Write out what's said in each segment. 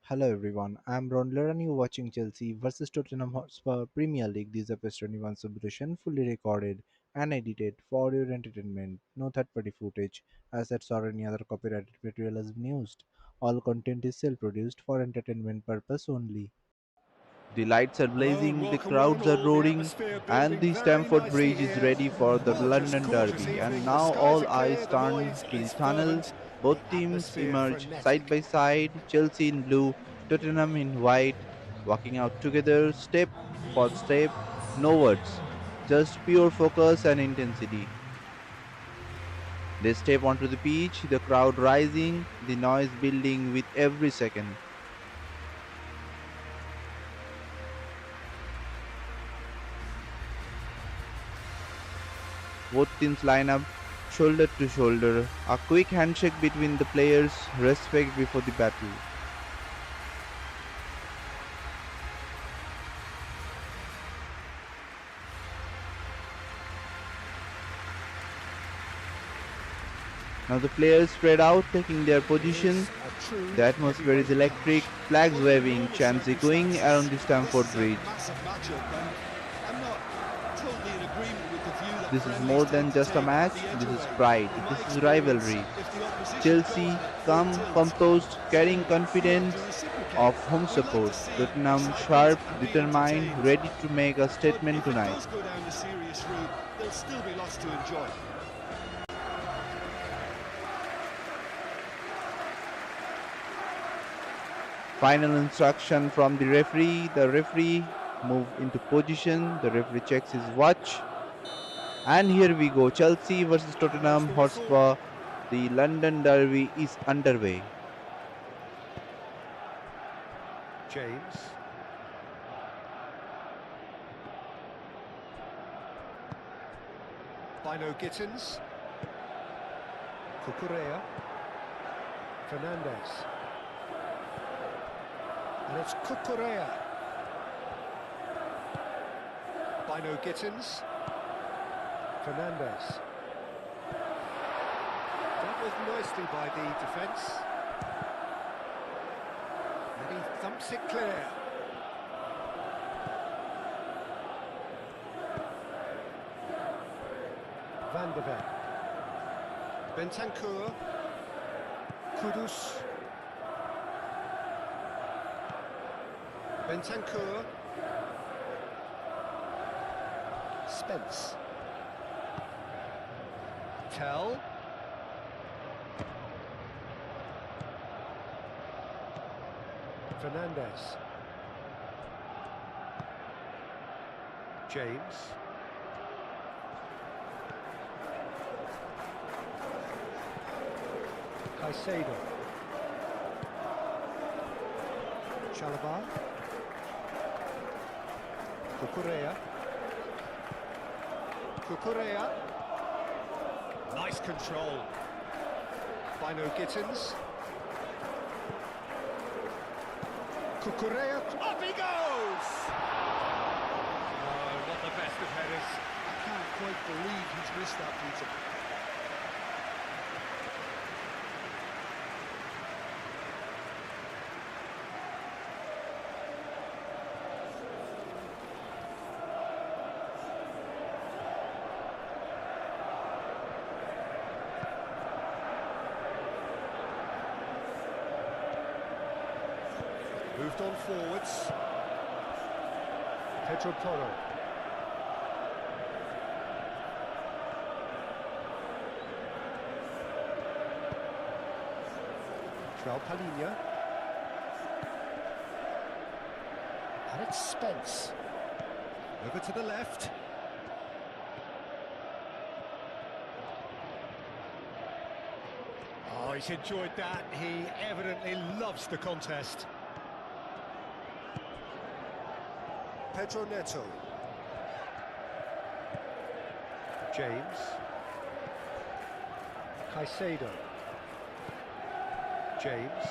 Hello everyone, I'm Raundler and you're watching Chelsea versus Tottenham Hotspur Premier League. This is episode 21 submission fully recorded and edited for your entertainment. No third-party footage, assets or any other copyrighted material has been used. All content is self-produced for entertainment purpose only. The lights are Hello and blazing, the welcome one and crowds are all. The roaring, atmosphere and building the very Stamford nicely Bridge is here. ready for the Oh, just London gorgeous Derby. And evening. The now skies all are clear, eyes the turn noise to the is tunnel. fervent, Both the teams atmosphere emerge side frenetic. by side, Chelsea in blue, Tottenham in white, walking out together, step for step, no words, just pure focus and intensity. They step onto the pitch, the crowd rising, the noise building with every second. Both teams line up shoulder to shoulder, a quick handshake between the players, respect before the battle. Now the players spread out, taking their It is position. a true The atmosphere is heavyweight electric, clash. flags Well, given waving, all the chants echoing around circumstances, the this Stamford is a Bridge. massive matchup, and I'm not totally in agreement with the view that This is friendlies more tend than to just a take match, the edge this is away. pride, In my this is experience, rivalry. if the opposition go Chelsea, at it full calm, tilt, composed, carrying they feel to confidence reciprocate. of home We'd like support. to see Tottenham, excitement sharp, and be determined, entertained. ready to make a But statement if it tonight. does go down the serious route, there'll still be lots to enjoy. Final instruction from the referee. The referee move into position. The referee checks his watch. And here we go. Chelsea versus Blows Tottenham the whistle. Hotspur. The London Derby is underway. James. Bino Gittins. Cucurella. Fernandez. And it's Cucurella. Bino Gittins. Fernandez. Dealt with nicely by the defence. And he thumps it clear. Van de Ven. Bentancur. Kudus. Bentancur. Spence. Tell. Fernandez. James. Caicedo. Chalobah. Cucurella. Cucurella. Nice control. Bino Gittins. Cucurella. Up he goes! Oh, not the best of headers. I can't quite believe he's missed that, Peter. Moved on forwards. Pedro Porro. João Palhinha. And it's Spence. Over to the left. Oh, he's enjoyed that. He evidently loves the contest. Pedro Neto. James. Caicedo. James.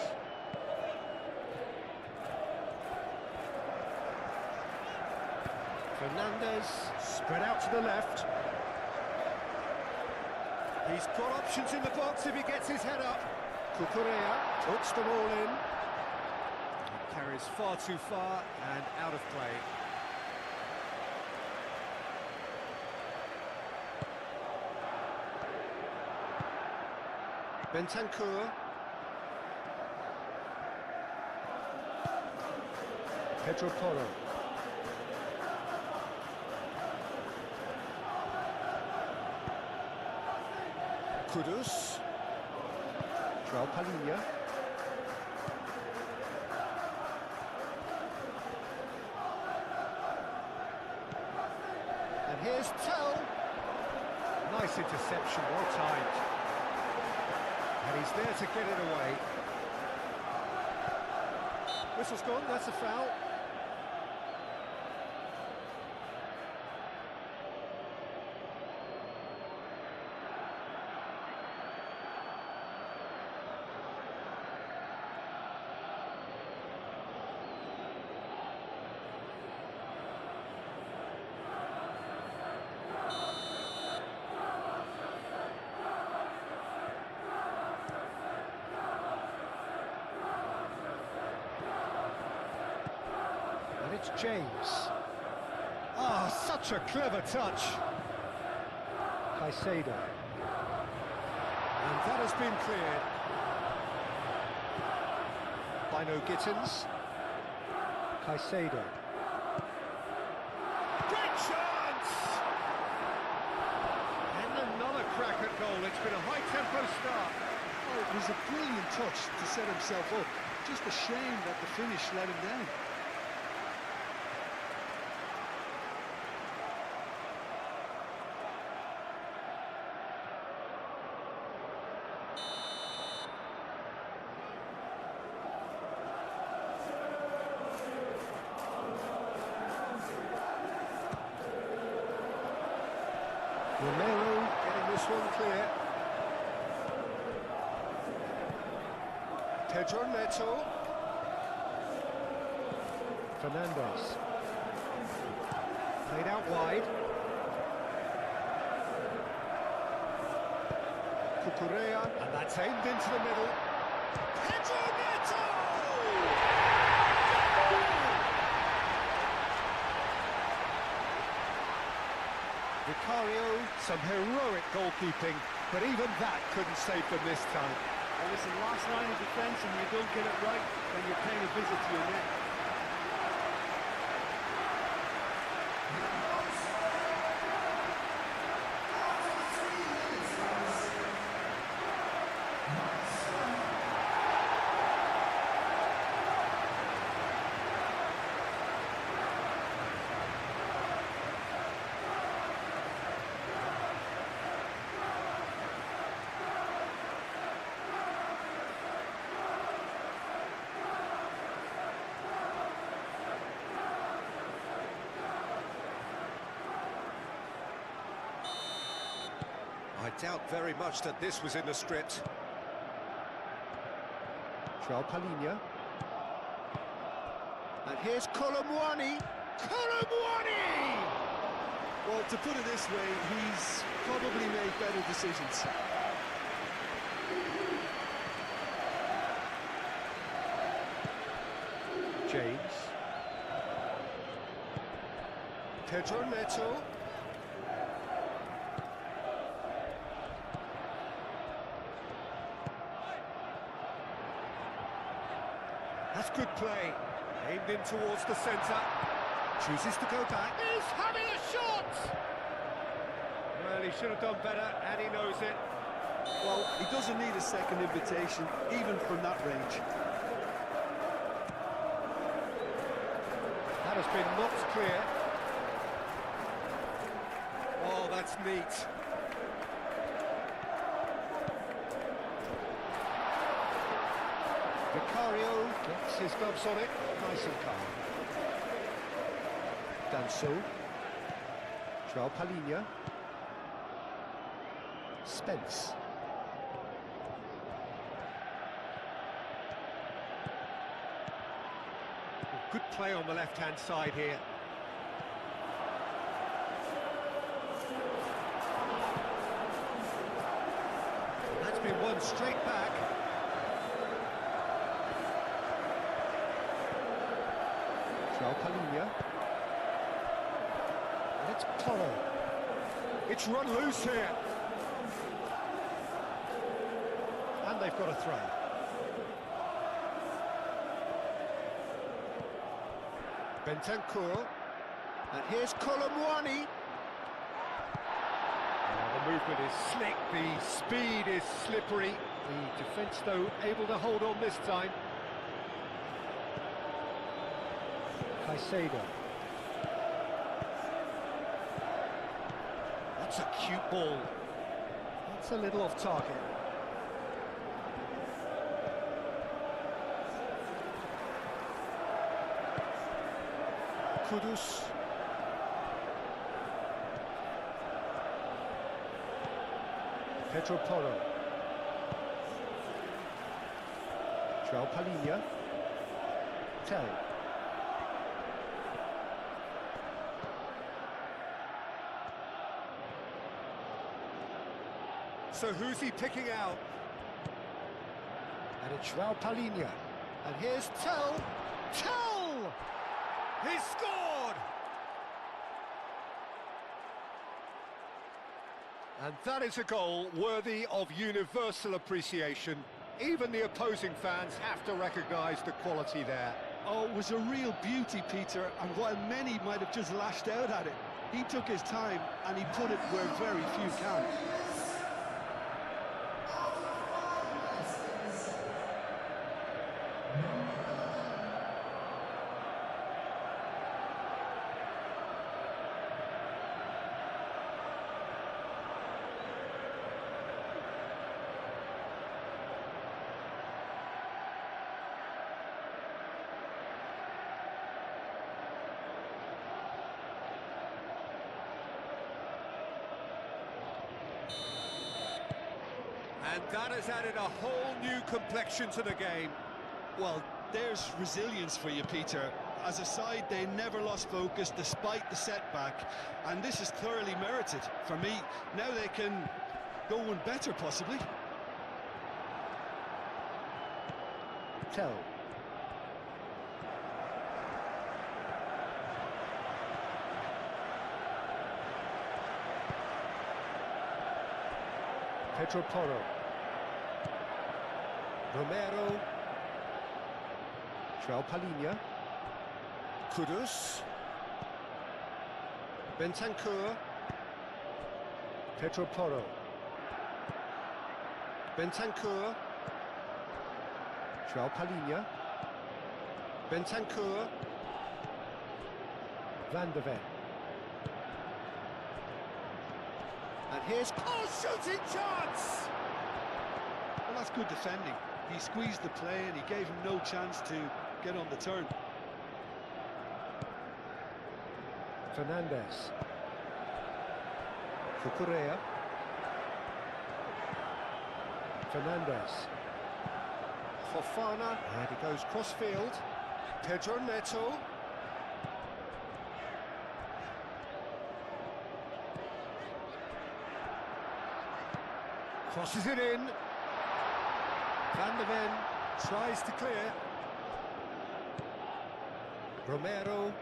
Fernandez. Spread out to the left. He's got options in the box if he gets his head up. Cucurella puts them all in. Carries far too far and out of play. Bentancur. Pedro Porro. Kudus. João Palhinha. And here's Tell. Nice interception, well timed. And he's there to get it away. Whistle's gone, that's a foul. And it's James. Ah, such a clever touch. Caicedo. And that has been cleared. By no Gittins. Caicedo. Great chance! And another crack at goal. It's been a high-tempo start. Oh, it was a brilliant touch to set himself up. Just a shame that the finish let him down. Romero getting this one clear. Pedro Neto. Fernandez. Played out wide. Cucurella, and that's aimed into the middle. Pedro Neto! Vicario, some heroic goalkeeping, but even that couldn't save them this time. Well, listen, last line of defence and you don't get it right, then you're paying a visit to your net. I doubt very much that this was in the script. João Palhinha. And here's Colomwani. Colomwani! Well, to put it this way, he's probably made better decisions. James. Pedro Neto. That's good play. Aimed in towards the centre. Chooses to go back. He's having a shot! Well, he should have done better, and he knows it. Well, he doesn't need a second invitation, even from that range. That has been knocked clear. Oh, that's neat. Vicario gets his gloves on it, nice and calm. Danso. João Palhinha. Spence. Good play on the left-hand side here. That's been won straight back. João Palhinha. And it's Porro. It's run loose here. And they've got a throw. Bentancur. And here's Colomwani. The movement is slick, the speed is slippery. The defence, though, able to hold on this time. Caicedo. That's a cute ball. That's a little off target. Kudus. Pedro Porro. João Palhinha. Tell. So who's he picking out? And it's João Palhinha. And here's Tell. Tell! He scored! And that is a goal worthy of universal appreciation. Even the opposing fans have to recognise the quality there. Oh, it was a real beauty, Peter, and while many might have just lashed out at it, he took his time and he put it where very few can. And that has added a whole new complexion to the game. Well, there's resilience for you, Peter. As a side, they never lost focus despite the setback, and this is thoroughly merited. For me, now they can go one better, possibly. Tell. Pedro Porro. Romero. João Palhinha. Kudus. Bentancur. Pedro Porro. Bentancur. João Palhinha. Bentancur. Van de Ven. And here's... Oh, shooting chance! Well, that's good defending. He squeezed the play and he gave him no chance to get on the turn. Fernandez. Cucurella. Fernandez. Fofana. And he goes cross-field. Pedro Neto. Crosses it in. Van de Ven tries to clear. Romero.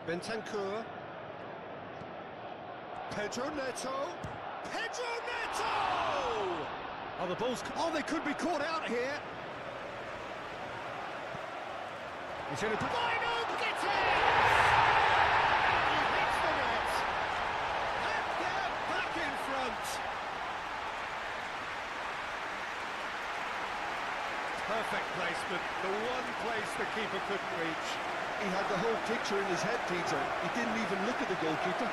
Bentancur. Pedro Neto. Pedro Neto! Oh, the ball's... Oh, they could be caught out here. He's in a... Final gets it! He hits the net. And they're back in front. Perfect placement, the one place the keeper couldn't reach. He had the whole picture in his head, Peter. He didn't even look at the goalkeeper.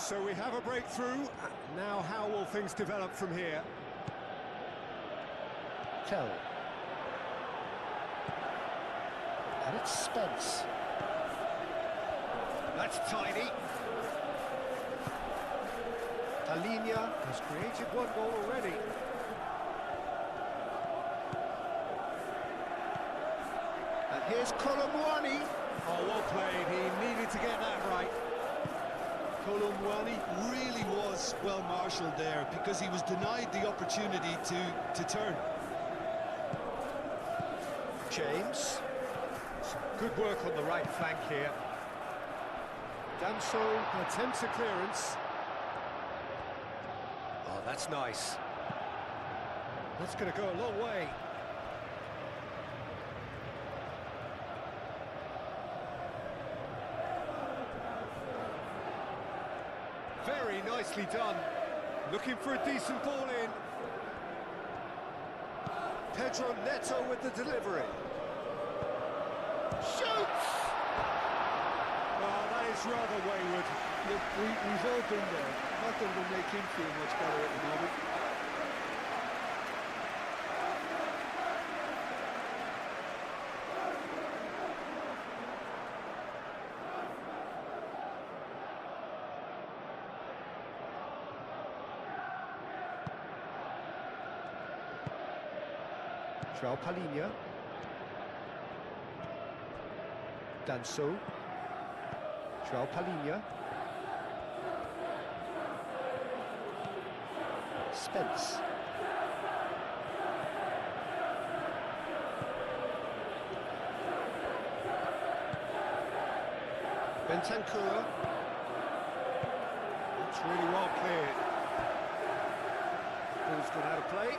So we have a breakthrough. Now how will things develop from here? Tell. And it's Spence. That's tidy. Talinia has created one goal already. And here's Colomwani. Oh, well played. He needed to get that right. Colomwani really was well marshalled there because he was denied the opportunity to turn. James. Some good work on the right flank here. Danso attempts a clearance. Oh, that's nice. That's going to go a long way. Very nicely done. Looking for a decent ball in. Pedro Neto with the delivery. Shoots! Oh, that is rather wayward. Look, we've all been there. Nothing will make him feel much better at the moment. João Palhinha. Danso. João Palhinha. Spence. Bentancur. That's really well cleared. Ball's gone out of play.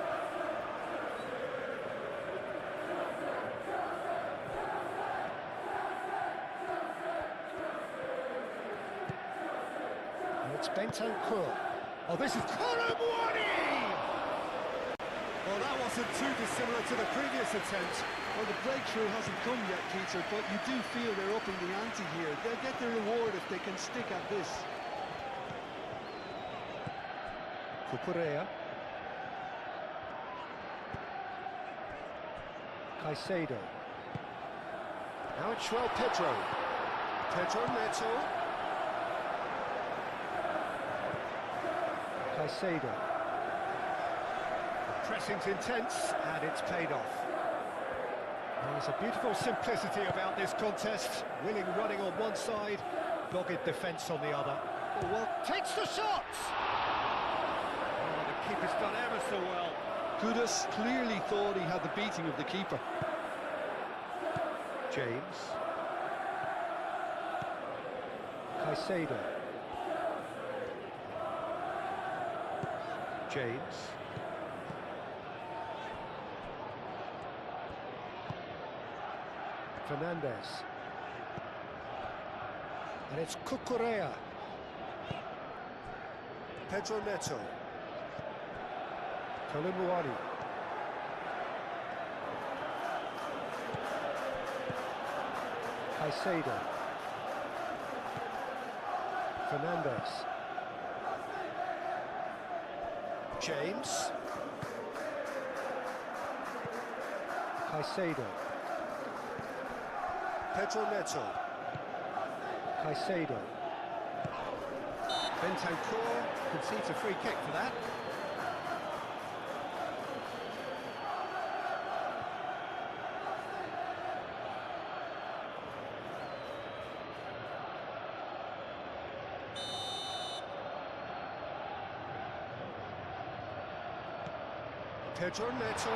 It's Bentancur. Oh, this is Colomwani! Well, that wasn't too dissimilar to the previous attempt. Well, the breakthrough hasn't come yet, Peter, but you do feel they're upping the ante here. They'll get their reward if they can stick at this. Cucurella. Caicedo. Now it's João Pedro. Pedro Neto. Caicedo. Pressing's intense, and it's paid off. There's a beautiful simplicity about this contest. Willing running on one side, dogged defence on the other. Oh, well, takes the shot! Oh, the keeper's done ever so well. Kudus clearly thought he had the beating of the keeper. James. Caicedo. James. Fernandez. And it's Cucurella. Pedro Neto. Colomwani. Caicedo. Fernandez. James. Caicedo. Pedro Neto. Caicedo. Bentancur concedes a free kick for that. Pedro Neto.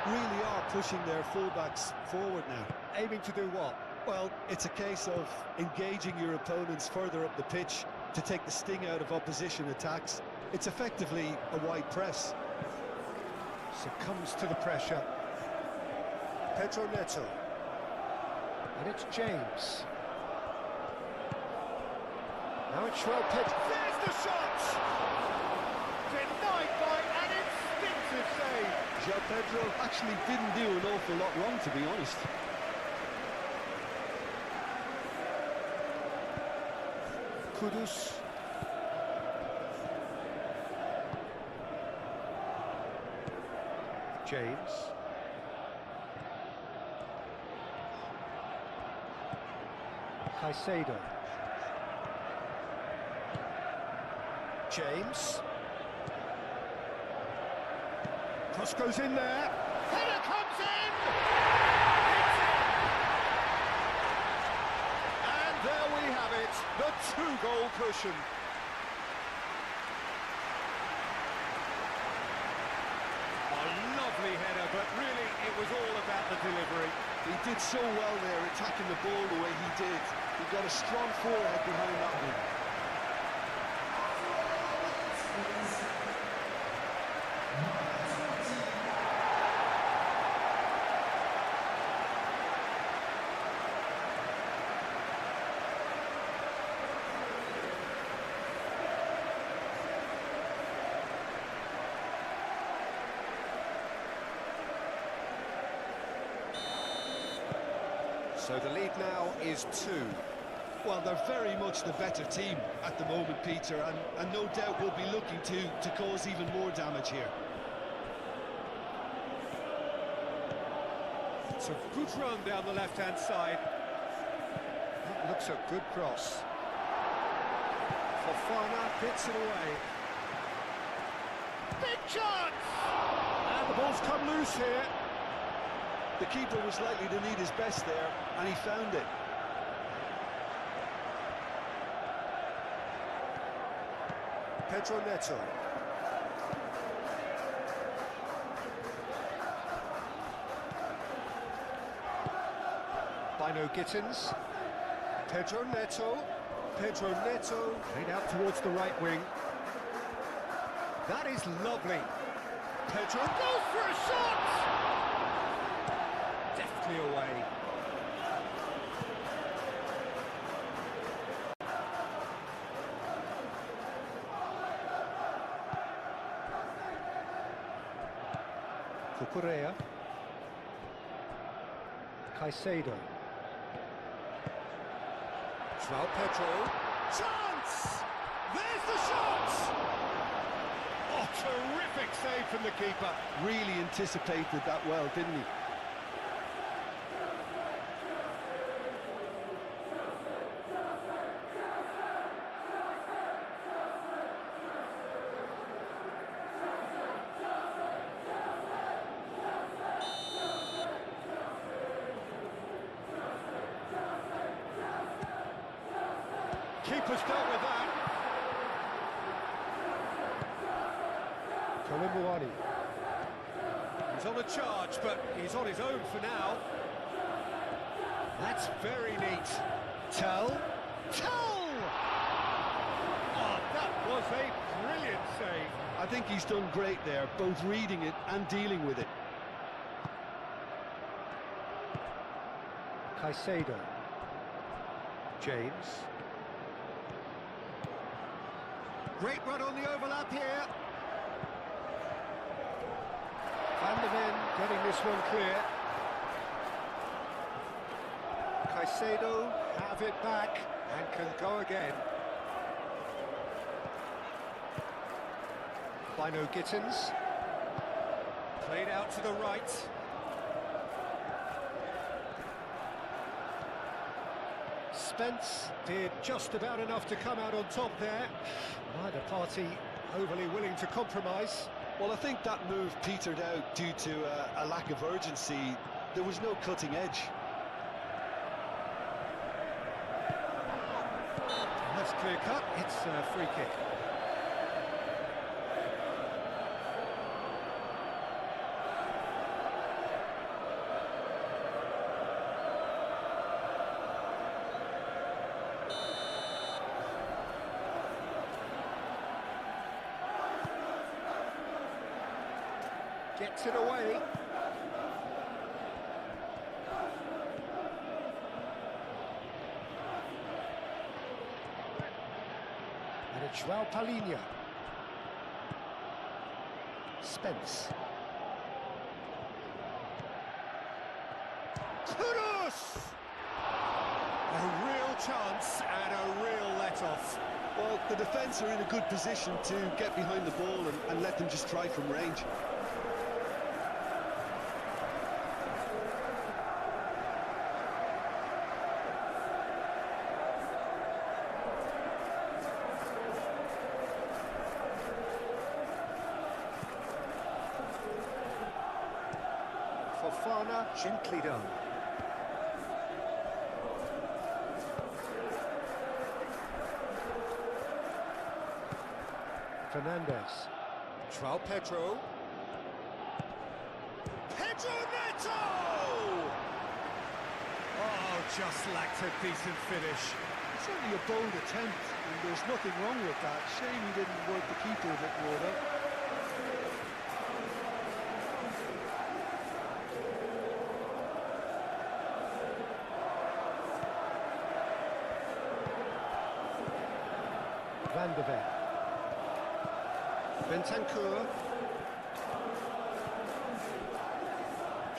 Really are pushing their fullbacks forward now. Aiming to do what? Well, it's a case of engaging your opponents further up the pitch to take the sting out of opposition attacks. It's effectively a wide press. Succumbs to the pressure. Pedro Neto. And it's James. Now it's João Pedro. There's the shot! Denied by an instinctive save. João Pedro actually didn't do an awful lot wrong, to be honest. Kudus. James. Caicedo. James. Cross goes in there. Header comes in! It's in! And there we have it, the two-goal cushion. A lovely header, but really it was all about the delivery. He did so well there, attacking the ball the way he did. He got a strong forehead behind that one. So the lead now is 2. Well, they're very much the better team at the moment, Peter, and no doubt will be looking to cause even more damage here. It's a good run down the left-hand side. That looks a good cross. Fofana gets it away. Big chance! And the ball's come loose here. The keeper was likely to need his best there, and he found it. Pedro Neto. Bino Gittins. Pedro Neto. Pedro Neto. Played out towards the right wing. That is lovely. Pedro goes for a shot! Deftly away. Cucurella. Caicedo. João Pedro. Chance! There's the shot! Oh, terrific save from the keeper. Really anticipated that well, didn't he? Keeper's dealt with that. Colin. He's on a charge, but he's on his own for now. That's very neat. Tell! Oh, that was a brilliant save. I think he's done great there, both reading it and dealing with it. Caicedo. James. Great run on the overlap here. Van der Ven getting this one clear. Caicedo have it back and can go again. Bino Gittins. Played out to the right. Spence did just about enough to come out on top there. Neither party overly willing to compromise. Well, I think that move petered out due to a lack of urgency. There was no cutting edge. That's clear cut. It's a free kick. Gets it away. And it's João Palhinha. Spence. Kudus! A real chance and a real letdown. off. Well, the defence are in a good position to get behind the ball and let them just try from range. Fofana, gently done. Fernandez. João Pedro. Pedro Neto! Oh, just lacked a decent finish. Certainly a bold attempt, and there's nothing wrong with that. Shame he didn't work the keeper a bit more, though. Van de Ven. Bentancur.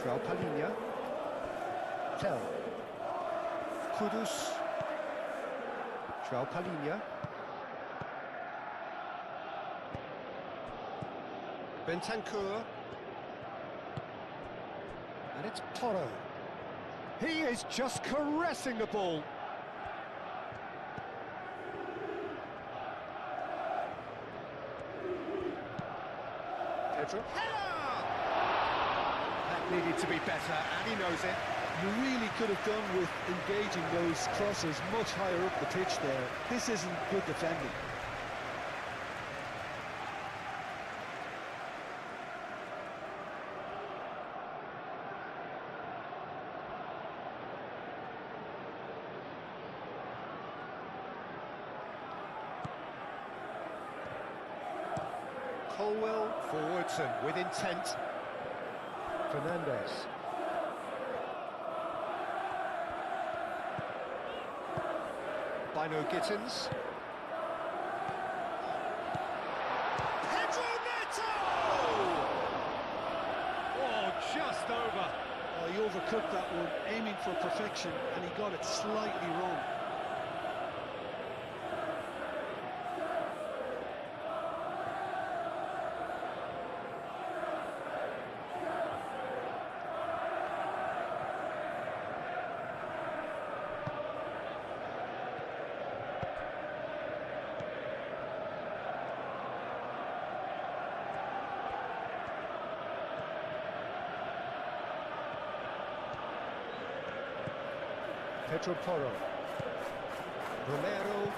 João Palhinha. Tel. Kudus. João Palhinha. Bentancur. And it's Porro. He is just caressing the ball. Pedro. That needed to be better, and he knows it. You really could have done with engaging those crosses much higher up the pitch there. This isn't good defending. Colwell forwards and with intent. Fernandez. Bino Gittins. Pedro Neto! Oh, just over. Oh, he overcooked that one, aiming for perfection, and he got it slightly wrong. Pedro Porro. Romero.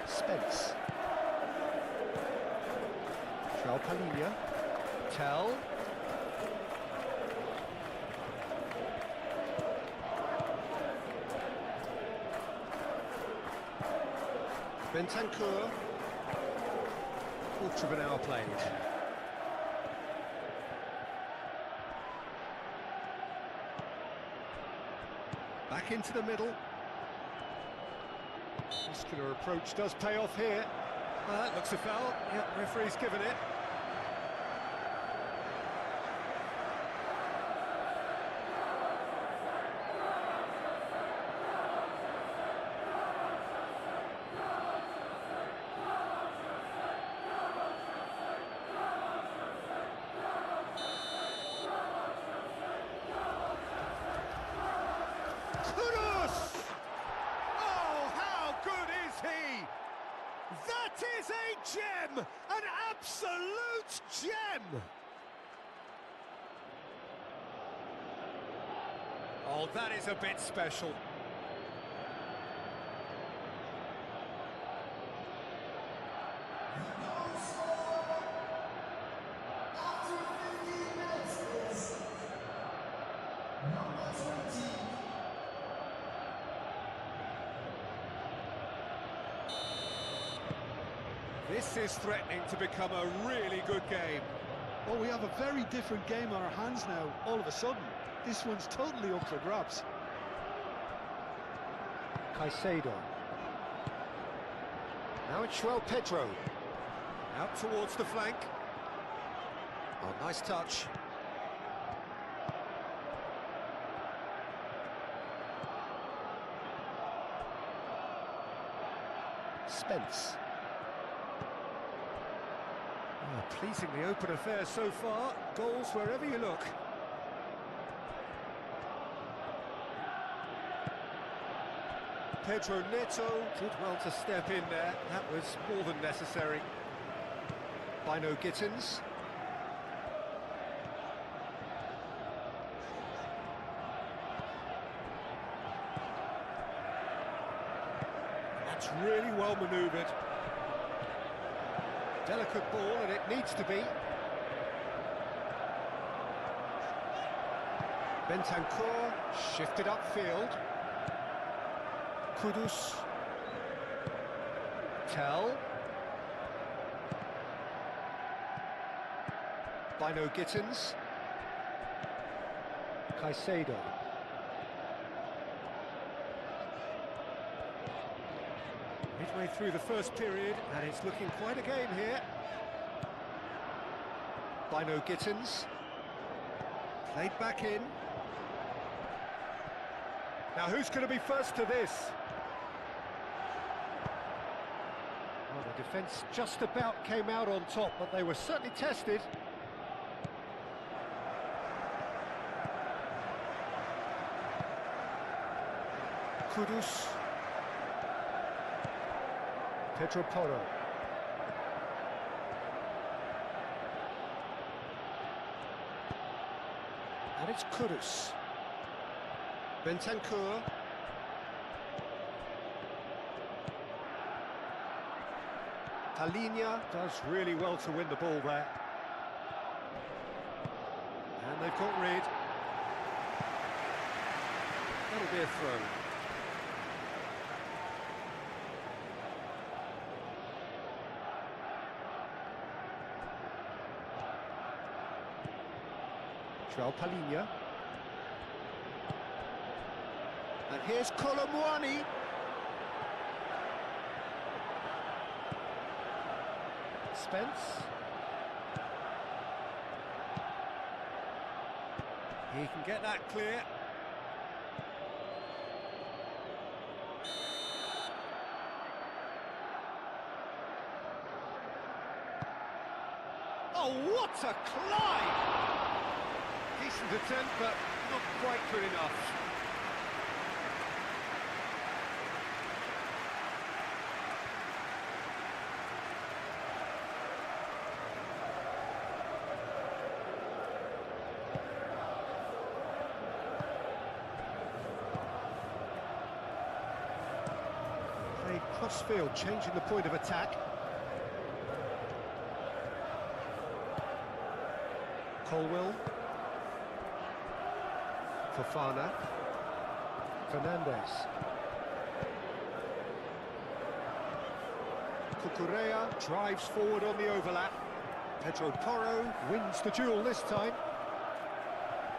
Spence. João Palhinha. Tel. Bentancur. Quarter of an hour played. Back into the middle. Muscular approach does pay off here. That looks a foul. Yep, referee's given it. Kudus! Oh, how good is he? That is a gem! An absolute gem! Oh, that is a bit special. This is threatening to become a really good game. Oh, we have a very different game on our hands now, all of a sudden. This one's totally up for grabs. Caicedo. Now it's João Pedro. Out towards the flank. Oh, nice touch. Spence. Oh, pleasingly open affair so far. Goals wherever you look. Pedro Neto did well to step in there. That was more than necessary. Bino Gittins. That's really well manoeuvred. Delicate ball, and it needs to be. Bentancur shifted upfield. Kudus. Tell. Bino Gittins. Caicedo. Midway through the first period, and it's looking quite a game here. Bino Gittins. Played back in. Now who's going to be first to this? Well, the defence just about came out on top, but they were certainly tested. Kudus. Pedro Porro. And it's Kudus. Bentancur. Talinia does really well to win the ball there. And they've got rid. That'll be a throw. João Palhinha. And here's Colomwani. Spence. He can get that clear. Oh, what a climb! Decent attempt, but not quite good enough. Played cross-field, changing the point of attack. Colwell. Fofana. Fernandez. Cucurella drives forward on the overlap. Pedro Porro wins the duel this time.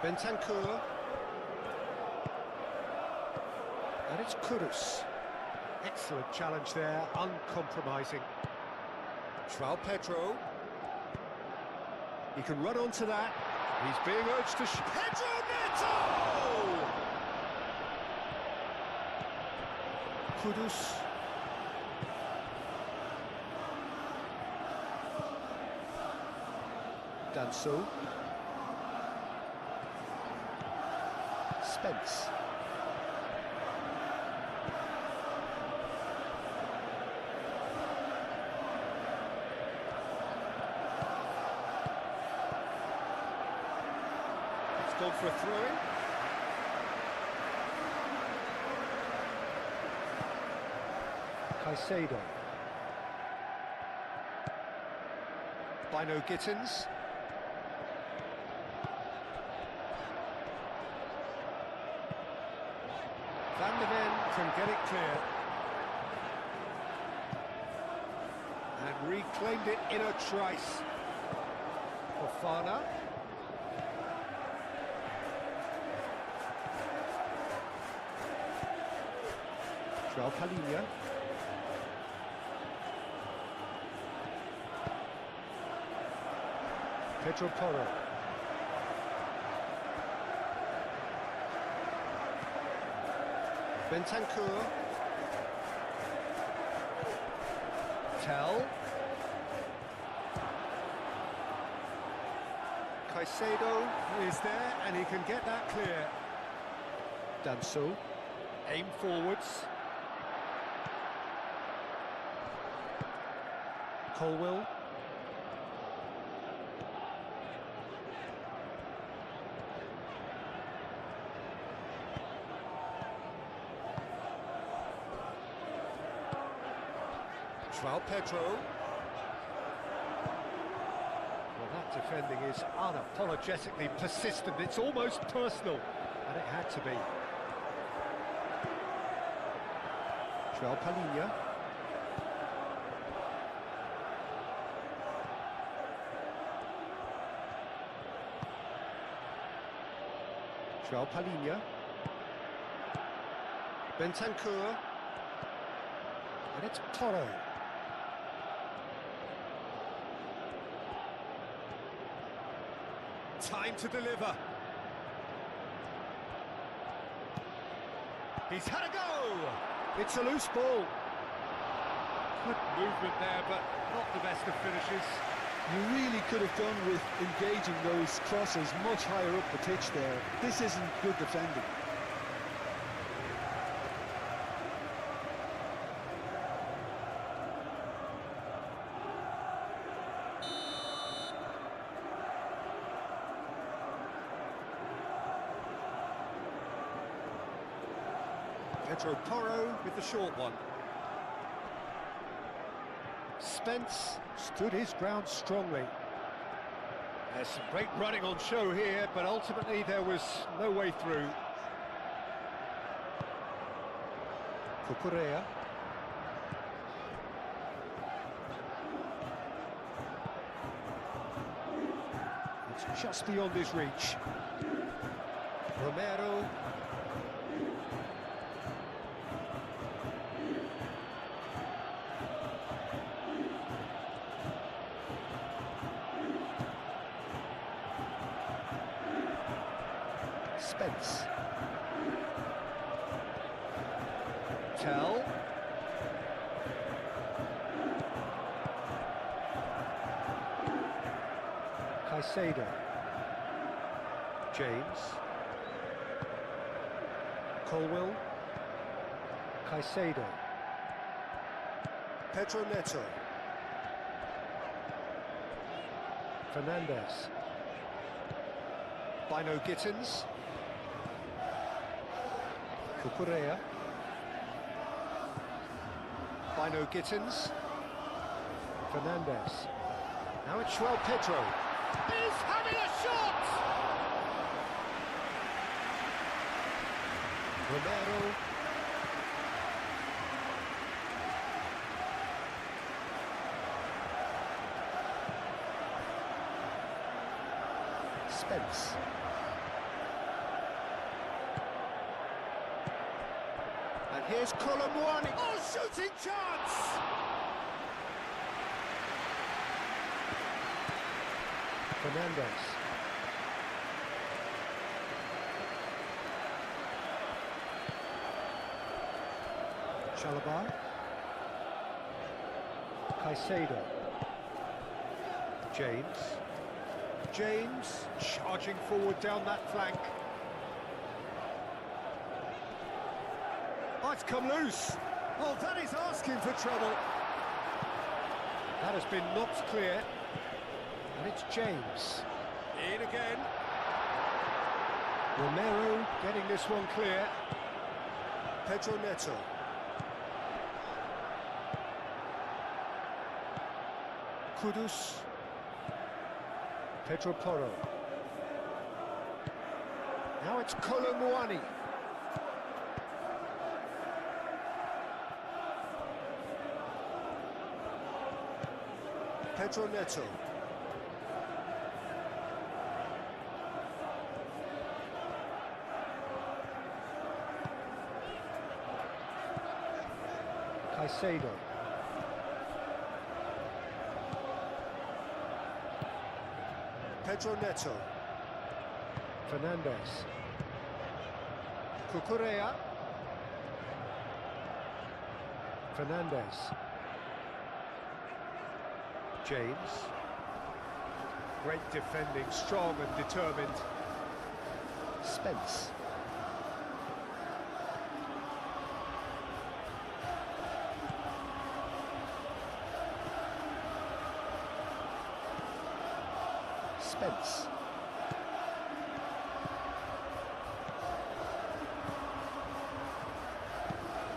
Bentancur. And it's Kudus. Excellent challenge there, uncompromising. João Pedro. He can run onto that. He's being urged to Pedro Neto! Kudus. Danso. Spence. Gone for a throw-in. Caicedo. Bino Gittins. Van de Ven can get it clear. And reclaimed it in a trice. Fofana. João Palhinha. Pedro Porro. Bentancur. Tell. Caicedo is there, and he can get that clear. Danso. Aim forwards. Colwill. João Pedro. Well, that defending is unapologetically persistent. It's almost personal, and it had to be. João Palhinha. João Palhinha. Bentancur. And it's Toro. Time to deliver. He's had a go. It's a loose ball. Good movement there, but not the best of finishes. You really could have done with engaging those crosses much higher up the pitch there. This isn't good defending. Pedro Porro with the short one. Spence stood his ground strongly. There's some great running on show here, but ultimately there was no way through. Cucurella. It's just beyond his reach. Romero. Spence. Tell. Caicedo. James. Colwill. Caicedo. Pedro Neto. Fernandez. Bino Gittins. Cucurella. Bino Gittins. Fernandez. Now it's João Pedro. He's having a shot! Romero. Spence. And here's Colomwani. Oh, shooting chance! Fernandez. Chalobah. Caicedo. James. James charging forward down that flank. Oh, it's come loose. Oh, that is asking for trouble. That has been knocked clear. And it's James. In again. Romero getting this one clear. Pedro Neto. Kudus. Pedro Porro. Now it's Colomwani. Pedro Neto. Caicedo. Pedro Neto. Fernandez. Cucurella. Fernandez. James. Great defending, strong and determined. Spence. Spence.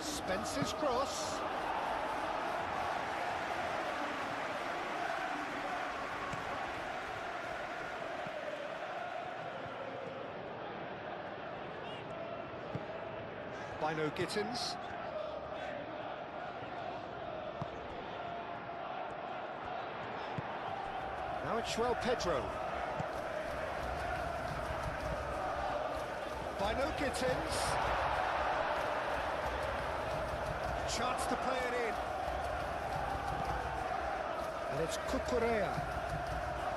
Spence's cross. Bino Gittins. Now it's Pedro. Bino Gittins. Chance to play it in. And it's Cucurella.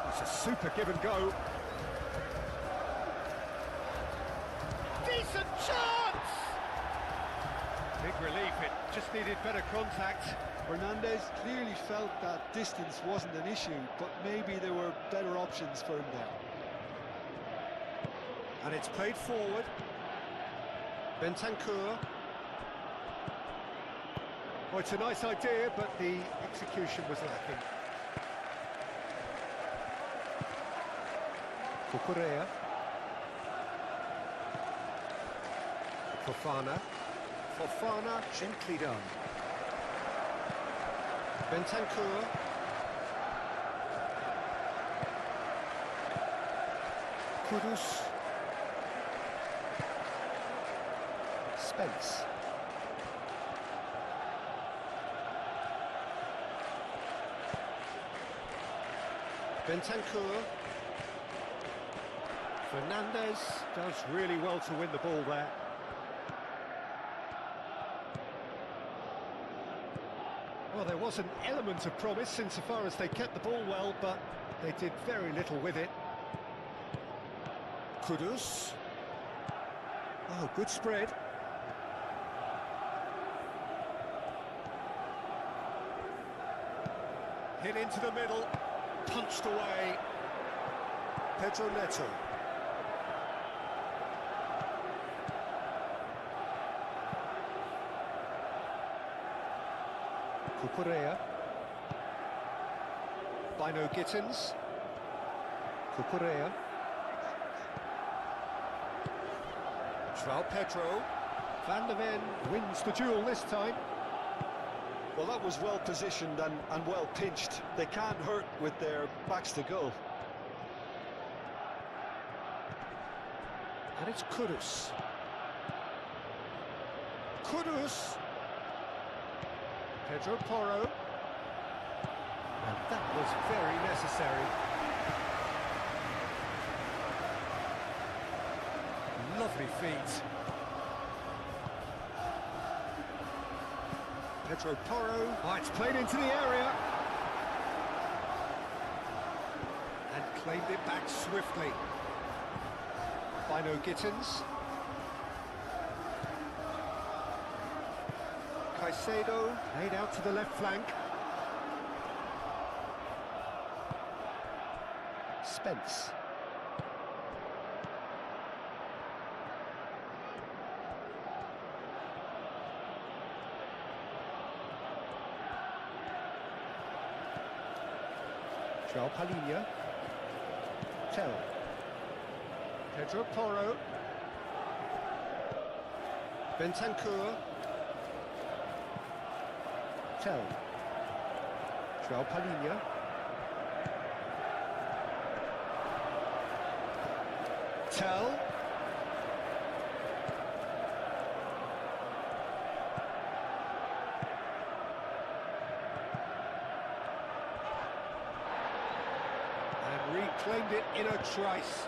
It's a super give and go. Decent chance! Big relief, it just needed better contact. Hernandez clearly felt that distance wasn't an issue, but maybe there were better options for him there. And it's played forward. Bentancur. Oh, it's a nice idea, but the execution was lacking. Cucurella. Fofana. Fofana, gently done. Bentancur. Kudus. Spence. Bentancur. Fernandez does really well to win the ball there. Well, there was an element of promise insofar as they kept the ball well, but they did very little with it. Kudus. Oh, good spread. Hit into the middle, punched away. Pedro Neto. Cucurella. Bino Gittins. Cucurella. Pedro. Van der Ven wins the duel this time. Well, that was well positioned and well pinched. They can't hurt with their backs to goal. And it's Kudus. Kudus. Pedro Porro. And that was very necessary. Lovely feet. Pedro Porro. Oh, it's played into the area. And claimed it back swiftly. Bino Gittins. Caicedo laid out to the left flank. Spence. Palhinha. Tell. Pedro Porro. Bentancur. Tell. Palhinha. Tell. Reclaimed it in a trice.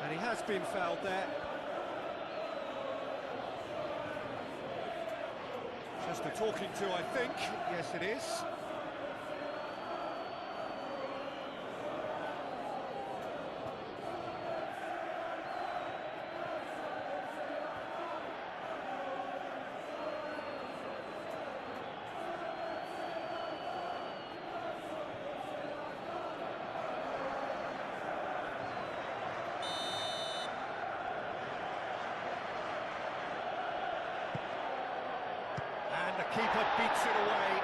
And he has been fouled there. Just a talking to, I think. Yes, it is. And the keeper beats it away.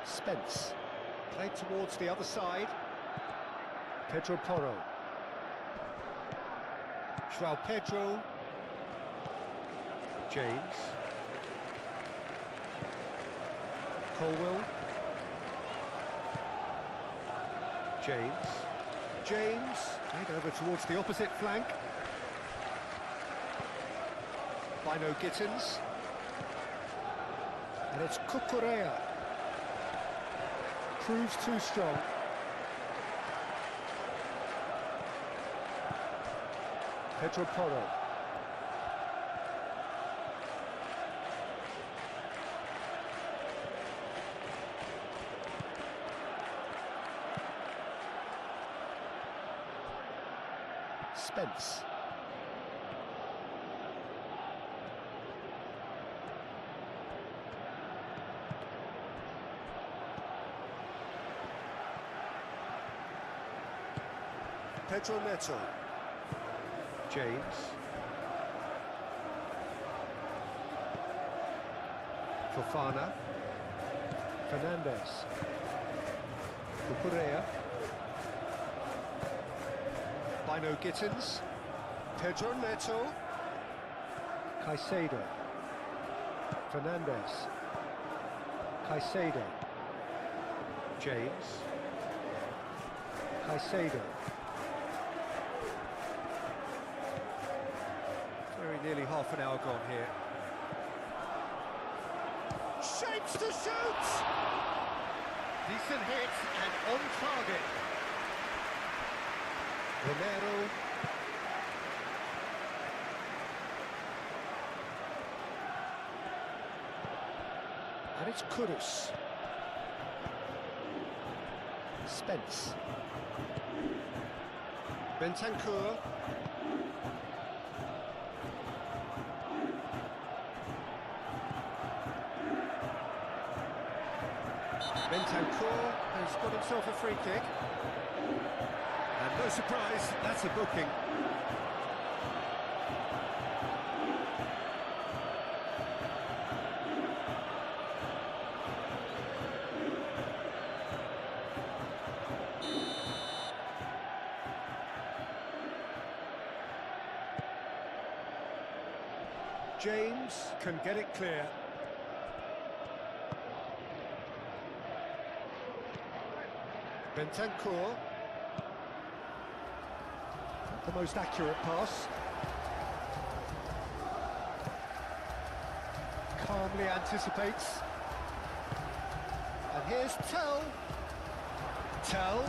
Spence. Played towards the other side. Pedro Porro. João Pedro. James. Colwell. James. James. Played over towards the opposite flank. Bino Gittins. And it's Cucurella. Proves too strong. Pedro Porro. Spence. Pedro Neto. James. Fofana. Fernandez. Cucurella. Bino Gittins. Pedro Neto. Caicedo. Fernandez. Caicedo. James. Caicedo. Very nearly half an hour gone here. Shapes to shoot! Decent hit and on target. Romero. And it's Kudus. Spence. Bentancur. Bentancur has got himself a free kick. And no surprise, that's a booking. James can get it clear. Bentancur. The most accurate pass. Calmly anticipates. And here's Tell. Tell.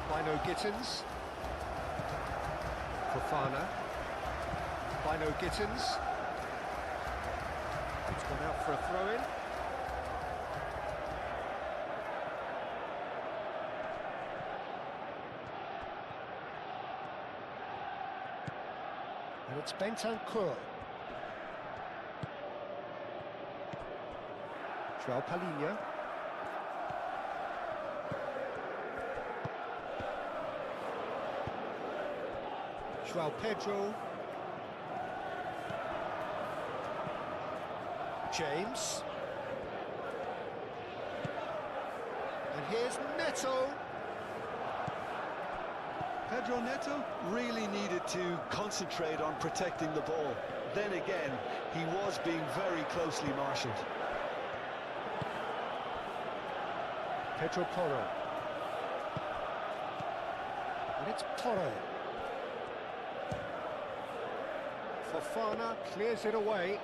Bino Gittins. Fofana. Bino Gittins. It's gone out for a throw-in. And it's Bentancur. João Palhinha. João Pedro. James. And here's Neto. Pedro Neto really needed to concentrate on protecting the ball. Then again, he was being very closely marshalled. Pedro Porro. And it's Porro. Fofana clears it away.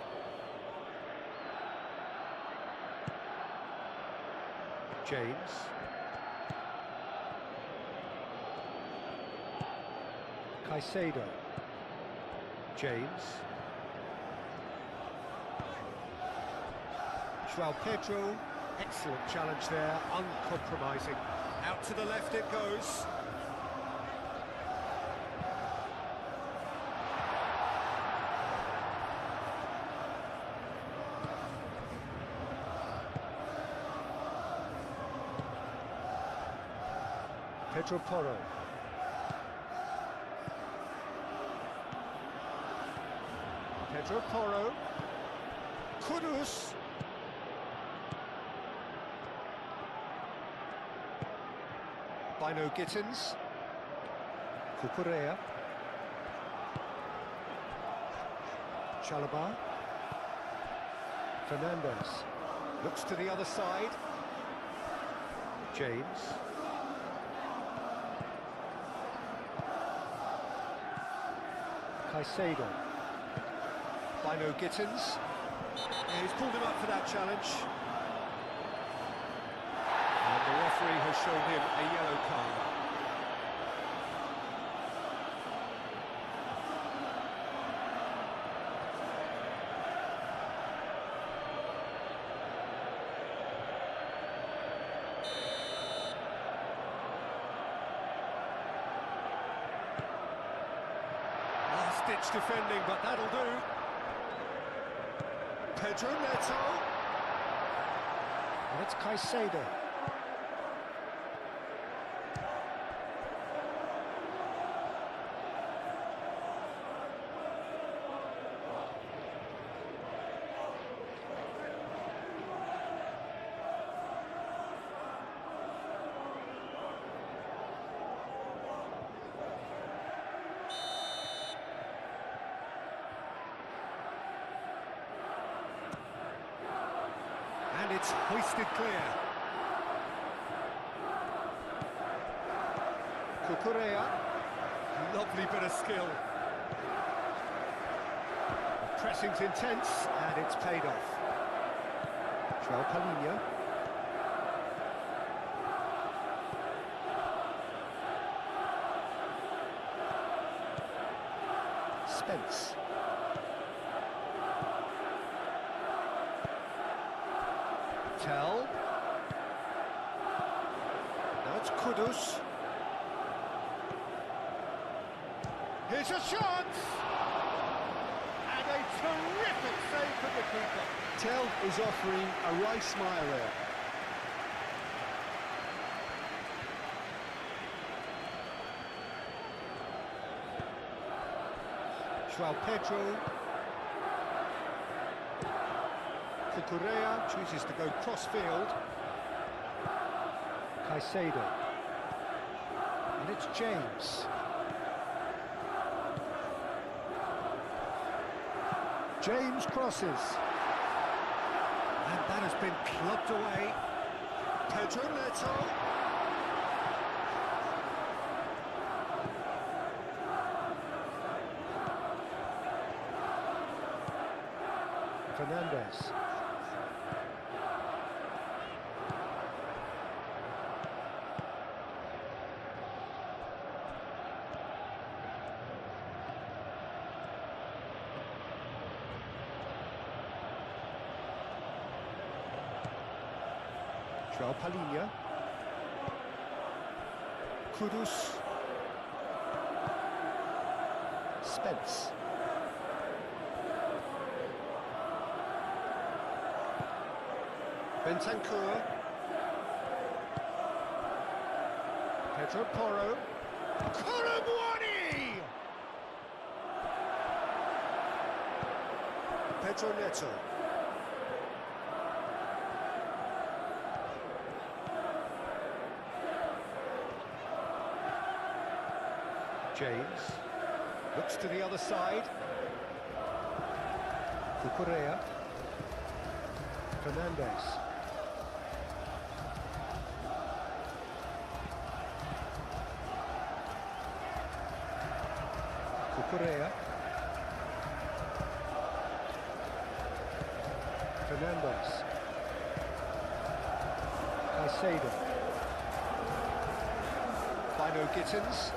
James. Caicedo. James. João Pedro. Excellent challenge there, uncompromising. Out to the left it goes. Pedro Porro. Pedro Porro. Kudus. Bino Gittins. Cucurella. Chalobah. Fernandez. Looks to the other side. James. Caicedo. Bino Gittins. Yeah, he's pulled him up for that challenge. And the referee has shown him a yellow card. Last-ditch defending, but that'll do. Pedro Neto. And it's Caicedo. And it's hoisted clear. Cucurella. Lovely bit of skill. The pressing's intense, and it's paid off. João Palhinha. Spence. Tell. Now it's Kudus. Here's a shot! And a terrific save from the keeper. Tell is offering a right smile there. João Pedro. Cucurella chooses to go cross-field. Caicedo. And it's James. James crosses. And that has been clubbed away. Pedro Neto. Fernandez. João Palhinha. Kudus. Spence. Bentancur. Pedro Porro. Colomwani! Pedro Neto. James looks to the other side. Cucurella. Fernandez. Cucurella. Fernandez. Caicedo. Bino Gittins.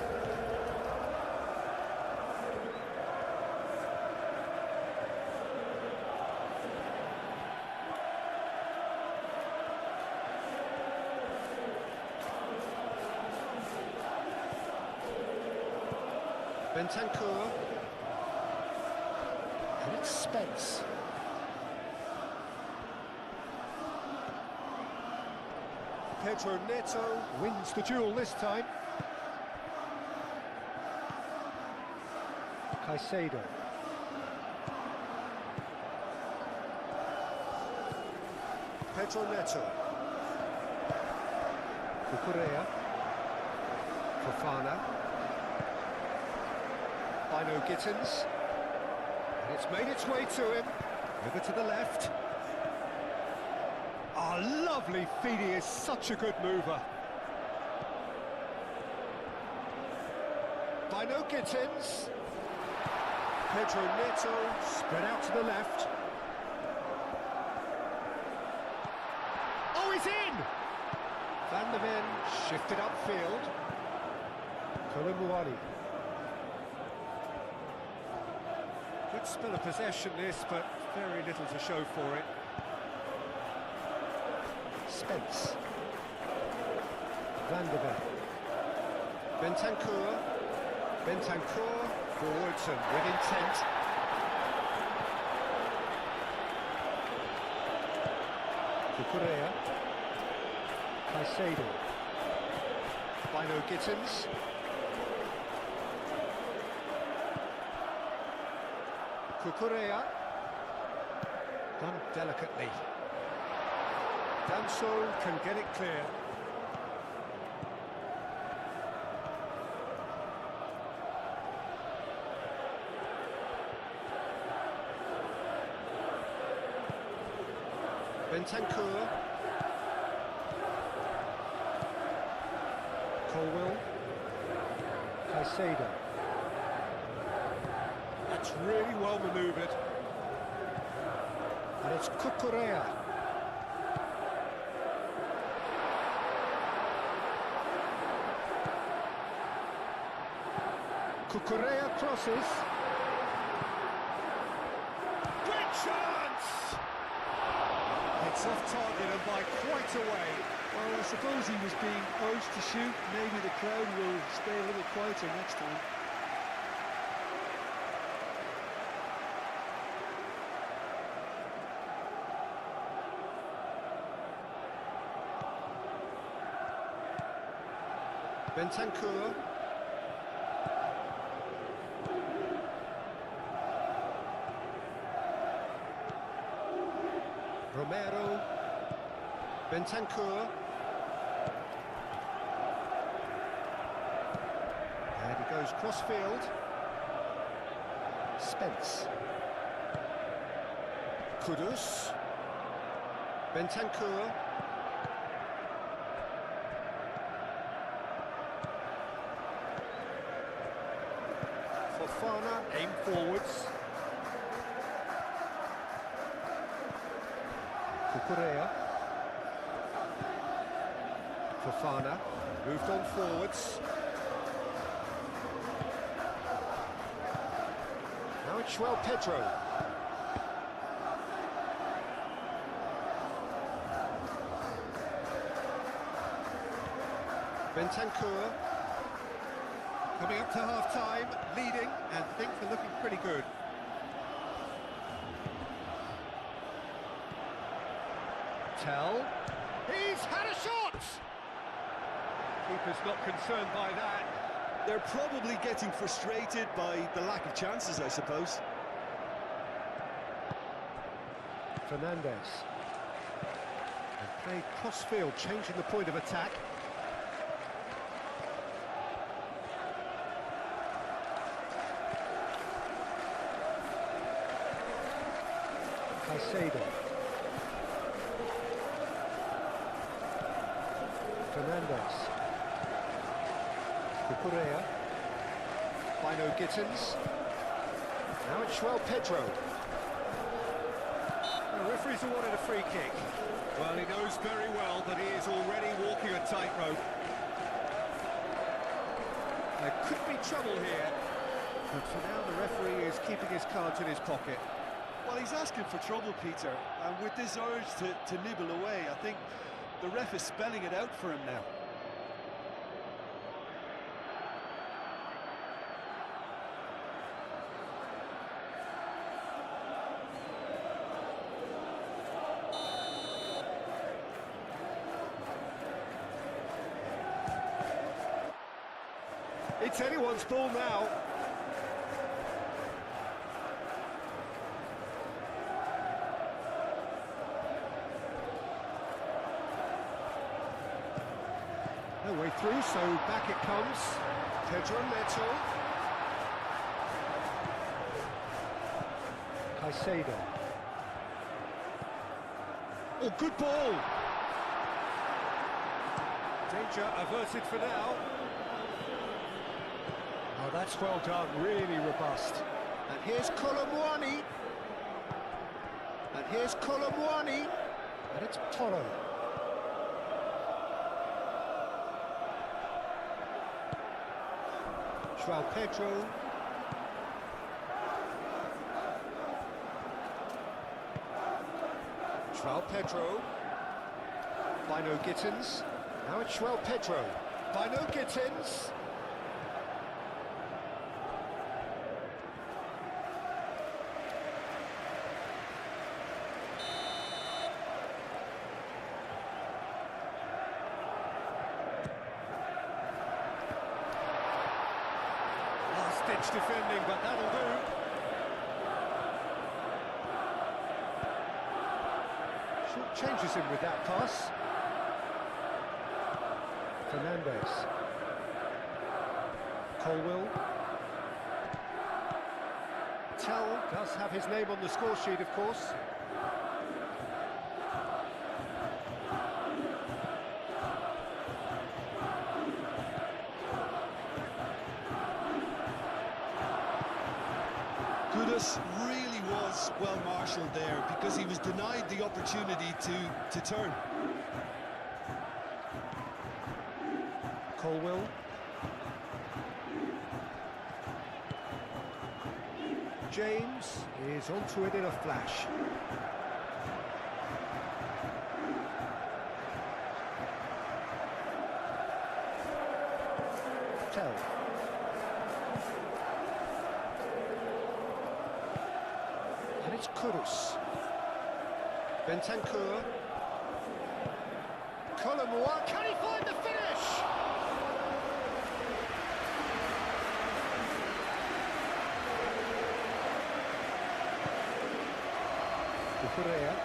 Bentancur. And it's Spence. Pedro Neto wins the duel this time. Caicedo. Pedro Neto. Cucurella. Fofana. Bino Gittins. And it's made its way to him. Over to the left. Oh, lovely feed, he is such a good mover. Bino Gittins. Pedro Neto spread out to the left. Oh, he's in! Van der Ven shifted upfield. Kolomuani. Good spell of possession this, but very little to show for it. Spence. Van der Ven. Bentancur. Bentancur forwards and with intent. Cucurella. Caicedo. Bino Gittins. Cucurella. Done delicately. Danso can get it clear. Bentancur. Colwill. Caicedo. That's really well manoeuvred. And it's Cucurella. Cucurella crosses. Great chance! It's off target and by quite a way. Well, I suppose he was being urged to shoot. Maybe the crowd will stay a little quieter next time. Bentancur. Romero. Bentancur. And he goes cross-field. Spence. Kudus. Bentancur. Fofana, aim forwards. Cucurella. Fofana, moved on forwards. Now it's João Pedro. Bentancur. Coming up to half-time, leading, and things are looking pretty good. Tell. He's had a shot! Keeper's not concerned by that. They're probably getting frustrated by the lack of chances, I suppose. Fernandez. And played cross-field, changing the point of attack. Caicedo. Fernandez. Cucurella. Bino Gittins. Now it's João Pedro. The referee's awarded a free kick. Well, he knows very well that he is already walking a tightrope. There could be trouble here, but for now the referee is keeping his cards in his pocket. Well, he's asking for trouble, Peter, and with this urge to nibble away, I think the ref is spelling it out for him now. It's anyone's ball now. No way through, so back it comes. Pedro Neto. Caicedo. Oh, good ball! Danger averted for now. Oh, that's well done, really robust. And here's Colomwani. And here's Colomwani. And it's Toro. João Pedro. João Pedro. Bino Gittins. Now it's João Pedro. Bino Gittins. Last-ditch defending, but that'll do. Short changes him with that pass. Fernandes. Colwill. Tell does have his name on the score sheet, of course. Kudus really was well marshalled there because he was denied the opportunity to turn. Colwill. James is onto it in a flash. Tell. And it's Kudus. Bentancur. Colomwani. Can he find the finish? Correa.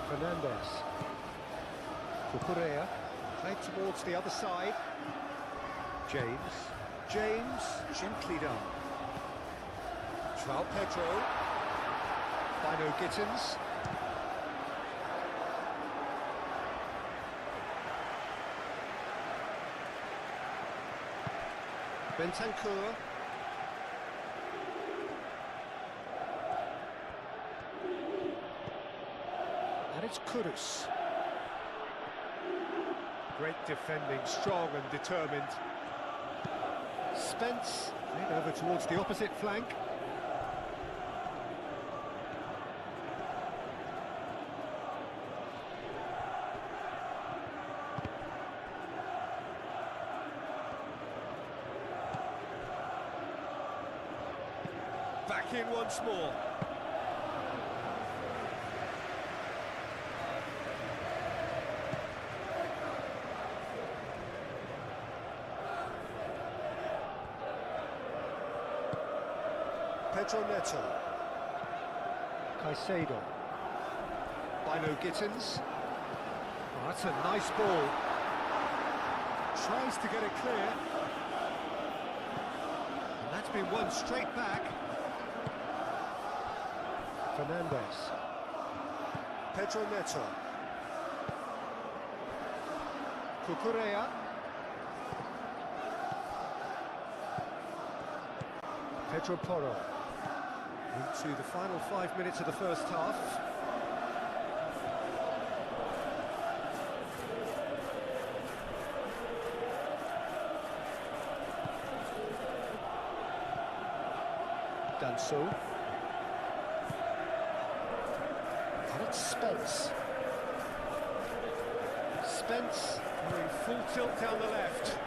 Fernandes. Correa. Played towards the other side. James. James, gently done. João Pedro. Bino Gittins. Bentancur. And it's Kudus. Great defending, strong and determined. Spence, played over towards the opposite flank. Back in once more. Pedro Neto. Caicedo. Bino Gittins. Oh, that's a nice ball. Tries to get it clear. And that's been won straight back. Fernandes. Pedro Neto. Correa. Pedro Porro. Into the final 5 minutes of the first half. Done so. And it's Spence. Spence going full tilt down the left.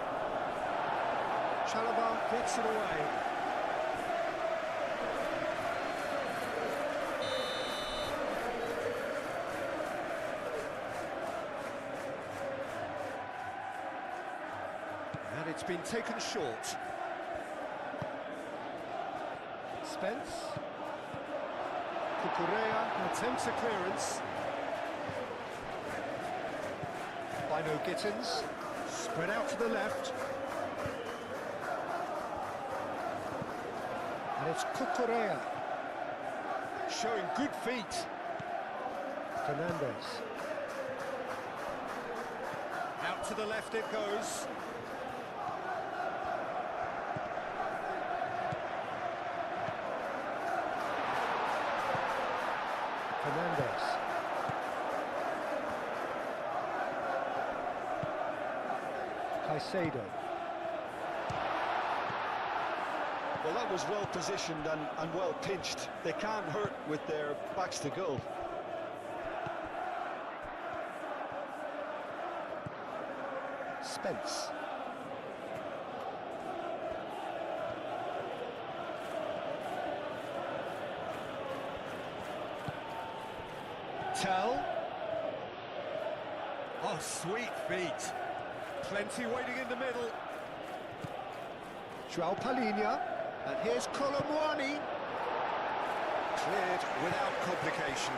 Chalobah gets it away. And it's been taken short. Spence. Cucurella attempts a clearance. Bino Gittins. Spread out to the left. And it's Cucurella. Showing good feet. Fernandez. Out to the left it goes. Fernandez. Caicedo. Well, that was well positioned and well pinched. They can't hurt with their backs to goal. Spence. Tell. Oh, sweet feet. Plenty waiting in the middle. João Palhinha. And here's Colomwani. Cleared without complication.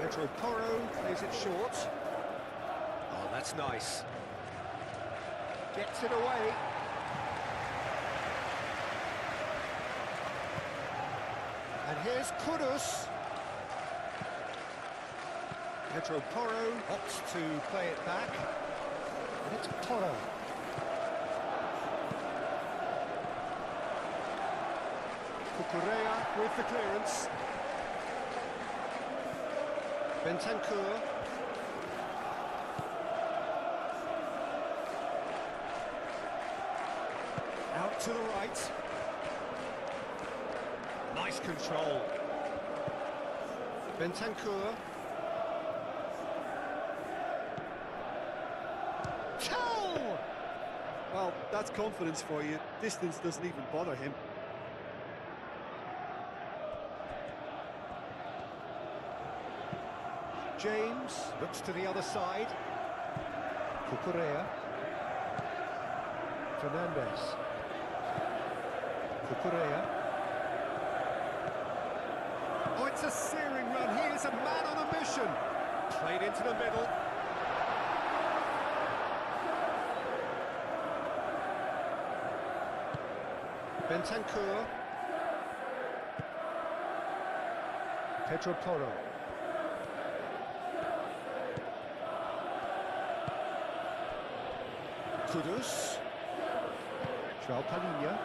Pedro Porro plays it short. Oh, that's nice. Gets it away. And here's Kudus. Pedro Porro opts to play it back. And it's Porro. Cucurella with the clearance. Bentancur. Out to the right. Nice control. Bentancur. Tell! Well, that's confidence for you. Distance doesn't even bother him. James looks to the other side. Cucurella. Fernandez. Cucurella. Oh, it's a searing run. He is a man on a mission. Played into the middle. Bentancur. Pedro Porro. Kudus. João Palhinha.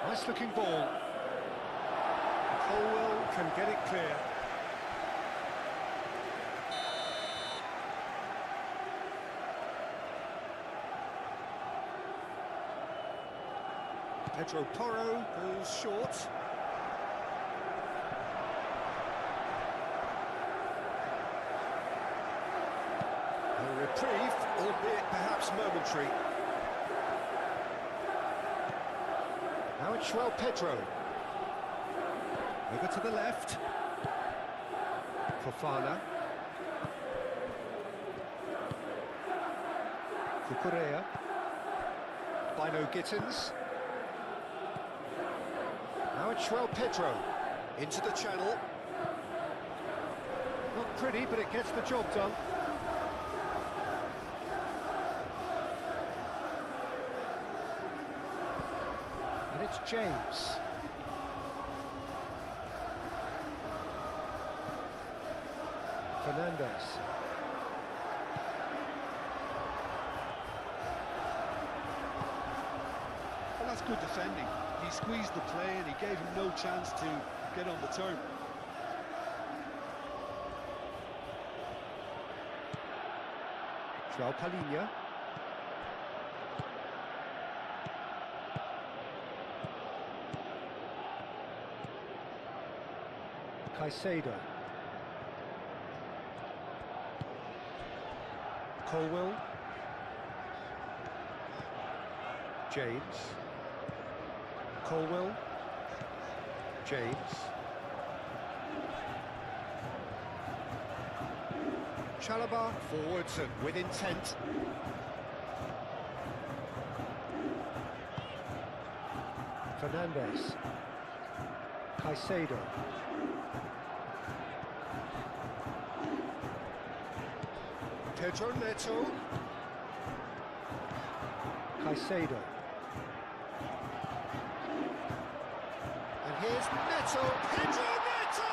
Nice looking ball. Colwell can get it clear. Pedro Porro goes short. A reprieve, albeit perhaps momentary. Now it's João Pedro. Over to the left. Fofana. Cucurella. Bino Gittins. Now it's João Pedro. Into the channel. Not pretty, but it gets the job done. And it's James. Fernandez. Well, that's good defending. He squeezed the play and he gave him no chance to get on the turn. João Palhinha. Caicedo. Colwill. James. Colwill. James. Chalobah forwards and with intent. Fernandes. Caicedo. Pedro Neto. Caicedo. And here's Neto. Pedro Neto!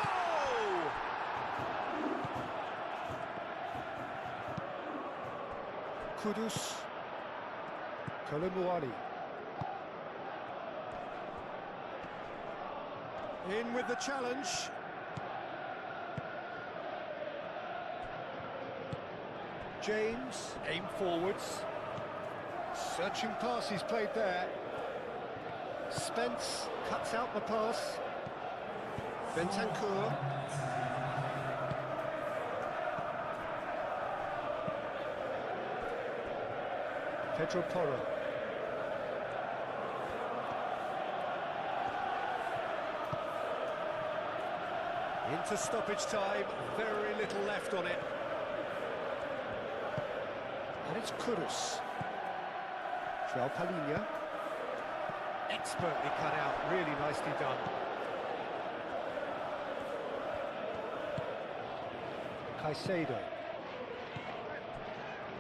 Kudus. Kolomuani. In with the challenge. James, aim forwards. Searching pass he's played there. Spence cuts out the pass. Bentancur. Pedro Porro. Into stoppage time, very little left on it. And it's Kudus. João Palhinha. Expertly cut out, really nicely done. Caicedo.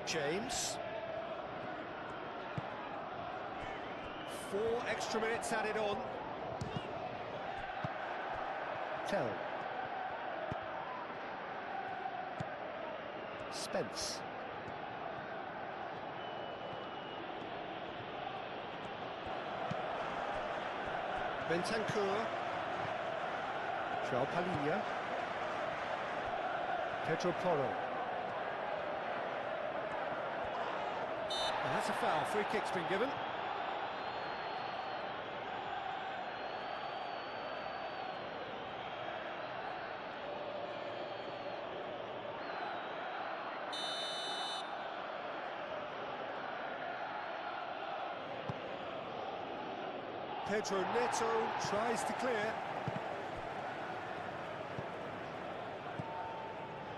James. 4 extra minutes added on. Tell. Spence. Bentancur. João Palhinha. Pedro Porro. And that's a foul. Free kick's been given. Pedro Neto tries to clear.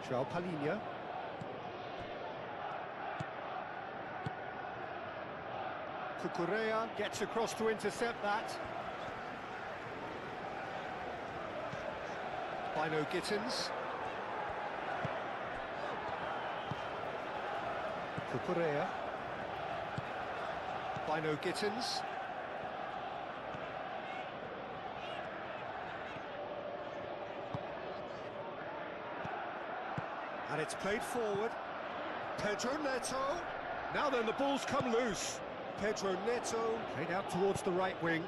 João Palhinha. Cucurella gets across to intercept that. Bino Gittins. Cucurella. Bino Gittins. And it's played forward. Pedro Neto. Now then, the ball's come loose. Pedro Neto played out towards the right wing.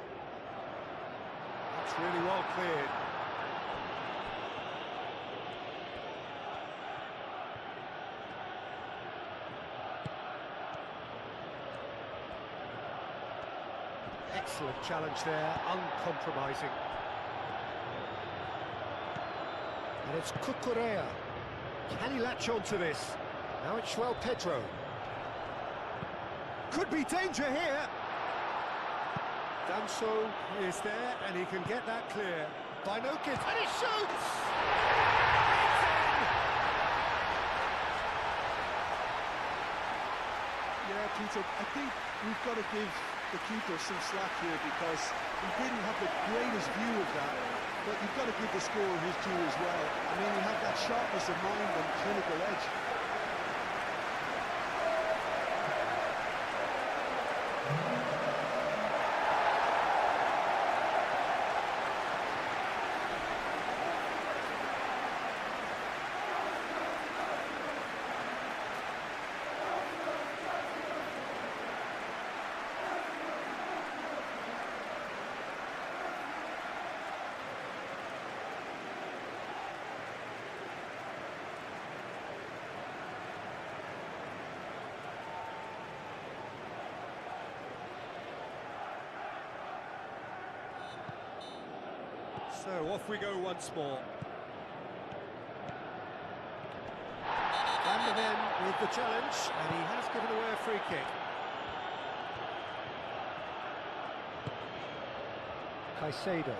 That's really well cleared. Excellent challenge there, uncompromising. And it's Cucurella. Can he latch on to this? Now it's João Pedro. Could be danger here. Danso is there, and he can get that clear. Bino Gittins, and he shoots! It's in! Yeah, Peter, I think we've got to give the keeper some slack here because he didn't have the greatest view of that. But you've got to give the scorer his due as well. I mean, he had that sharpness of mind and clinical edge. So off we go once more. Van der Ven with the challenge, and he has given away a free kick. Caicedo.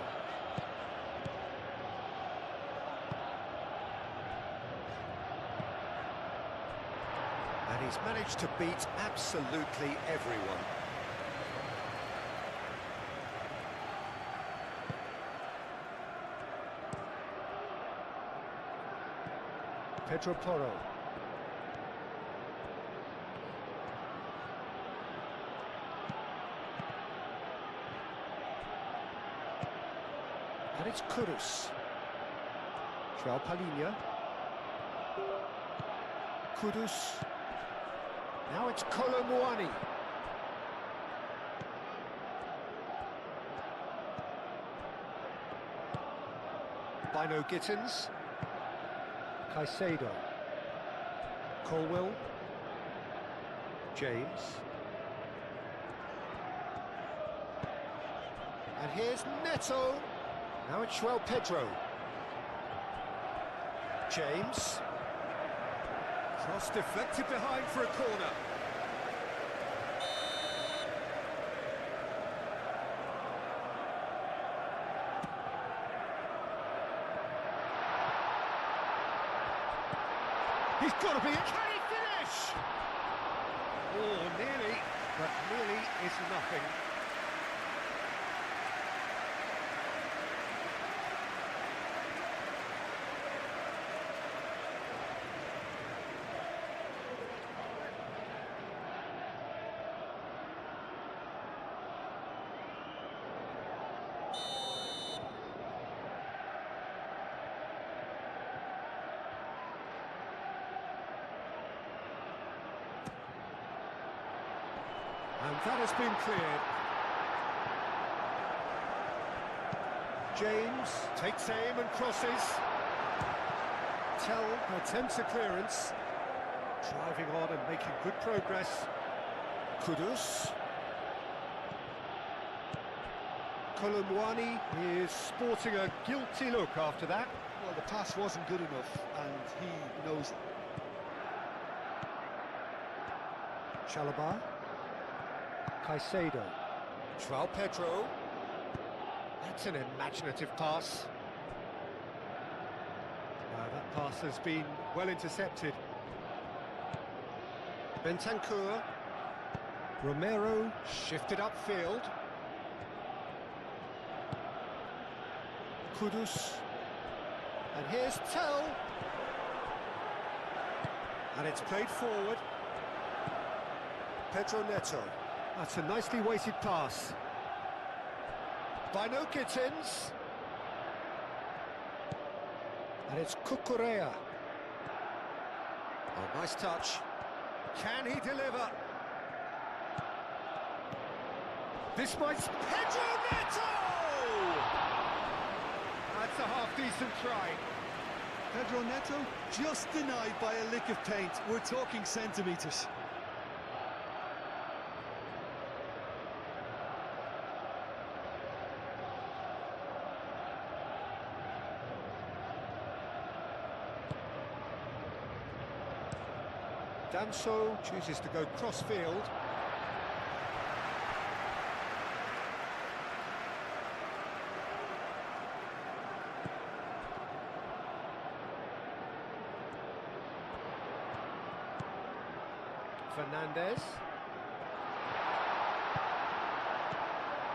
And he's managed to beat absolutely everyone. Pedro Porro. And it's Kudus. João Palhinha. Kudus. Now it's Colomwani. Bino Gittins. Caicedo. Colwell. James. And here's Neto. Now it's João Pedro. James. Cross deflected behind for a corner. He's got to be. Can he finish? Oh, nearly, but nearly is nothing. And that has been cleared. James takes aim and crosses. Tell attempts a clearance. Driving on and making good progress. Kudus. Colomwani is sporting a guilty look after that. Well, the pass wasn't good enough, and he knows it. Chalobah. Caicedo. João Pedro. That's an imaginative pass. That pass has been well intercepted. Bentancur. Romero shifted upfield. Kudus. And here's Tell. And it's played forward. Pedro Neto. That's a nicely weighted pass. Bino Gittins. And it's Cucurella. Oh, nice touch. Can he deliver? This might... Pedro Neto! That's a half-decent try. Pedro Neto just denied by a lick of paint. We're talking centimetres. Danso chooses to go cross-field. Fernandez.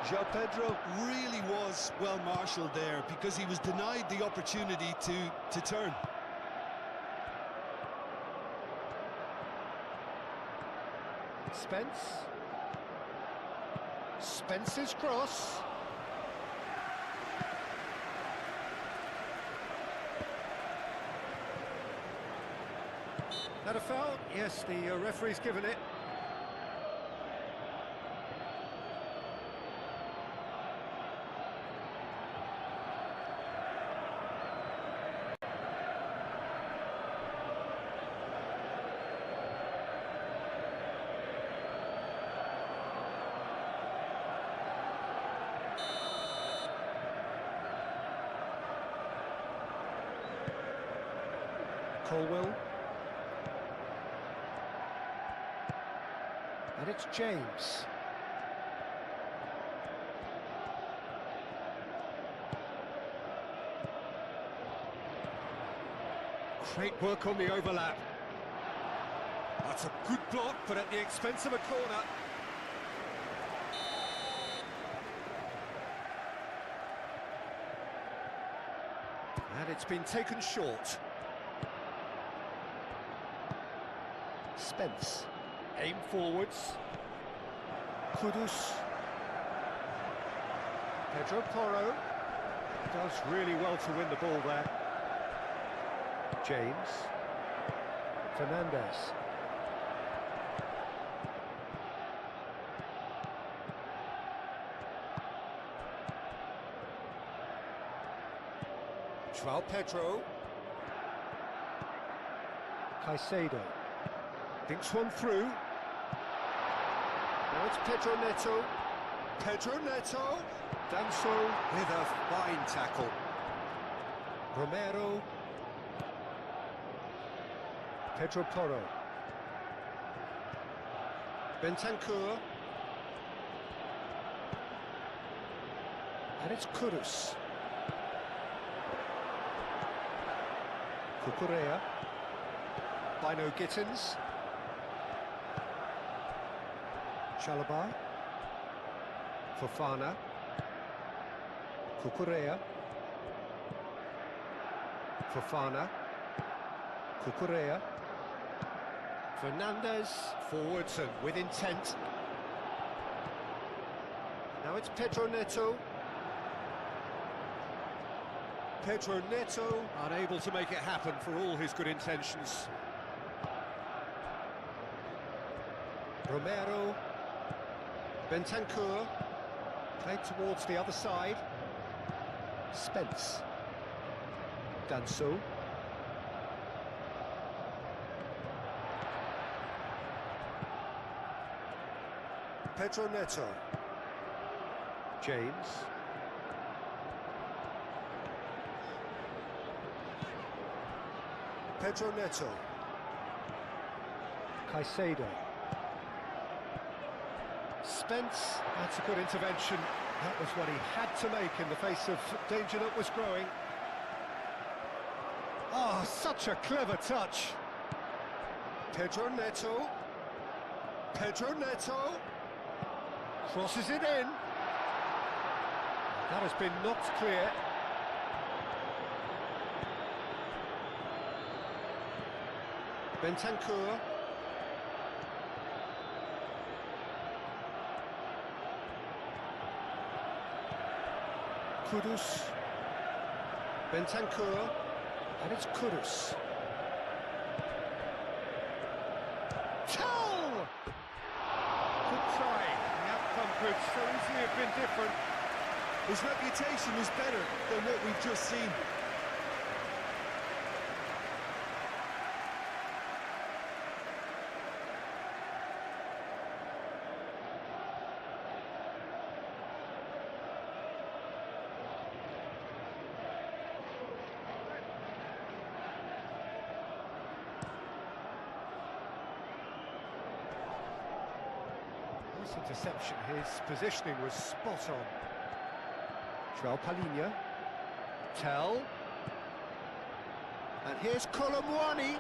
João Pedro really was well marshalled there because he was denied the opportunity to turn. Spence. Spence's cross. That a foul? Yes, the referee's given it. Colwell. And it's James. Great work on the overlap. That's a good block, but at the expense of a corner. And it's been taken short. Spence. Aim forwards. Kudus. Pedro Porro. Does really well to win the ball there. James. Fernandez. João Pedro. Caicedo. Thinks one through. Now it's Pedro Neto. Pedro Neto. Danso with a fine tackle. Romero. Pedro Porro. Bentancur. And it's Kudus. Cucurella. Bino Gittins. Chalobah. Fofana. Cucurella. Fofana. Cucurella. Fernandez. Forwards and with intent. Now it's Pedro Neto. Pedro Neto unable to make it happen for all his good intentions. Romero. Bentancur. Played towards the other side. Spence. Danso. Pedro Neto. James. Pedro Neto. Caicedo. Spence. That's a good intervention. That was what he had to make in the face of danger that was growing. Oh, such a clever touch. Pedro Neto. Pedro Neto. Crosses it in. That has been knocked clear. Bentancur. Kudus. Bentancur. And it's Kudus. Tell! Good try. The outcome could so easily have been different. His reputation is better than what we've just seen. Nice interception. His positioning was spot on. João Palhinha. Tell. And here's Colomwani.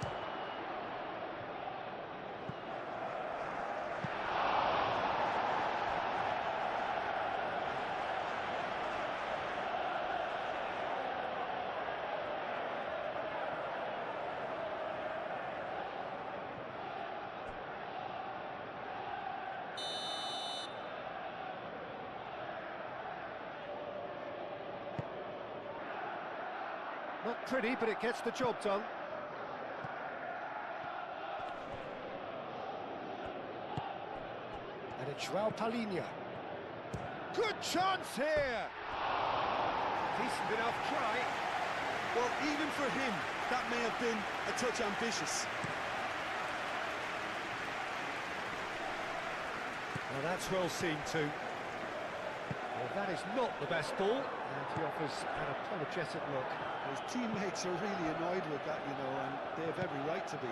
Not pretty, but it gets the job done. And it's João Palhinha. Good chance here! Decent enough try. Well, even for him, that may have been a touch ambitious. Well, that's well seen too. Well, That is not the best ball, and he offers an apologetic look. His teammates are really annoyed with that, you know, and they have every right to be.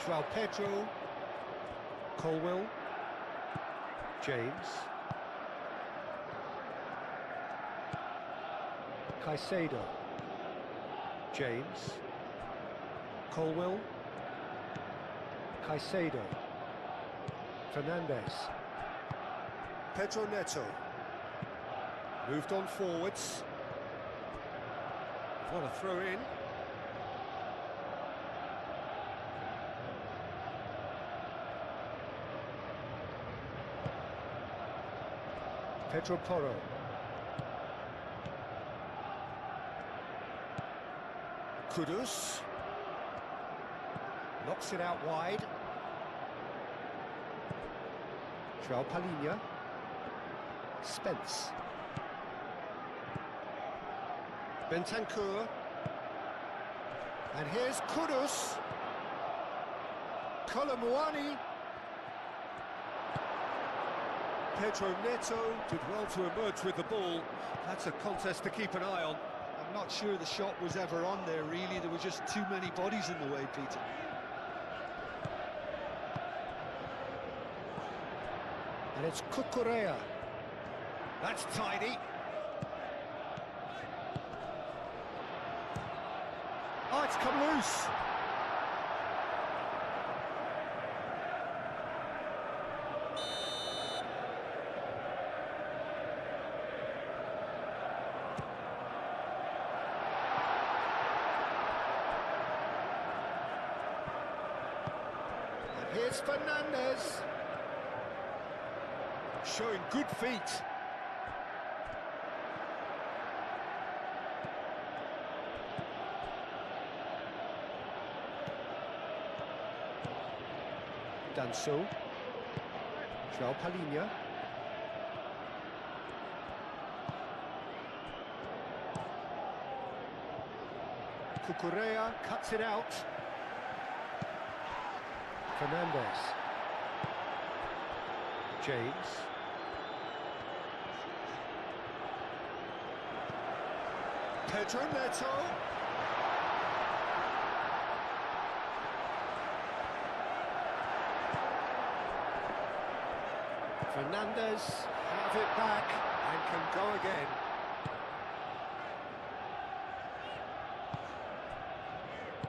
João Pedro, Colwill, James, Caicedo, James, Colwill, Caicedo, Fernandes, Pedro Neto, moved on forwards. What a throw in. Pedro Porro. Kudus. Knocks it out wide. João Palhinha. Spence. Bentancur. And here's Kudus. Kolomuani. Pedro Neto did well to emerge with the ball. That's a contest to keep an eye on. I'm not sure the shot was ever on there, really. There were just too many bodies in the way, Peter. And it's Cucurella. That's tidy. Oh, it's come loose. And here's Fernandes. Showing good feet. Danso, João Palhinha, Cucurella cuts it out. Fernandes, James, Pedro Neto. Fernandes have it back and can go again.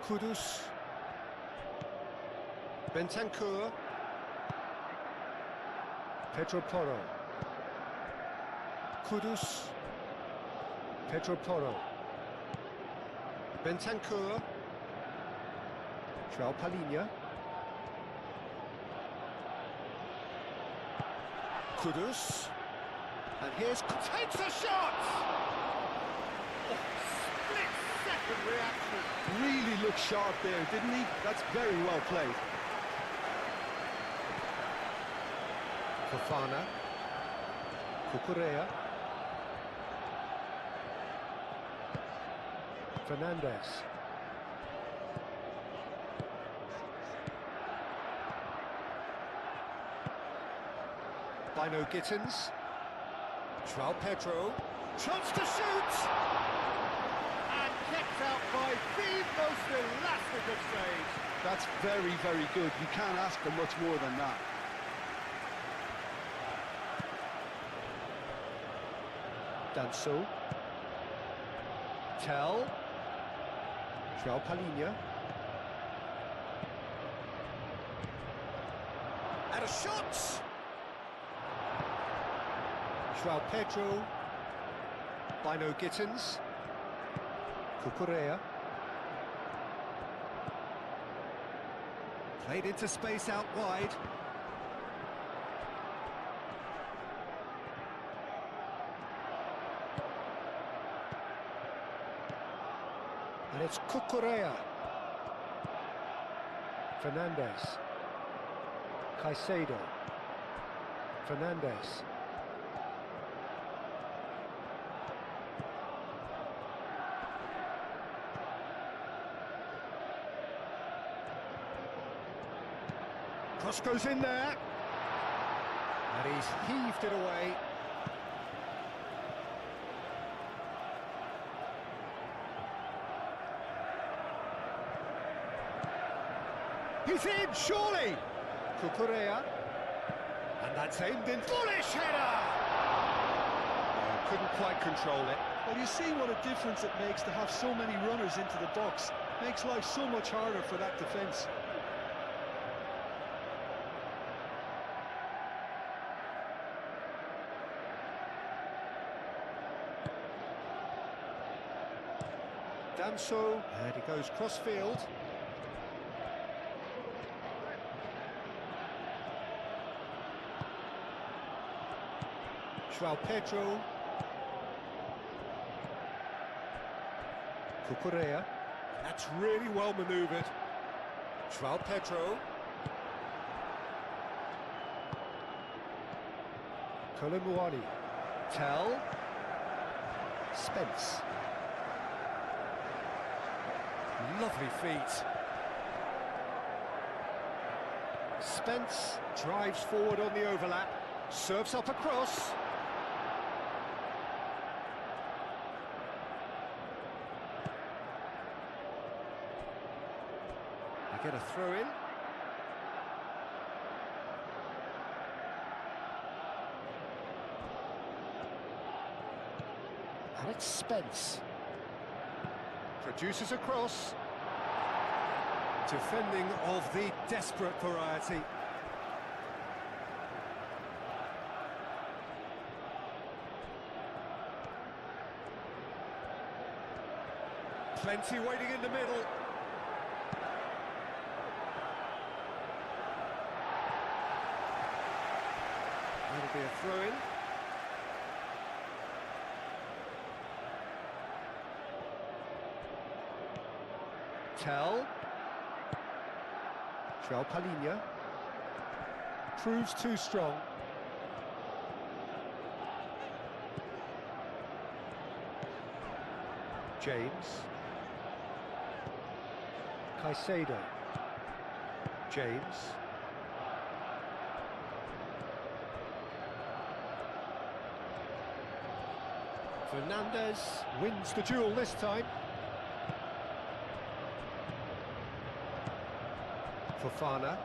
Kudus, Bentancur, Pedro Porro, Kudus, Pedro Porro, Bentancur, João Palhinha. Kudus, and here's takes a shot! Oh, split-second reaction. Really looked sharp there, didn't he? That's very well played. Fofana, Cucurella, Fernandes. Bino Gittins, João Pedro, chance to shoot! And kept out by the most elastic of saves. That's very, very good. You can't ask for much more than that. Danso, Tell, João Palhinha, and a shot! João Pedro, Bino Gittins, Cucurella, played into space out wide. And it's Cucurella, Fernandes, Caicedo, Fernandes. Cross goes in there. And he's heaved it away. He's in, surely! Cucurella. And that's aimed in. Bullish header! Oh, couldn't quite control it. Well, you see what a difference it makes to have so many runners into the box. Makes life so much harder for that defence. Danso, and he goes cross-field. João Pedro. Cucurella. That's really well manoeuvred. João Pedro. Kolomuani. Tell. Spence. Lovely feet. Spence drives forward on the overlap. Serves up across. Get a throw in. And it's Spence. Produces a cross. Defending of the desperate variety. Plenty waiting in the middle. That'll be a throw-in. Tell. João Palhinha. Proves too strong. James. Caicedo. James. Fernandez wins the duel this time. Fofana.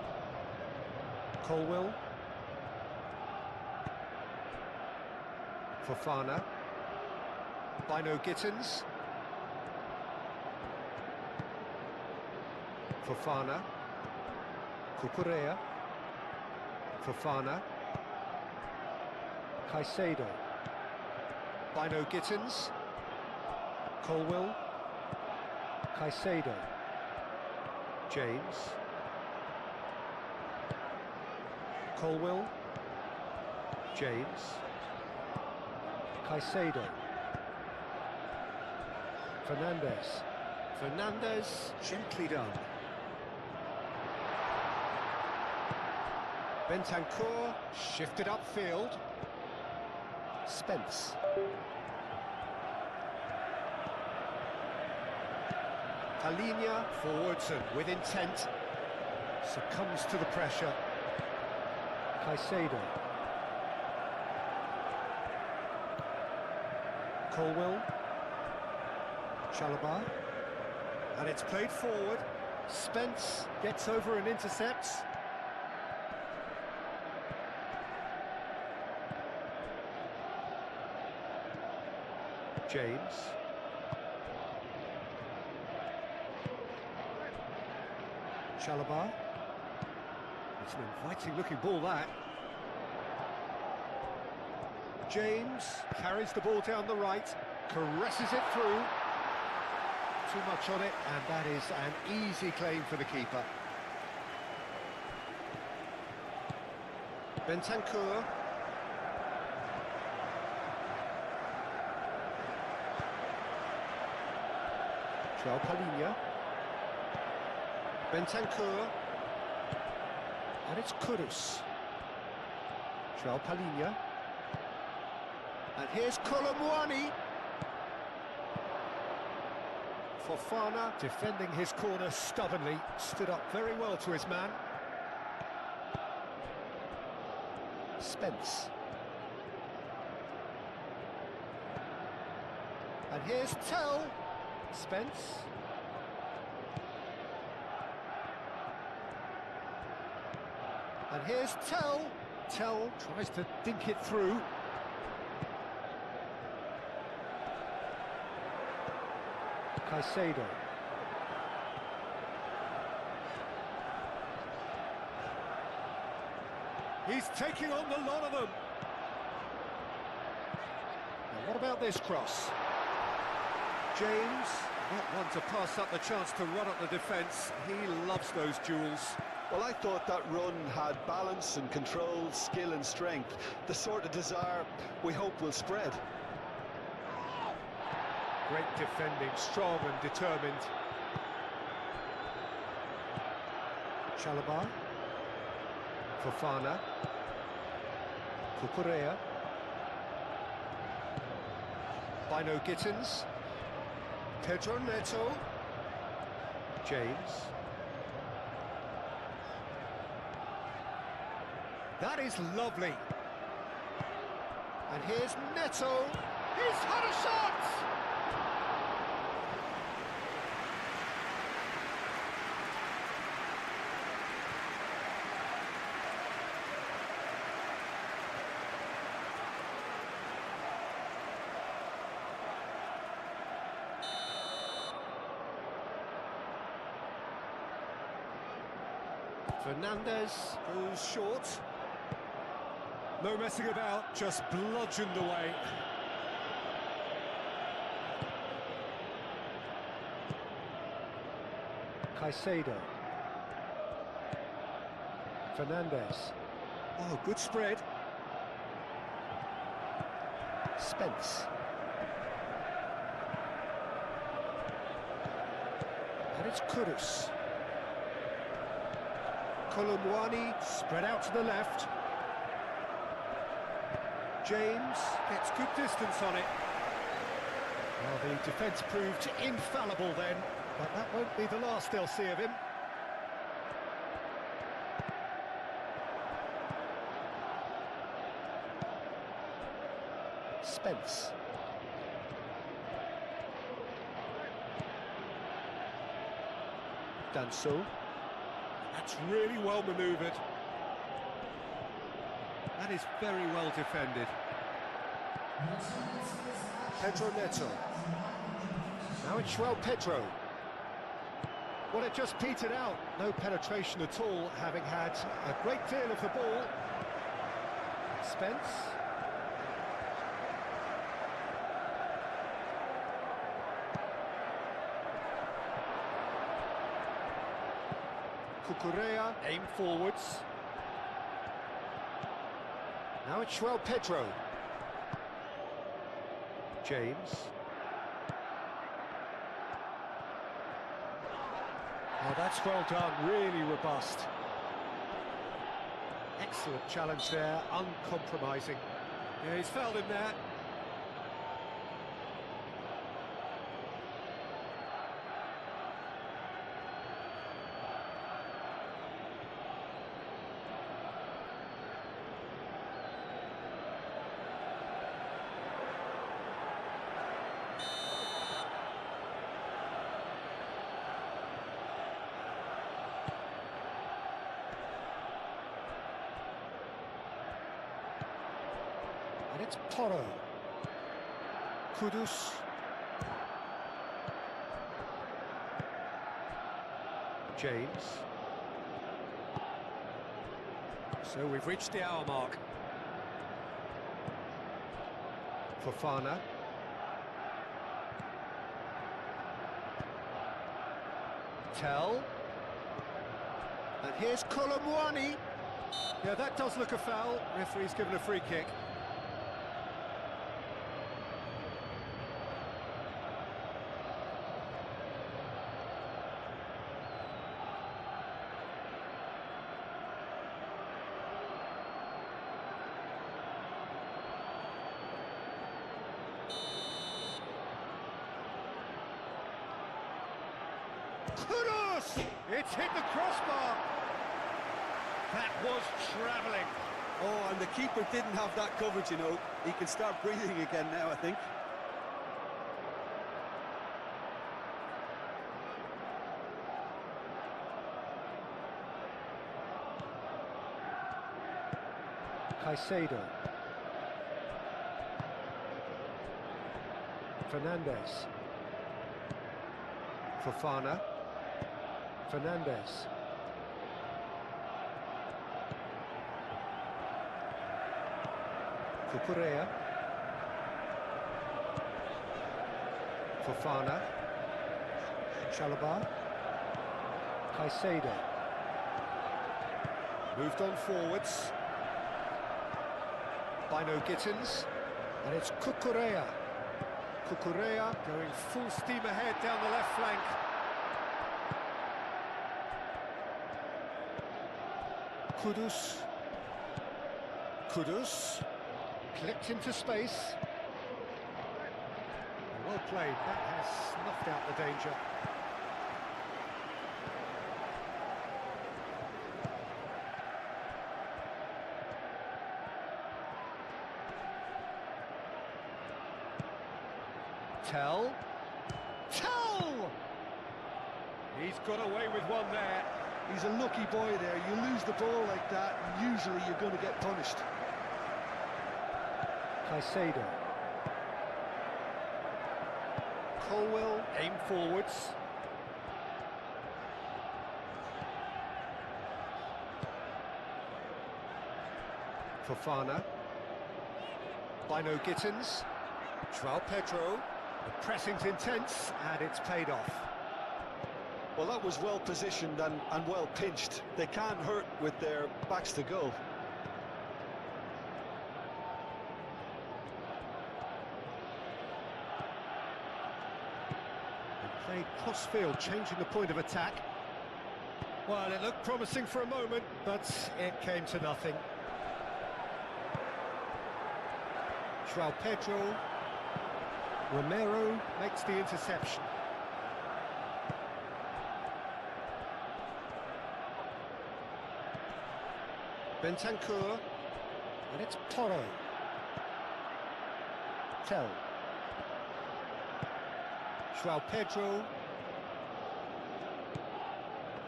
Colwill. Fofana. Bino Gittins. Fofana. Cucurella. Fofana. Caicedo. Bino Gittins. Colwill. Caicedo. James. Colwill. James. Caicedo. Fernandez. Fernandez, gently done. Bentancur, shifted upfield. Spence. Palhinha, forwards and with intent. Succumbs to the pressure. Caicedo. Colwill. Chalobah. And it's played forward. Spence gets over and intercepts. James. Chalobah. It's an inviting looking ball, that. James carries the ball down the right, caresses it through. Too much on it, and that is an easy claim for the keeper. Bentancur. João Palhinha. Bentancur. And it's Kudus. João Palhinha. And here's Kolomuani. Fofana defending his corner stubbornly, stood up very well to his man. Spence. And here's Tell. Spence. And here's Tell. Tell tries to dink it through. Caicedo. He's taking on the lot of them. Now what about this cross? James, not one to pass up the chance to run up the defence. He loves those duels. Well, I thought that run had balance and control, skill and strength. The sort of desire we hope will spread. Great defending, strong and determined. Chalobah. Fofana. Cucurella. Bino Gittins. Pedro Neto. James. That is lovely. And here's Neto. He's had a shot! Fernandez goes short. No messing about, just bludgeoned away. Caicedo. Fernandez. Oh, good spread. Spence. And it's Kudus. Kolomwani spread out to the left. James gets good distance on it. Well, the defence proved infallible then, but that won't be the last they'll see of him. Spence. Danso. That's really well manoeuvred. That is very well defended. Pedro Neto. Now it's João Pedro. Well, it just petered out. No penetration at all, having had a great deal of the ball. Spence. Cucurella aimed forwards. Now it's João Pedro. James. Oh, that's well done, really robust. Excellent challenge there, uncompromising. Yeah, he's fouled him there. And it's Porro. Kudus. James. So we've reached the hour mark. Fofana. Tell. And here's Kolomwani. Yeah, that does look a foul. Referee's given a free kick. Kudus! It's hit the crossbar. That was travelling. Oh, and the keeper didn't have that coverage, you know. He can start breathing again now, I think. Caicedo. Fernandes. Fofana. Fernandes. Cucurella. Fofana. Chalobah. Caicedo. Moved on forwards. Bino Gittins. And it's Cucurella. Cucurella going full steam ahead down the left flank. Kudus. Clipped into space. Well played, that has snuffed out the danger. Tell. He's got away with one there. He's a lucky boy there. You lose the ball like that, and usually you're going to get punished. Caicedo. Colwell, aim forwards. Fofana. Bino Gittins. João Pedro. The pressing's intense, and it's paid off. Well, that was well positioned and well pinched. They can't hurt with their backs to goal. They played cross-field, changing the point of attack. Well, it looked promising for a moment, but it came to nothing. João Pedro. Romero makes the interception. Bentancur, and it's Toro. Tell. João Pedro.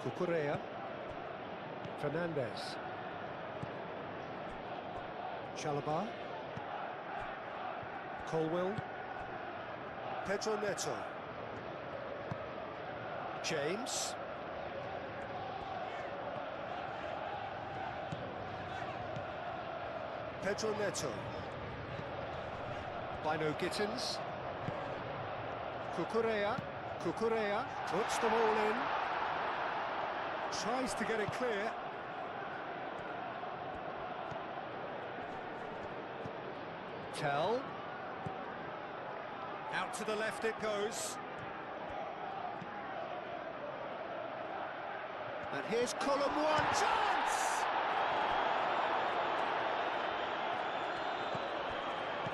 Cucurella. Fernandes. Chalobah. Colwell. Pedro Neto. James. Pedro Neto. Bino Gittins. Cucurella puts them all in. Tries to get it clear. Tell. Out to the left it goes. And here's column one. Chance!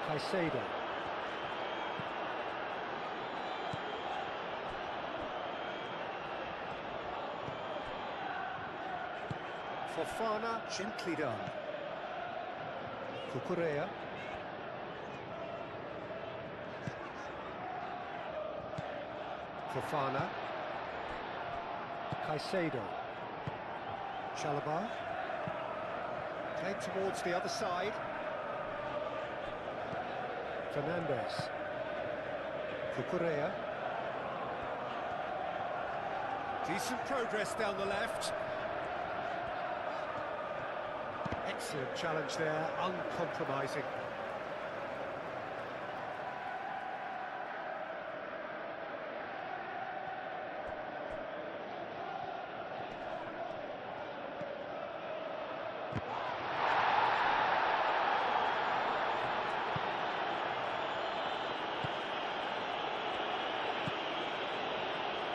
Caicedo. Fofana, gently done. Cucurella. Fofana. Caicedo. Chalobah. Played towards the other side. Fernandes. Cucurella. Decent progress down the left. Excellent challenge there, uncompromising.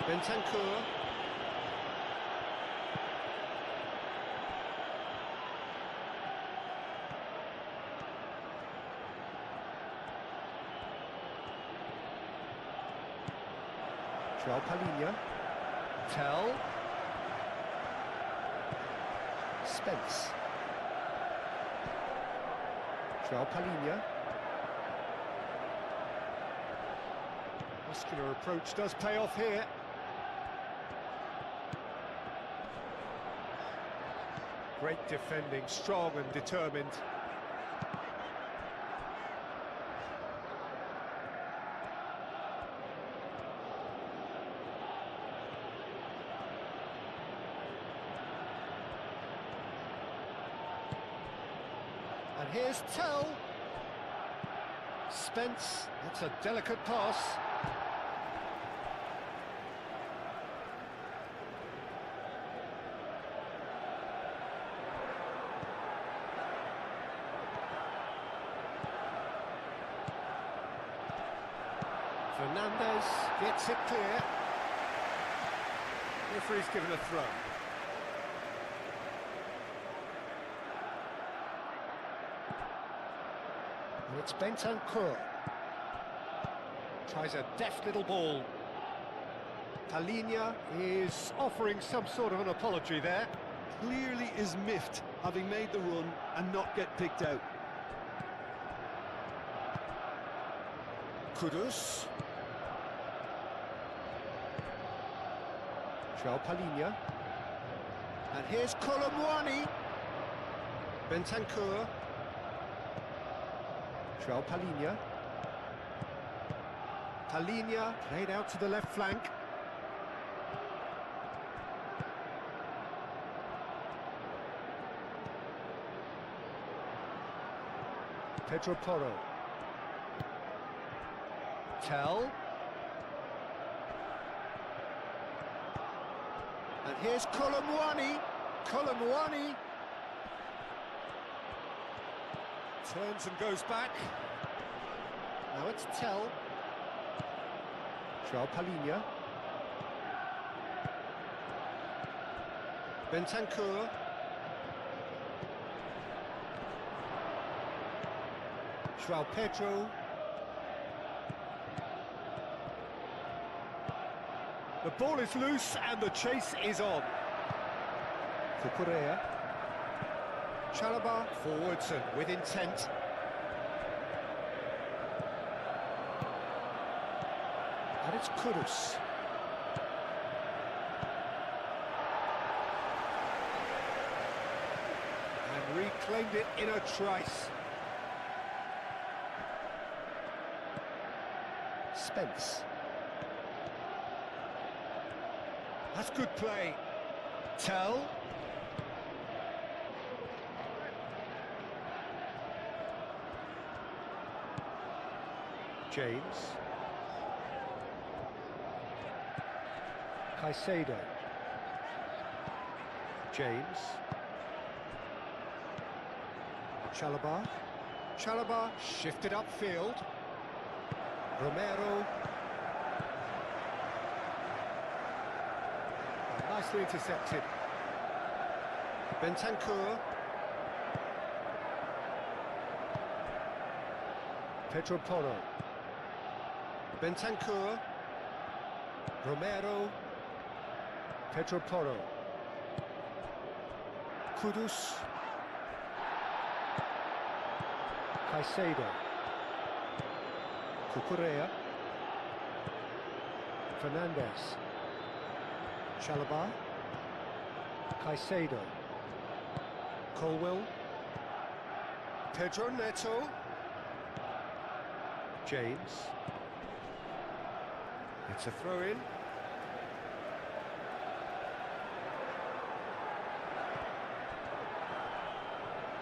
Bentancur. João Palhinha. Tell. Spence. João Palhinha. Muscular approach does pay off here. Great defending, strong and determined. And here's Tell. Spence, that's a delicate pass. Fernandez gets it clear. Referee's given a throw. And it's Bentancur. Tries a deft little ball. Palhinha is offering some sort of an apology there. Clearly is miffed, having made the run and not get picked out. Kudus. João Palhinha. And here's Colomwani. Bentancur. João Palhinha. Palhinha played out to the left flank. Pedro Porro. Tell. And here's Colomwani. Colomwani. Turns and goes back. Now it's Tell. João Palhinha. Bentancur. João Pedro. The ball is loose and the chase is on. Cucurella. Chalobah forwards and with intent. And it's Kudus. And reclaimed it in a trice. Spence. That's good play. Tell. James. Caicedo. James. Chalobah. Chalobah shifted upfield. Romero. Nicely intercepted. Bentancur. Pedro Porro. Bentancur. Romero. Pedro Porro. Kudus. Caicedo. Cucurella. Fernandez. Chalobah. Caicedo. Colwell. Pedro Neto. James. It's a throw-in.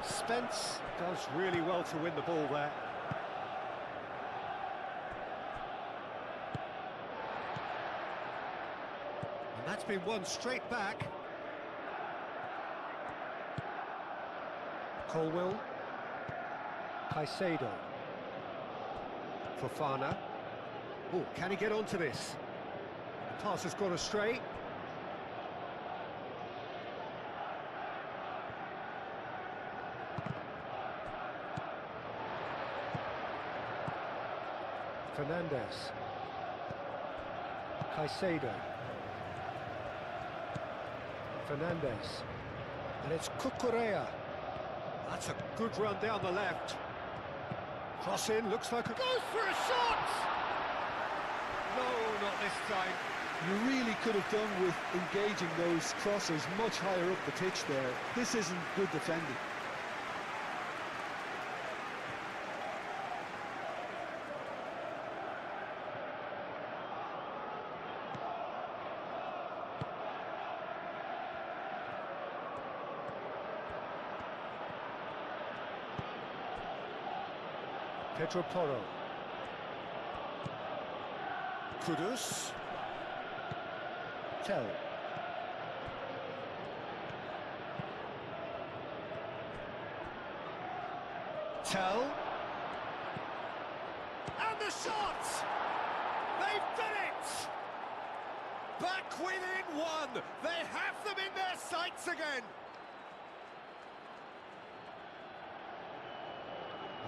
Spence does really well to win the ball there. And that's been won straight back. Colwell. Caicedo. Fofana. Oh, can he get onto this? The pass has gone astray. Fernandez. Caicedo. Fernandez. And it's Cucurella. That's a good run down the left. Cross in, looks like a... Goes for a shot! No, not this time. You really could have done with engaging those crosses much higher up the pitch there. This isn't good defending. Pedro Porro. Kudus. Tell. Tell. And the shot! They've done it! Back within one! They have them in their sights again!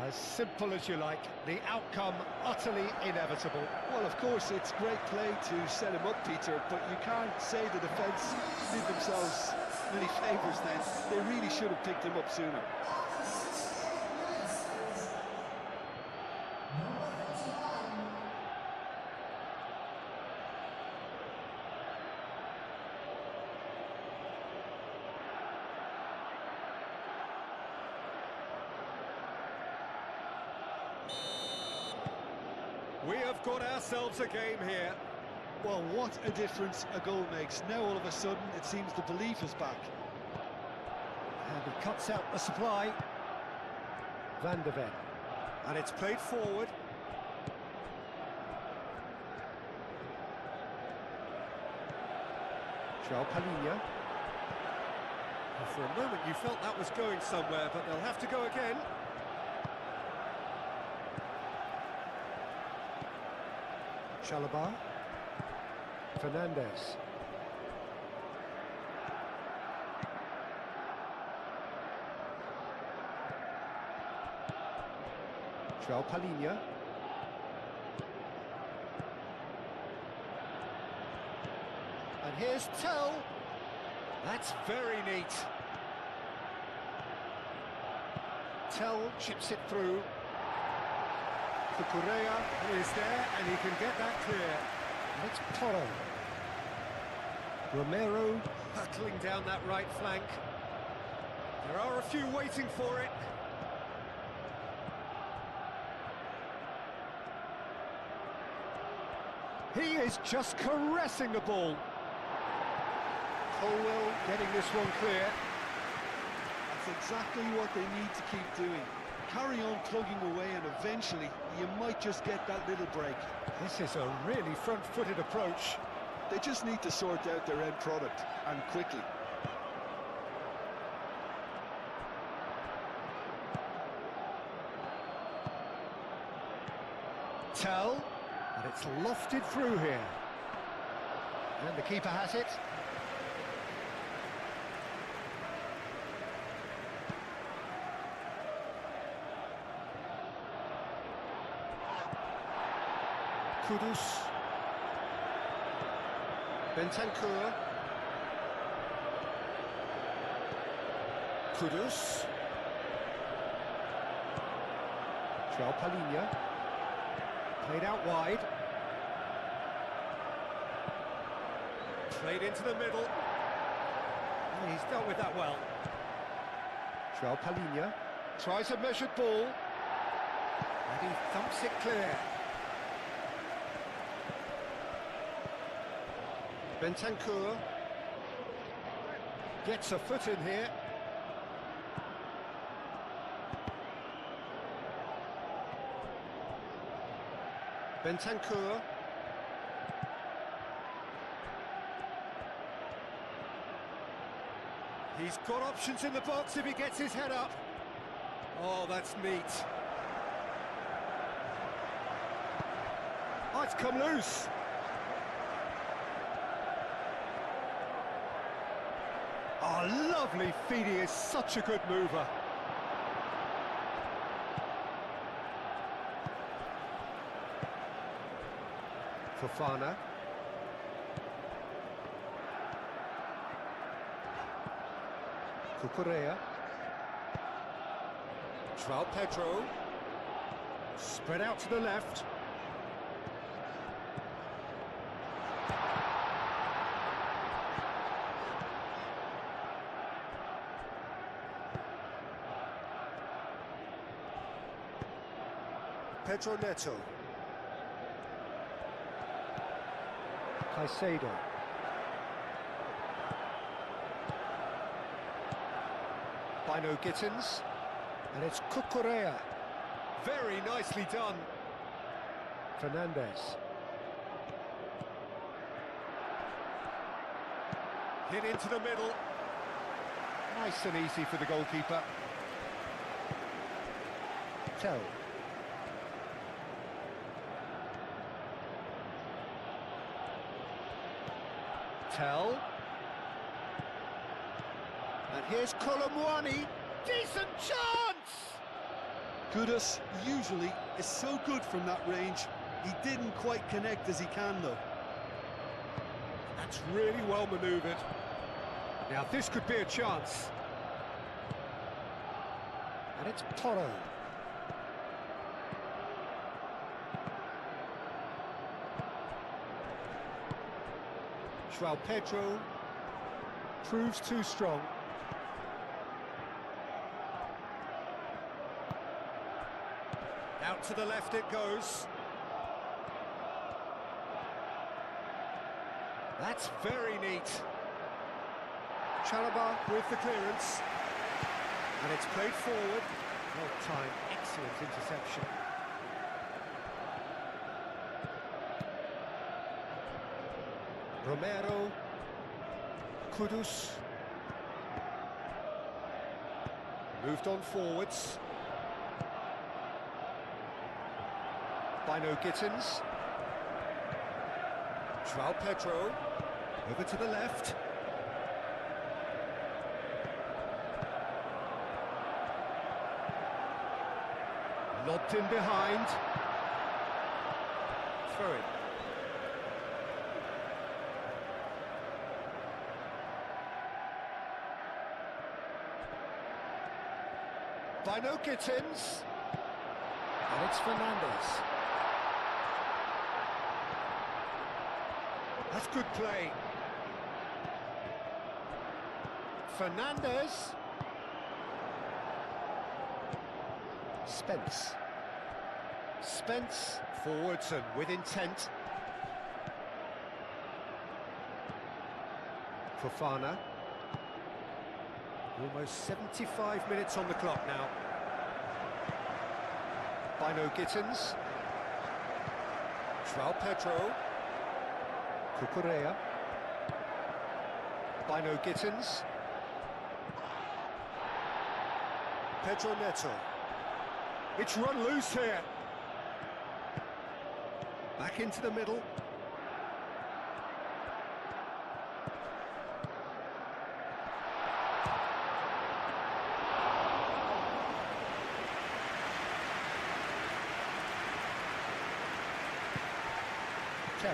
As simple as you like, the outcome utterly inevitable. Well, of course, it's great play to set him up, Peter, but you can't say the defence did themselves many favours then. They really should have picked him up sooner. We have got ourselves a game here. Well, what a difference a goal makes. Now all of a sudden it seems the belief is back. And he cuts out the supply. Van de Ven. And it's played forward. João Palhinha. For a moment you felt that was going somewhere, but they'll have to go again. Chalobah. Fernandez. João Palhinha. And here's Tell. That's very neat. Tell chips it through. Cucurella is there, and he can get that clear. And it's Porro. Romero hurtling down that right flank. There are a few waiting for it. He is just caressing the ball. Colwell getting this one clear. That's exactly what they need to keep doing. Carry on plugging away and eventually you might just get that little break. This is a really front-footed approach. They just need to sort out their end product, and quickly. Tell, and it's lofted through here. And the keeper has it. Kudus. Bentancur. Kudus. João Palhinha. Played out wide. Played into the middle. And he's dealt with that well. João Palhinha tries a measured ball. And he thumps it clear. Bentancur gets a foot in here. Bentancur. He's got options in the box if he gets his head up. Oh, that's neat. Oh, it's come loose. Oh, lovely feed. He is such a good mover. Fofana. Cucurella. João Pedro. Spread out to the left. Pedro Neto. Caicedo. Bino Gittins. And it's Cucurella. Very nicely done. Fernandez. Hit into the middle. Nice and easy for the goalkeeper. Tell. Tell. And here's Colomwani. Decent chance! Kudus usually is so good from that range. He didn't quite connect as he can though. That's really well manoeuvred. Now this could be a chance. And it's Toro. João Pedro proves too strong. Out to the left it goes. That's very neat. Chalobah with the clearance. And it's played forward. Well timed, excellent interception. Romero. Kudus. Moved on forwards. Bino Gittins. João Pedro. Over to the left. Lobbed in behind. Throw it. Bino Gittins. And it's Fernandez. That's good play. Fernandez. Spence forwards and with intent. Fofana. Almost 75 minutes on the clock now. Bino Gittins. João Pedro. Cucurella. Bino Gittins. Pedro Neto. It's run loose here. Back into the middle. Tell.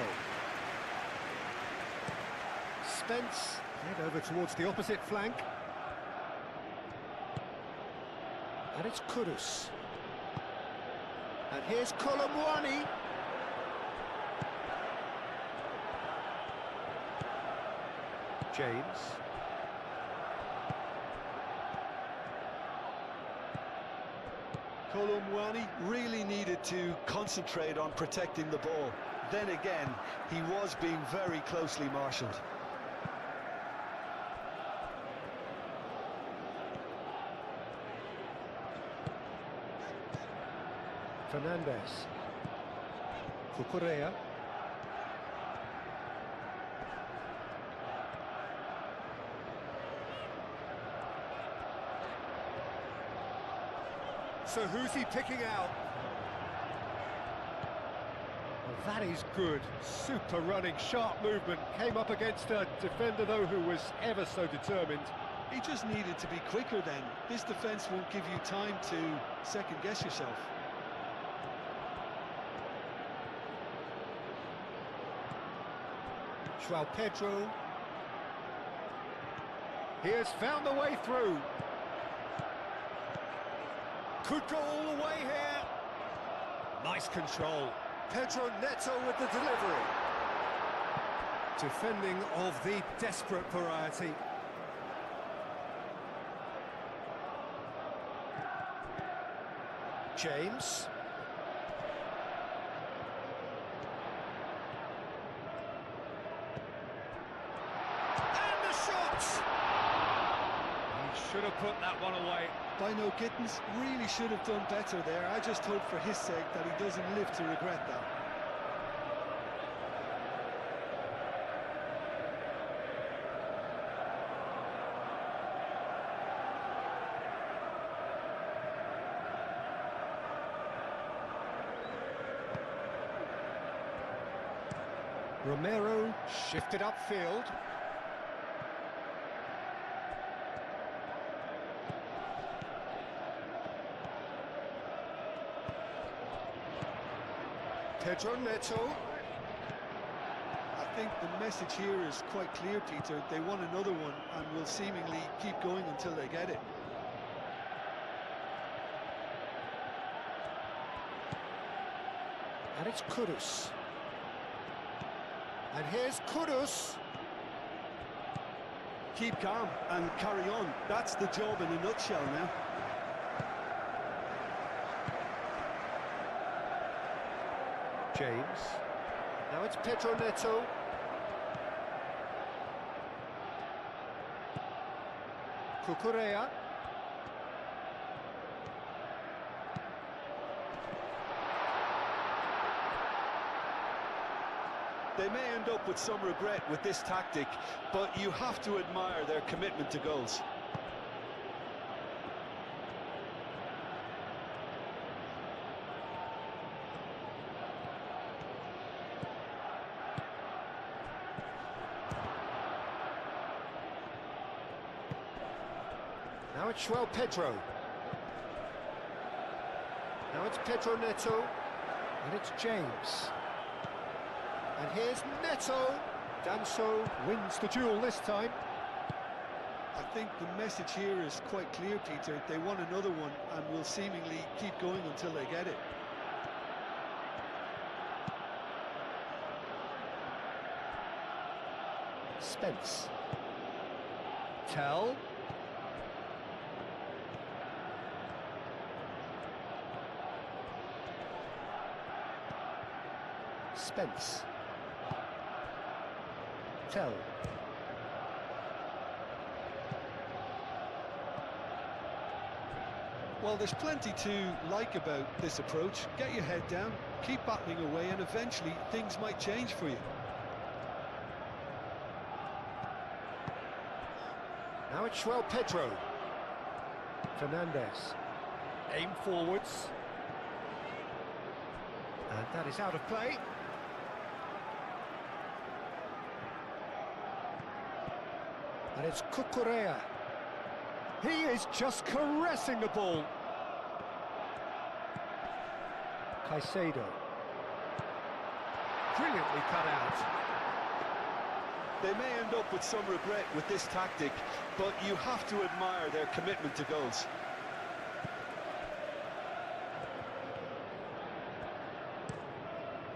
Spence. Head over towards the opposite flank. And it's Kudus. And here's Colomwani. James. Colomwani really needed to concentrate on protecting the ball. Then again, he was being very closely marshalled. Fernandez. Cucurella. So who's he picking out? Well, that is good. Super running, sharp movement. Came up against a defender, though, who was ever so determined. He just needed to be quicker then. This defence won't give you time to second-guess yourself. João Pedro. He has found the way through. Could go all the way here. Nice control. Pedro Neto with the delivery. Defending of the desperate variety. James. And the shot! He should have put that one away. Bino Gittins really should have done better there. I just hope for his sake that he doesn't live to regret that. Romero shifted upfield. Pedro Neto. I think the message here is quite clear, Peter. They want another one and will seemingly keep going until they get it. And it's Kudus. And here's Kudus. Keep calm and carry on. That's the job in a nutshell now. James. Now it's Pedro Neto. Cucurella. They may end up with some regret with this tactic, but you have to admire their commitment to goals. Now it's João Pedro. Now it's Pedro Neto. And it's James. And here's Neto. Danso wins the duel this time. I think the message here is quite clear, Peter. They want another one and will seemingly keep going until they get it. Spence. Tell. Spence. Tell. Well, there's plenty to like about this approach. Get your head down, keep battling away, and eventually things might change for you. Now it's João Pedro. Fernandez. Aim forwards. And that is out of play. And it's Cucurella. He is just caressing the ball. Caicedo. Brilliantly cut out. They may end up with some regret with this tactic, but you have to admire their commitment to goals.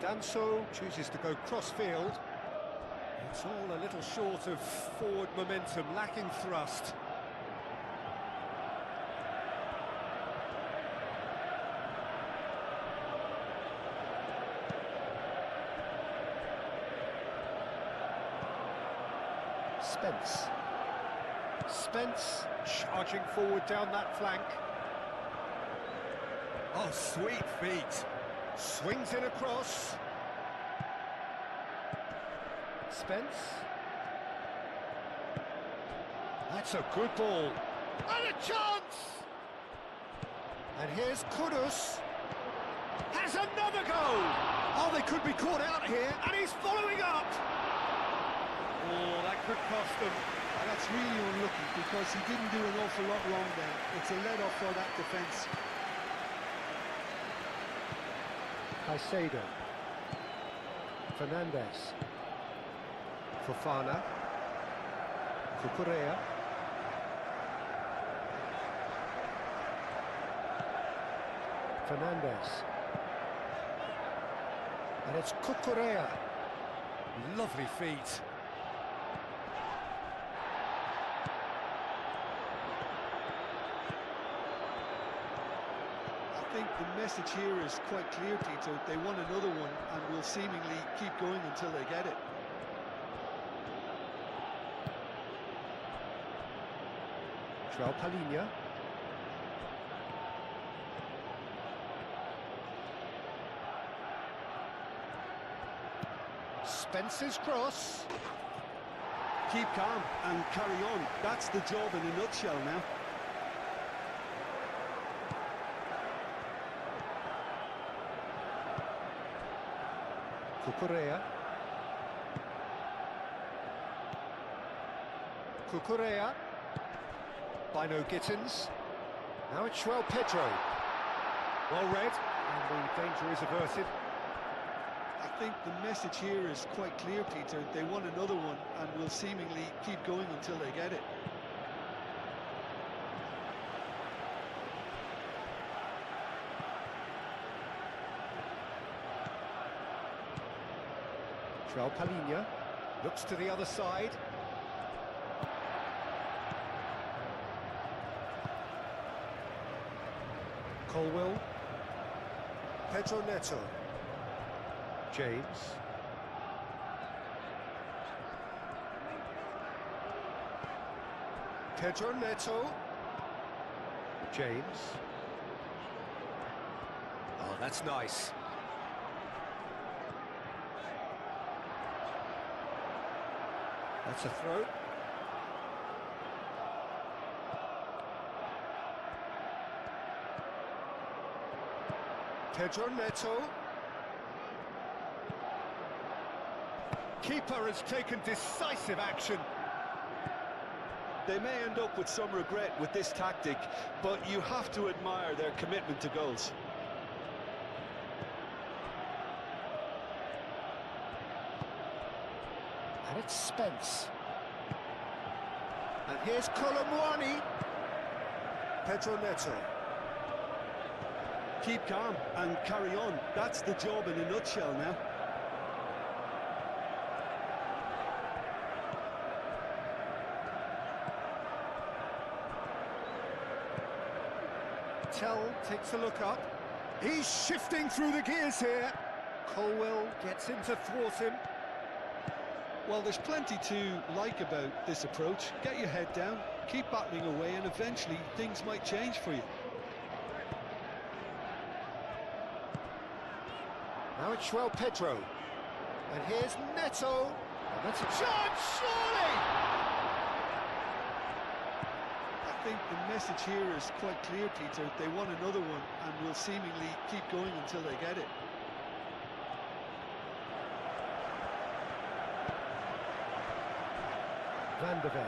Danso chooses to go cross-field. It's all a little short of forward momentum, lacking thrust. Spence. Spence charging forward down that flank. Oh, sweet feet. Swings in across. Spence. That's a good ball. And a chance! And here's Kudus. Has another goal! Oh, they could be caught out here, and he's following up! Oh, that could cost them. And that's really unlucky because he didn't do an awful lot wrong there. It's a let-off for that defence. Caicedo. Fernandez. Fofana. Cucurella. Fernandez. And it's Cucurella. Lovely feet. I think the message here is quite clear, Tito. They want another one and will seemingly keep going until they get it. João Palhinha. Spencer's cross. Keep calm and carry on. That's the job in a nutshell now. Cucurella. Cucurella. Bino Gittins. Now it's João Pedro. Well read, and the danger is averted. I think the message here is quite clear, Peter. They want another one and will seemingly keep going until they get it. João Palhinha looks to the other side. Colwill. Pedro Neto. James. Pedro Neto. James. Oh, that's nice. That's a throw. Pedro Neto. Keeper has taken decisive action. They may end up with some regret with this tactic, but you have to admire their commitment to goals. And it's Spence. And here's Colomwani. Pedro Neto. Keep calm and carry on. That's the job in a nutshell now. Tell takes a look up. He's shifting through the gears here. Colwill gets in to thwart him. Well, there's plenty to like about this approach. Get your head down, keep battling away, and eventually things might change for you. Now it's João Pedro. And here's Neto. And that's a chance, surely! I think the message here is quite clear, Peter. They want another one and will seemingly keep going until they get it. Van de Ven.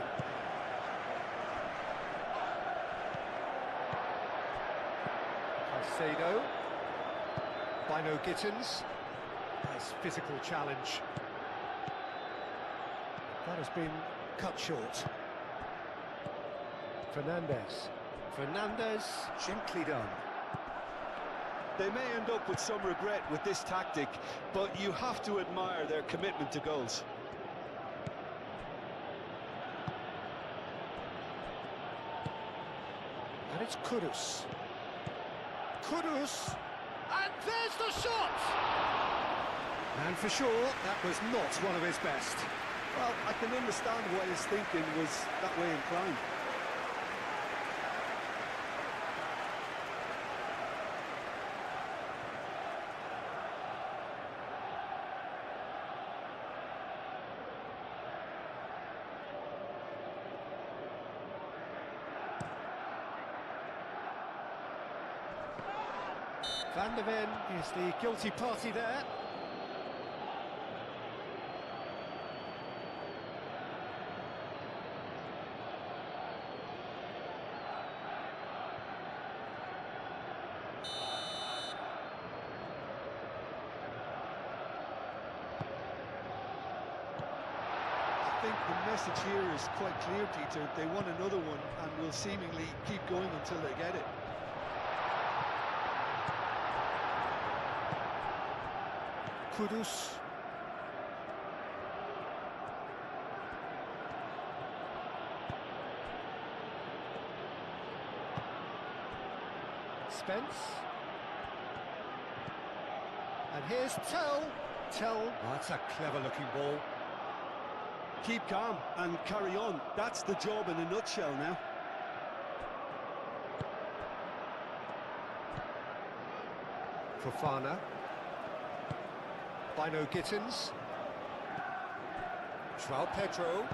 Caicedo. Bino Gittins. Nice physical challenge. That has been cut short. Fernandez. Fernandez, gently done. They may end up with some regret with this tactic, but you have to admire their commitment to goals. And it's Kudus. Kudus! And there's the shot! And for sure, that was not one of his best. Well, I can understand why his thinking was that way inclined. Van de Ven is the guilty party there. I think the message here is quite clear, Peter. They want another one and will seemingly keep going until they get it. Kudus. Spence. And here's Tell. Oh, that's a clever looking ball. Keep calm and carry on. That's the job in a nutshell now. Fofana. Bino Gittins. João Pedro.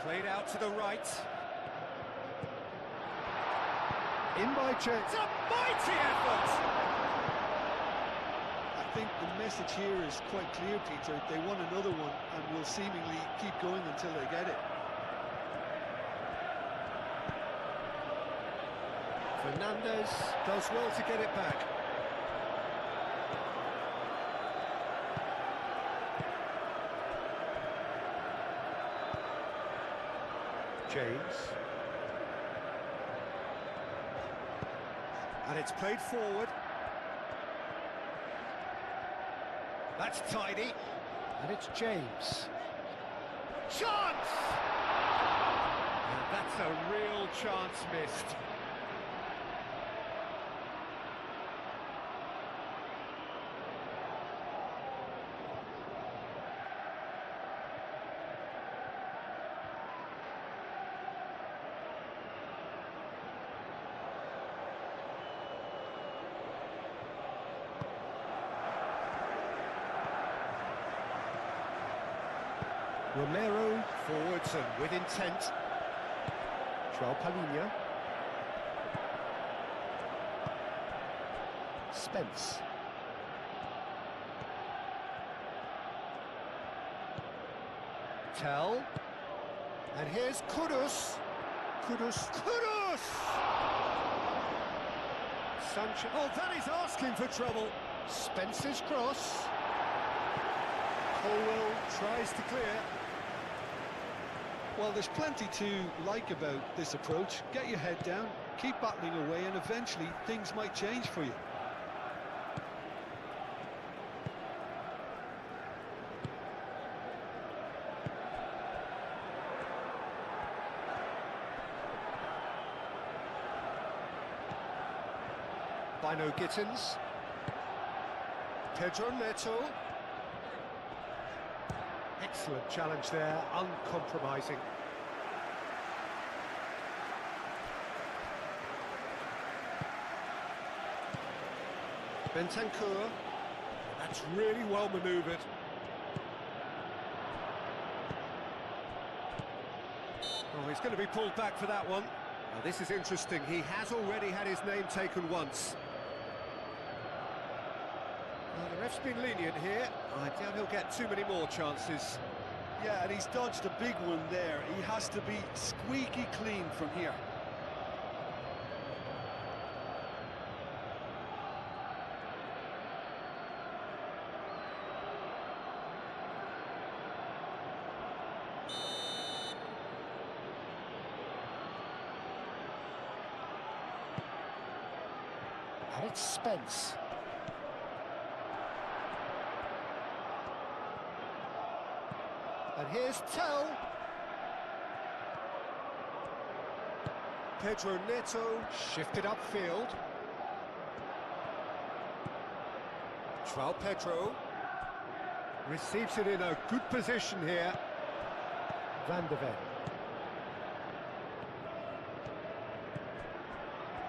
Played out to the right. In by Jet. It's a mighty effort! I think the message here is quite clear, Peter. They want another one and will seemingly keep going until they get it. Fernandez does well to get it back. James. And it's played forward. That's tidy. And it's James. Chance! And that's a real chance missed. Romero forwards and with intent. João Palhinha. Spence. Tell. And here's Kudus. Kudus. Sanchez. Oh, that is asking for trouble. Spence's cross. Colwell tries to clear. Well, there's plenty to like about this approach. Get your head down, keep battling away, and eventually things might change for you. Bino Gittins. Pedro Neto. Excellent challenge there, uncompromising. Bentancur. That's really well manoeuvred. Oh, he's going to be pulled back for that one. Now, this is interesting. He has already had his name taken once. Well, the ref's been lenient here. I doubt he'll get too many more chances. Yeah, and he's dodged a big one there. He has to be squeaky clean from here. And it's Spence. And here's Tell. Pedro Neto shifted upfield. João Pedro receives it in a good position here. Van de Ven.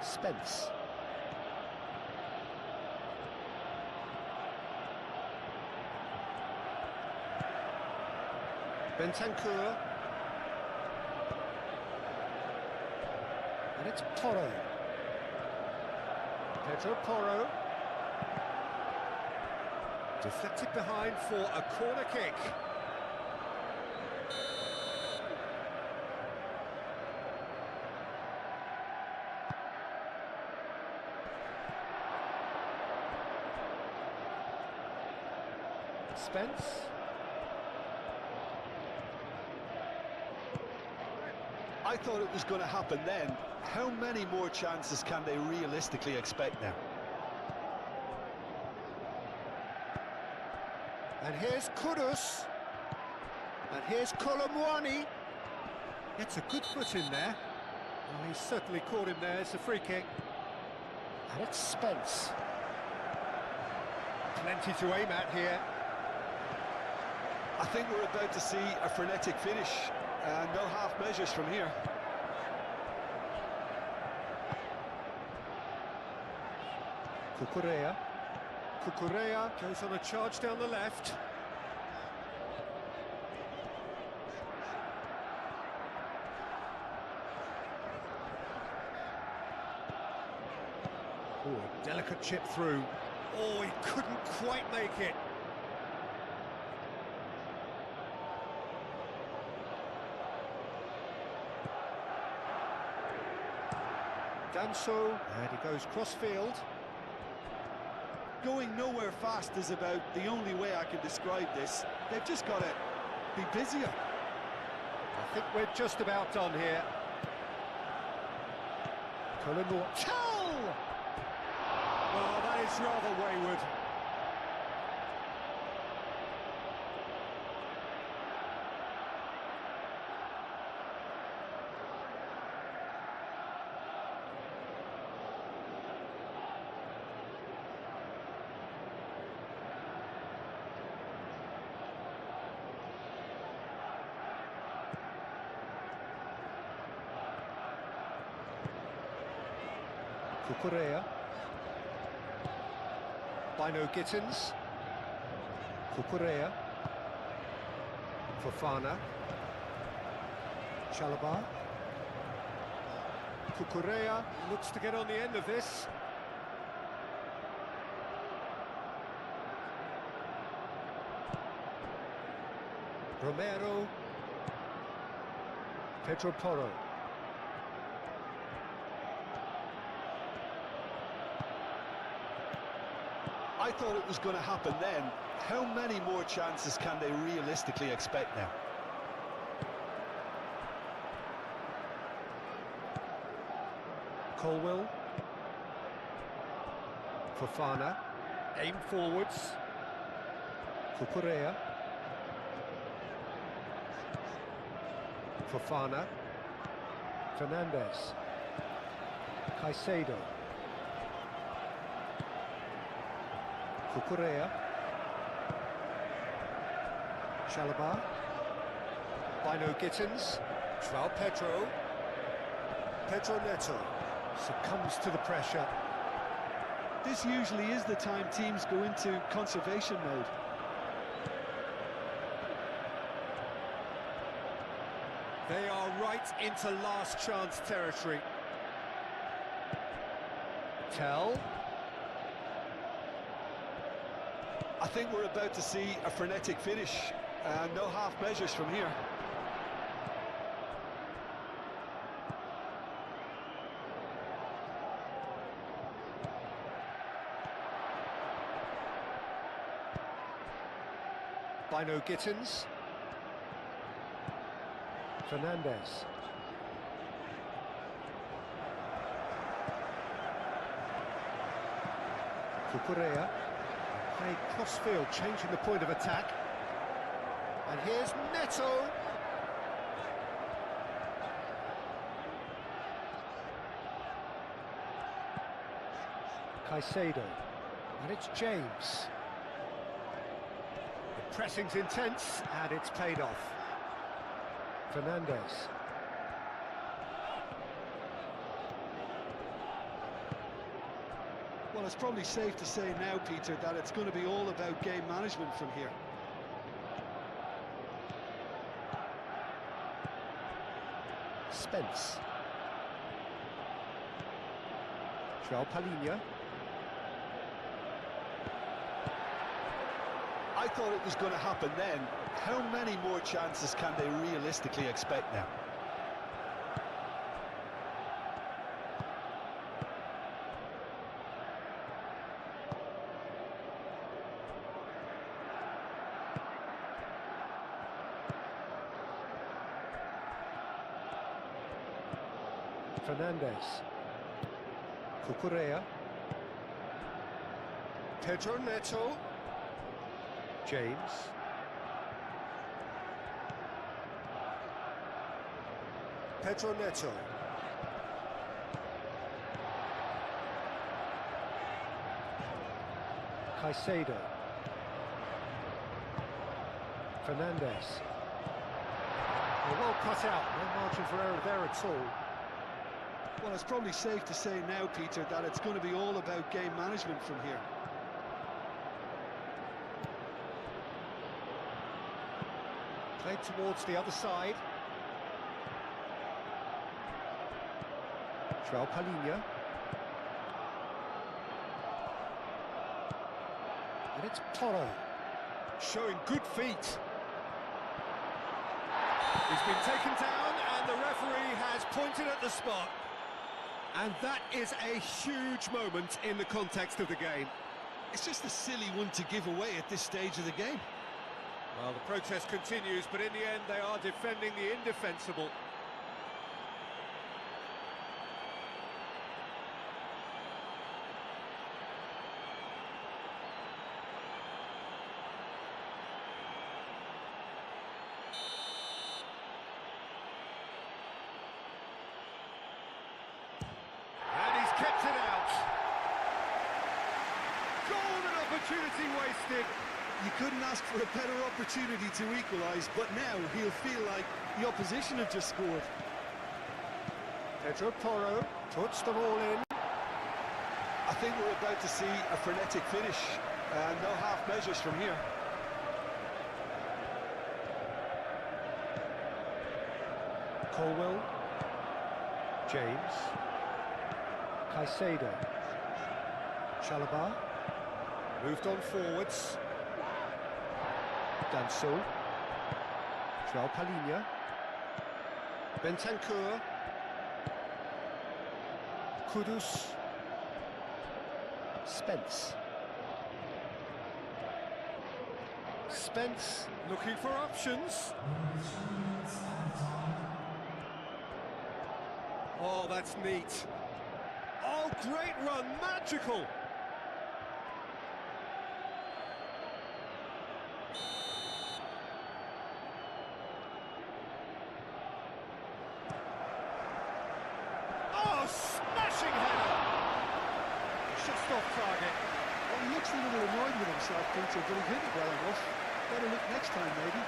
Spence. Bentancur. And it's Porro. Pedro Porro. Deflected behind for a corner kick. Spence. I thought it was going to happen then. How many more chances can they realistically expect now? And here's Kudus. And here's Kolomwani. Gets a good foot in there. Well, he's certainly caught him there. It's a free kick. And it's Spence. Plenty to aim at here. I think we're about to see a frenetic finish, and no half measures from here. Cucurella. Cucurella goes on a charge down the left. Oh, a delicate chip through. Oh, he couldn't quite make it. Danso, and he goes cross-field. Going nowhere fast is about the only way I can describe this. They've just got to be busier. I think we're just about done here. Kolomwani. Well, that is rather wayward. Cucurella. Bino Gittins. Cucurella. Fofana. Chalobah. Cucurella looks to get on the end of this. Romero. Pedro Porro. I thought it was going to happen then. How many more chances can they realistically expect now? Colwell. Fofana. Aim forwards. Cucurella. Fofana. Fernandez. Caicedo. Cucurella. Chalobah. Bino Gittins. João Pedro. Pedro Neto succumbs to the pressure. This usually is the time teams go into conservation mode. They are right into last chance territory. Tell. I think we're about to see a frenetic finish, and no half measures from here. Bino Gittins. Fernandez. Cucurella. Played cross-field, changing the point of attack. And here's Neto. Caicedo. And it's James. The pressing's intense, and it's paid off. Fernandez. Well, it's probably safe to say now, Peter, that it's going to be all about game management from here. Spence. João Palhinha. I thought it was going to happen then. How many more chances can they realistically expect now? Fernandez. Cucurella. Pedro Neto. James. Pedro Neto. Caicedo. Fernandez. Well cut out, no margin for error there at all. Well, it's probably safe to say now, Peter, that it's going to be all about game management from here. Played towards the other side. João Palhinha. And it's Toro. Showing good feet. He's been taken down and the referee has pointed at the spot. And that is a huge moment in the context of the game. It's just a silly one to give away at this stage of the game. Well, the protest continues, but in the end they are defending the indefensible. And he's kept it out. Golden opportunity wasted. You couldn't ask for a better opportunity to equalise, but now he'll feel like the opposition have just scored. Pedro Porro puts them all in. I think we're about to see a frenetic finish, and no half measures from here. Colwell. James. Caicedo. Chalobah. Moved on forwards. Danso. João Palhinha. Bentancur. Kudus. Spence. Spence looking for options. Oh, that's neat. Oh, great run, magical. Oh, smashing header. Just off target. Well, he looks a little annoyed with himself, Peter, but he hit it well enough. Better look next time, maybe.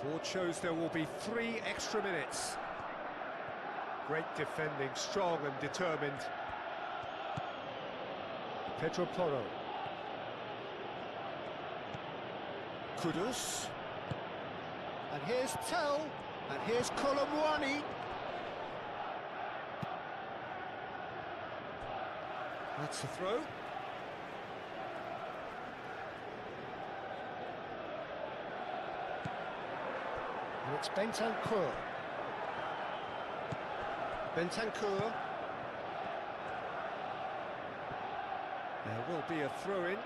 Board shows there will be 3 extra minutes. Great defending, strong and determined. Pedro Porro. Kudus. And here's Tell. And here's Colomwani. That's the throw. And it's Bentancur. Bentancur. There will be a throw-in.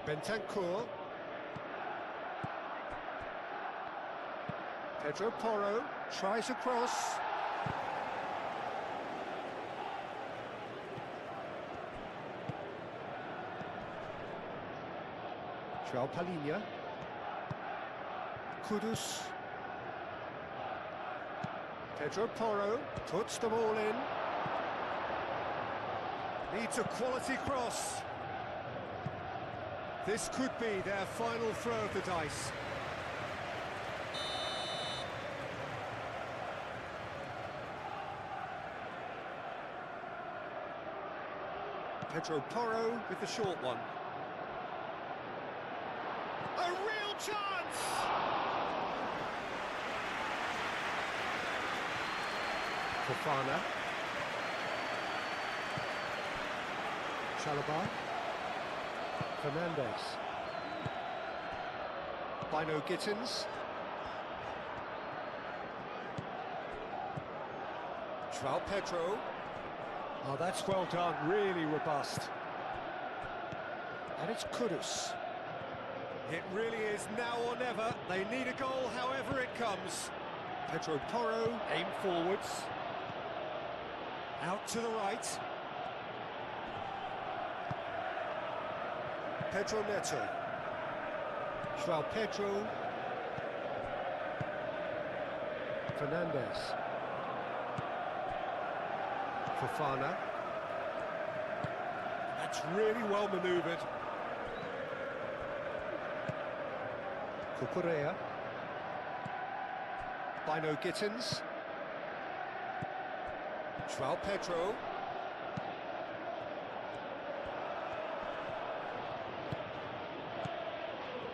Bentancur. Pedro Porro tries a cross. João Palhinha. Kudus. Pedro Porro puts them all in. Needs a quality cross. This could be their final throw of the dice. Pedro Porro with the short one. A real chance! Fofana. Chalobah. Fernandez. Bino Gittins. João Pedro. Oh, that's well done, really robust. And it's Kudus. It really is now or never. They need a goal however it comes. Pedro Porro, aim forwards. Out to the right. Pedro Neto. João Pedro. Fernandez. Fofana. That's really well manoeuvred. Cucurella. Bino Gittins. João Pedro.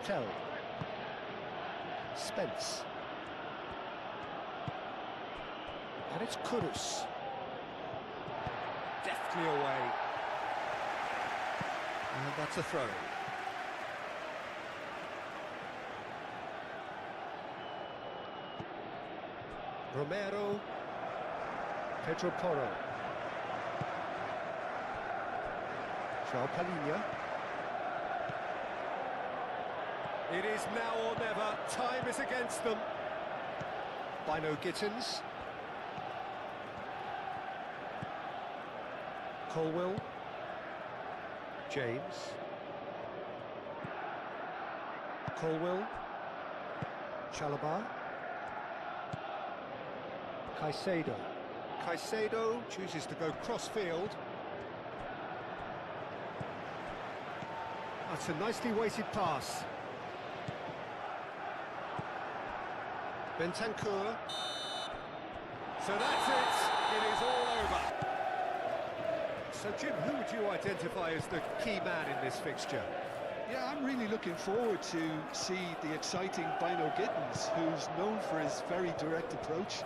Tell. Spence. And it's Kudus. Deftly away. And that's a throw. Romero. Pedro Porro. João Palhinha. It is now or never. Time is against them. Bino Gittins. Colwell. James. Colwell. Chalobah. Caicedo. Caicedo chooses to go cross-field. That's a nicely weighted pass. Bentancur. So that's it. It is all over. So, Jim, who would you identify as the key man in this fixture? Yeah, I'm really looking forward to see the exciting Bino Gittins, who's known for his very direct approach.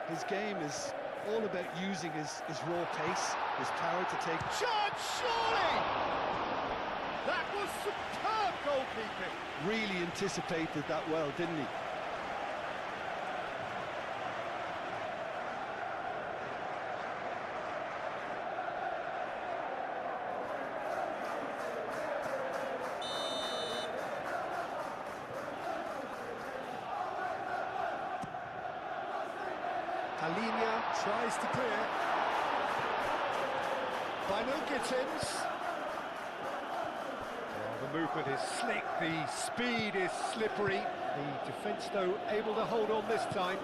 His game is all about using his raw pace, his power to take... Shot, surely! That was superb goalkeeping. Really anticipated that well, didn't he? Palhinha tries to clear. Bino Gittins. Oh, the movement is slick, the speed is slippery. The defence, though, able to hold on this time.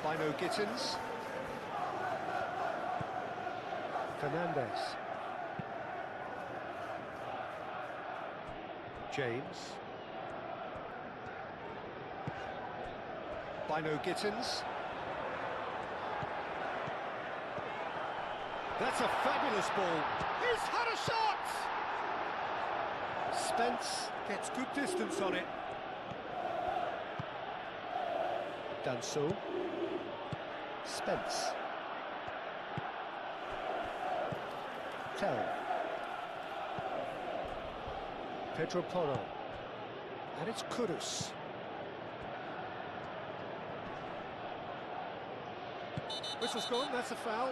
Bino Gittins. Fernandez. James. Bino Gittins. That's a fabulous ball. He's had a shot! Spence gets good distance on it. Danso. Spence. Tell. Pedro Porro. And it's Kudus. Whistle's gone, that's a foul.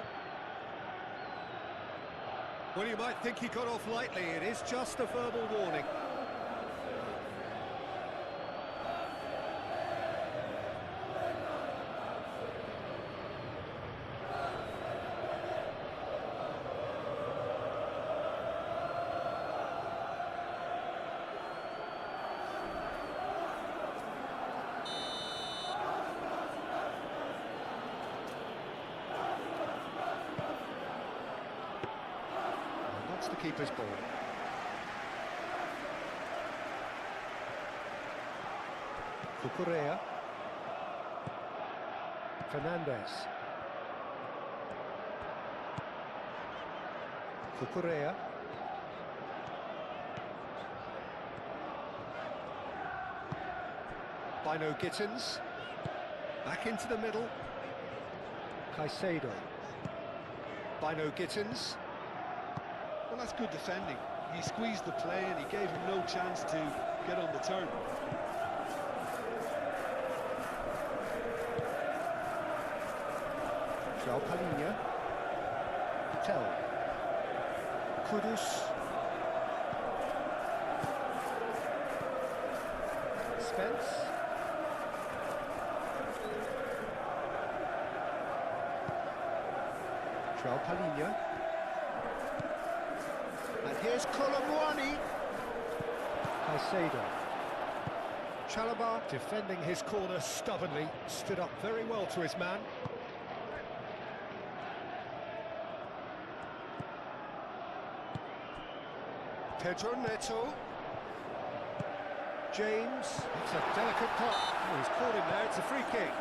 Well, you might think he got off lightly. It is just a verbal warning. The keeper's ball. Cucurella. Fernandez. Cucurella. Bino Gittins. Back into the middle. Caicedo. Bino Gittins. Well, that's good defending. He squeezed the play and he gave him no chance to get on the turn. João Palhinha. Tell. Kudus. Spence. João Palhinha. And here's Colomboani. Caicedo. Chalobah defending his corner stubbornly, stood up very well to his man. Pedro Neto. James. It's a delicate pop. Oh, he's caught him there, it's a free kick.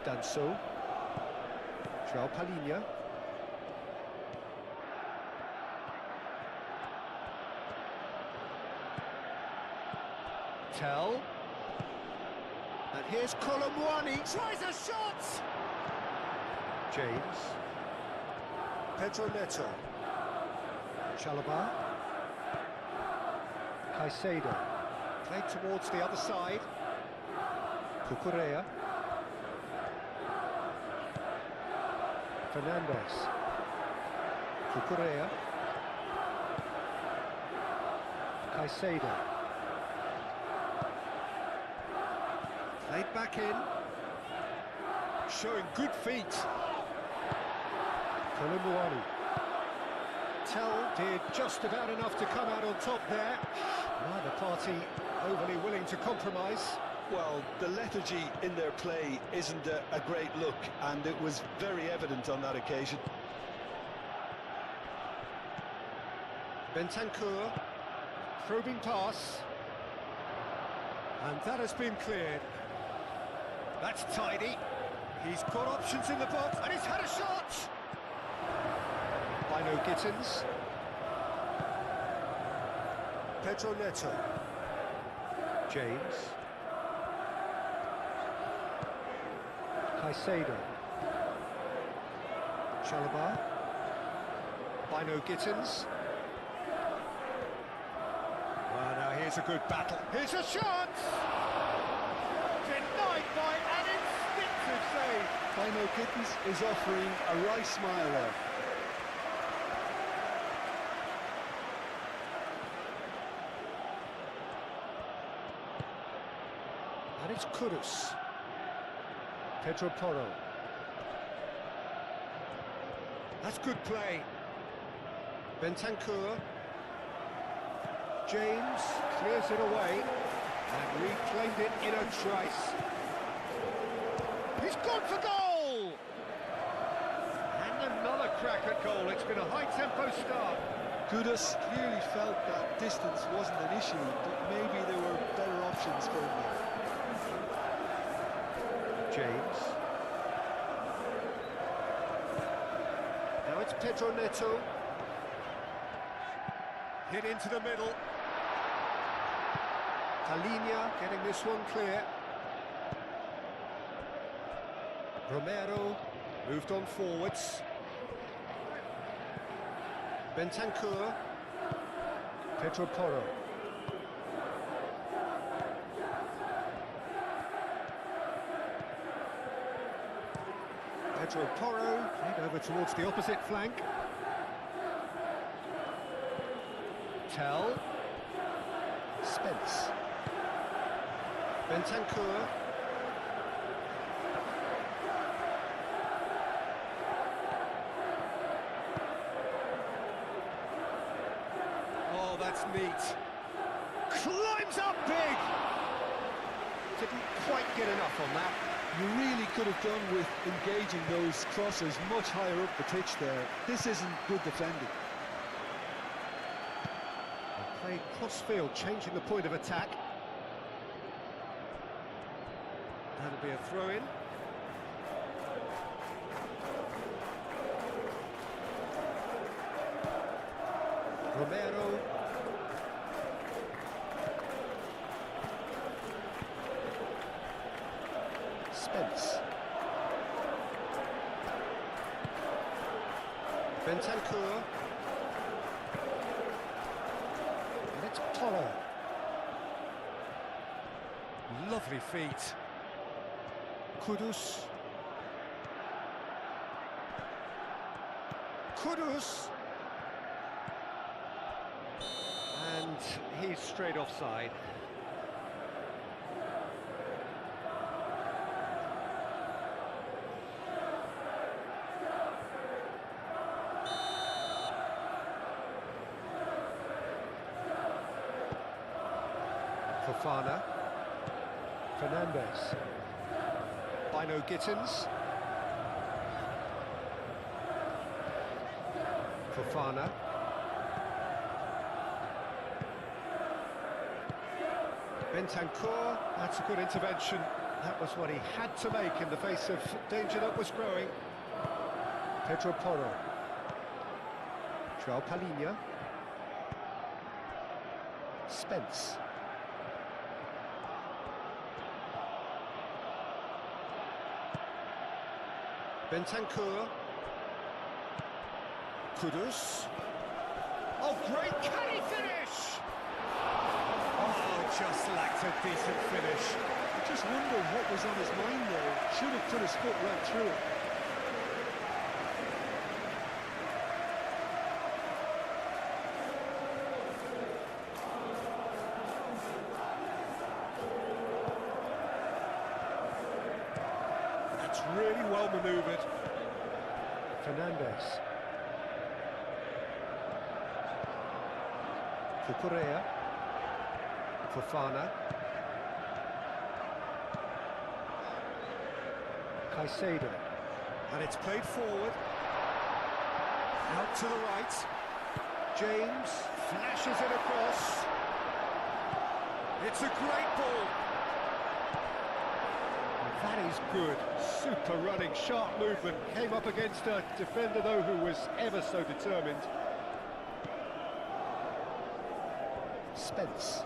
Danso. João Palhinha. Tell. And here's Colomboani. Tries a shot! James. Pedro Neto. Chalobah. Caicedo. Played towards the other side. Cucurella. Fernandez. Cucurella. Caicedo. Played back in. Showing good feet. Colomboani. Tell did just about enough to come out on top there. Neither party overly willing to compromise. Well, the lethargy in their play isn't a great look, and it was very evident on that occasion. Bentancur, probing pass, and that has been cleared. That's tidy. He's got options in the box, and he's had a shot! By no Gittins. Pedro Neto. James. Caicedo. Chalobah. By no Gittins. Well, now here's a good battle. Here's a shot! Denied by an instinctive save. Bino Gittins is offering a wry smile there. And it's Kudus. Pedro Porro. That's good play. Bentancur. James clears it away and reclaimed it in a trice. He's gone for goal! And another crack at goal. It's been a high-tempo start. Kudus clearly felt that distance wasn't an issue, but maybe there were better options for him there. James. Now it's Pedro Neto. Hit into the middle. Palhinha getting this one clear. Romero moved on forwards. Bentancur. Pedro Porro. Pedro Porro played over towards the opposite flank. Tell. Spence. Bentancur. Oh, that's neat. Climbs up big! Didn't quite get enough on that. You really could have done with engaging those crosses much higher up the pitch there. This isn't good defending. Played cross-field, changing the point of attack. That'll be a throw-in. Romero. Spence. Bentancur. And it's Toro. Lovely feet. Kudus. Kudus. And he's straight offside. Fofana. Fernandez. Bino Gittins. Fofana. Bentancur, that's a good intervention. That was what he had to make in the face of danger that was growing. Pedro Porro. João Palhinha. Spence. Bentancur. Kudus. Oh, great, can he finish? Oh, just lacked a decent finish. I just wonder what was on his mind there. Should have put his foot right through it. That's really well manoeuvred. Fernandez. Cucurella. Fofana. Caicedo. And it's played forward. Out to the right. James flashes it across. It's a great ball. That is good. Super running, sharp movement. Came up against a defender, though, who was ever so determined. Spence.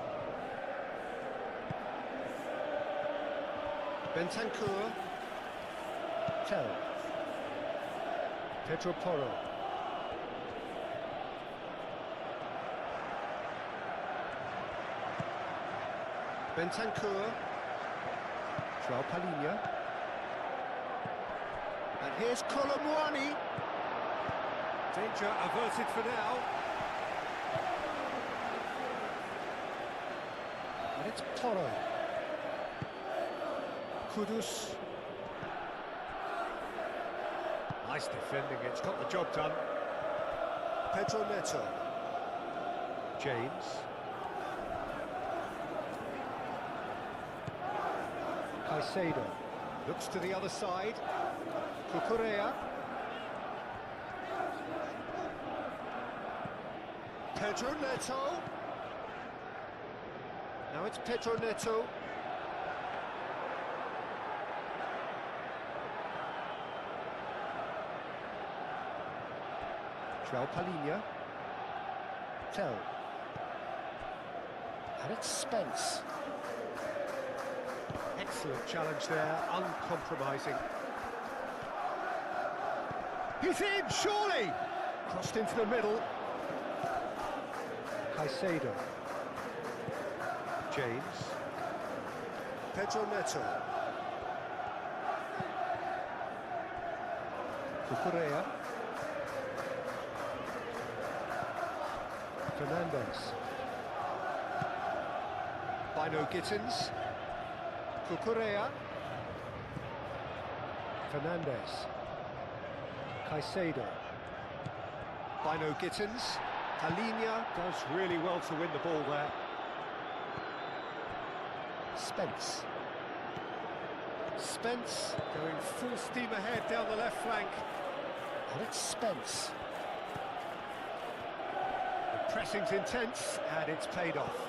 Bentancur. Tell. Pedro Porro. Bentancur. João Palhinha. And here's Colomwani. Danger averted for now. And it's Toro. Kudus. Nice defending, it's got the job done. Pedro Neto. James. Caicedo. Looks to the other side. Cucurella. Pedro Neto. Now it's Pedro Neto. João Palhinha. Tell. And it's Spence. Excellent challenge there, uncompromising. He's in, surely! Crossed into the middle. Caicedo. James. Pedro Neto. Cucurella. Fernandez. Bino Gittins. Cucurella. Fernandez. Caicedo. Bino Gittins. Palhinha does really well to win the ball there. Spence. Spence going full steam ahead down the left flank. And it's Spence. The pressing's intense and it's paid off.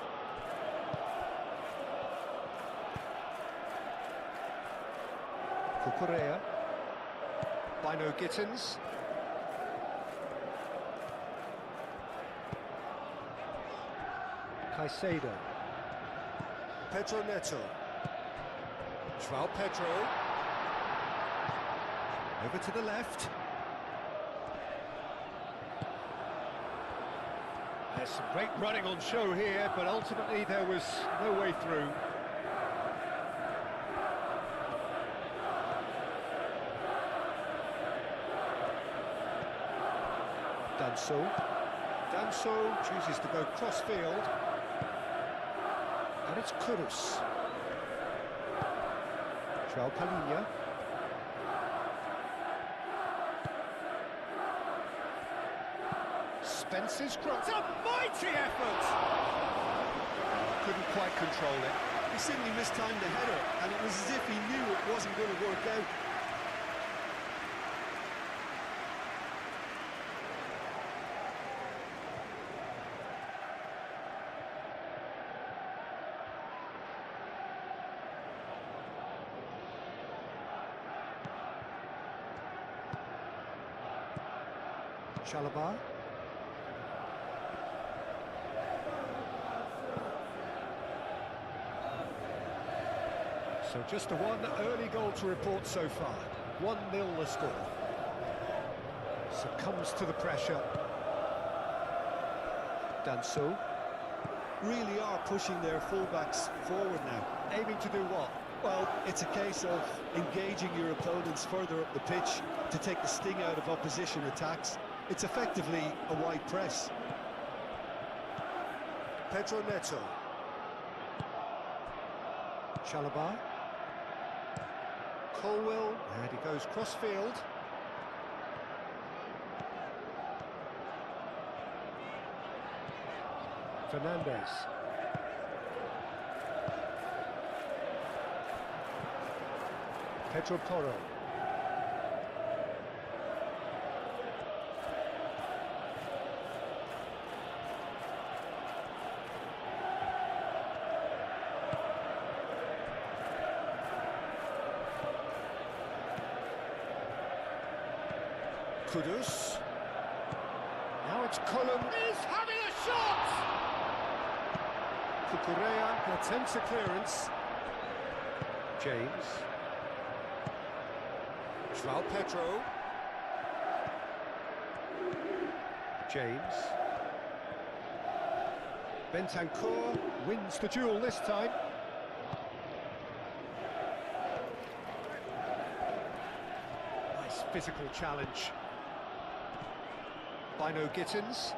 Cucurella. Bino Gittins. Caicedo. Pedro Neto. João Pedro. Over to the left. There's some great running on show here, but ultimately there was no way through. Danso chooses to go cross-field. And it's Kudus. João Palhinha. Spence's cross. It's a mighty effort! Couldn't quite control it. He simply mistimed the header, and it was as if he knew it wasn't going to work out. Chalobah. So just a one early goal to report so far. 1-0 the score. Succumbs to the pressure. Danso. Really are pushing their fullbacks forward now. Aiming to do what? Well, it's a case of engaging your opponents further up the pitch to take the sting out of opposition attacks. It's effectively a wide press. Pedro Neto. Chalobah. Colwell, and he goes cross-field. Fernandez. Pedro Porro. Kudus. Now it's Column. He's having a shot! Cucurella attempts a clearance. James. João Pedro. James. Bentancur wins the duel this time. Nice physical challenge. Bino Gittins.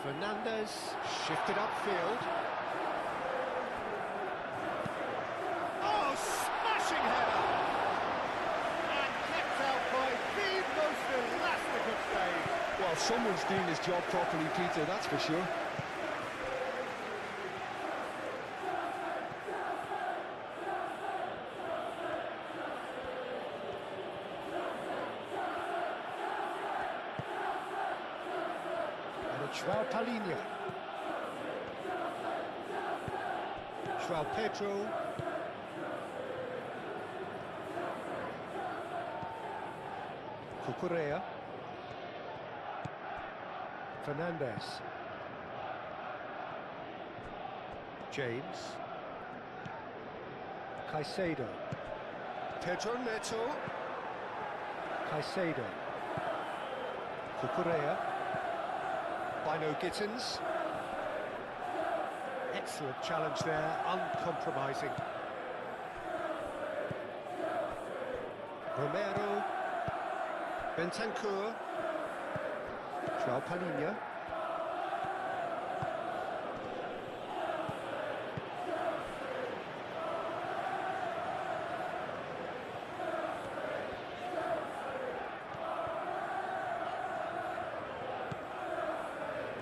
Fernandez shifted upfield. Oh, smashing header! And kept out by the most elastic of saves. Well, someone's doing his job properly, Peter, that's for sure. João Palhinha. João Pedro. Cucurella. Fernandez. James. Caicedo. Pedro Neto. Caicedo. Cucurella. Bino Gittins. Excellent challenge there, uncompromising. Romero. Bentancur. João Palhinha.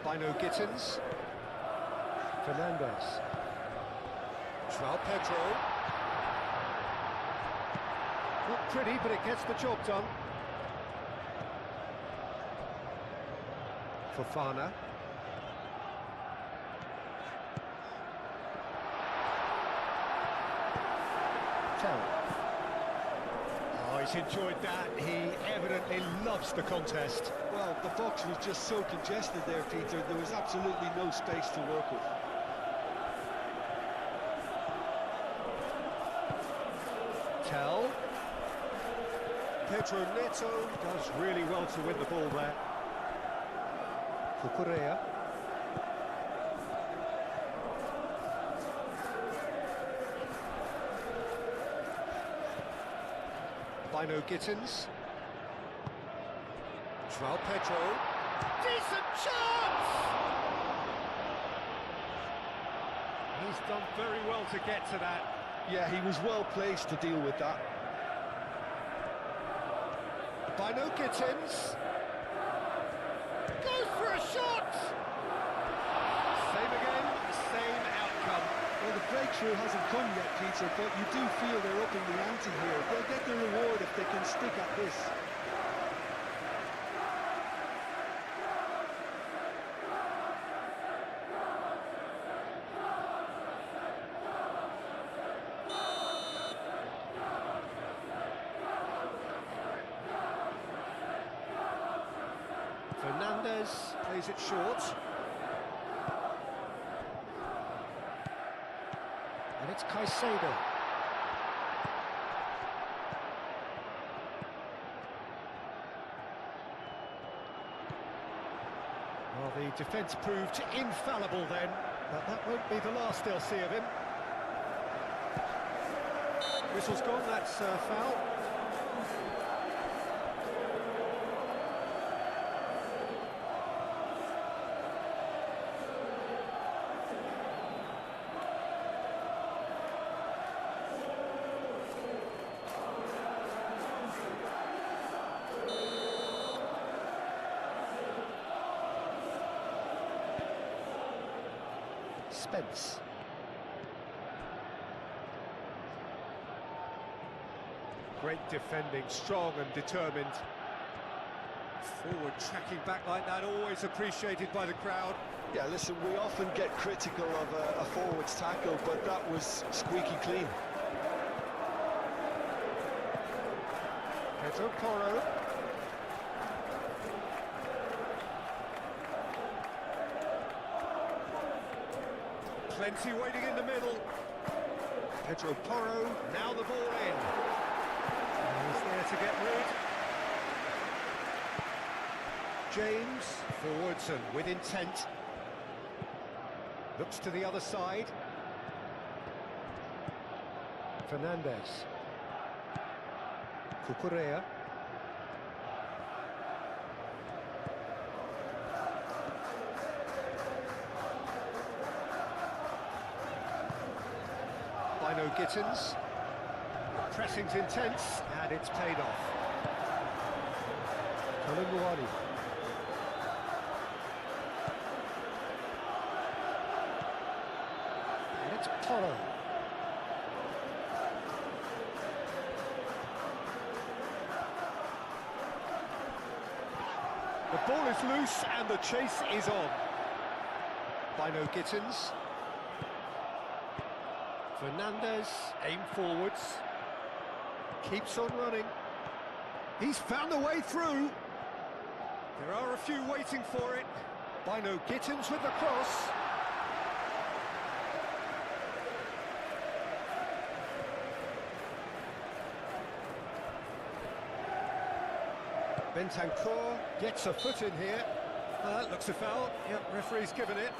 Bino Gittins. Fernandez. João Pedro. Not pretty, but it gets the job done. Fofana. Tell. Oh, he's enjoyed that. He evidently loves the contest. Well, the box was just so congested there, Peter. There was absolutely no space to work with. Pedro Neto does really well to win the ball there. Cucurella. Bino Gittins. João Pedro. Decent chance! He's done very well to get to that. Yeah, he was well placed to deal with that. Bino Gittins. Goes for a shot! Same again, same outcome. Well, the breakthrough hasn't come yet, Peter, but you do feel they're upping the ante here. They'll get the reward if they can stick at this. Fernandez plays it short. And it's Caicedo. Well, the defence proved infallible then, but that won't be the last they'll see of him. Whistle's gone, that's foul. Spence. Great defending, strong and determined. Forward tracking back like that, always appreciated by the crowd. Yeah, listen, we often get critical of a forward's tackle, but that was squeaky clean. Pedro Porro. Plenty waiting in the middle. Pedro Porro, now the ball in. He's there to get rid. James, forwards and with intent. Looks to the other side. Fernandez. Cucurella. Bino Gittins. Pressing's intense, and it's paid off. Colin. And it's Porro. The ball is loose, and the chase is on. Bino Gittins. Fernandez, aim forwards, keeps on running. He's found a way through. There are a few waiting for it. Bino Gittins with the cross. Bentancur gets a foot in here. That looks a foul. Yep, referee's given it.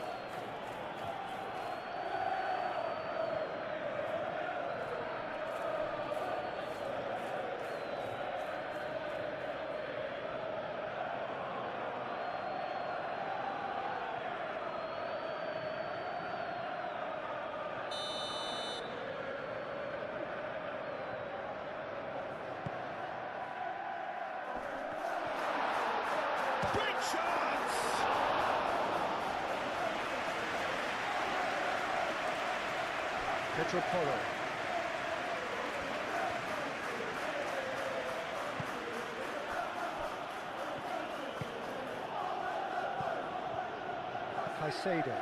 Great chance! Pedro Porro. Caicedo.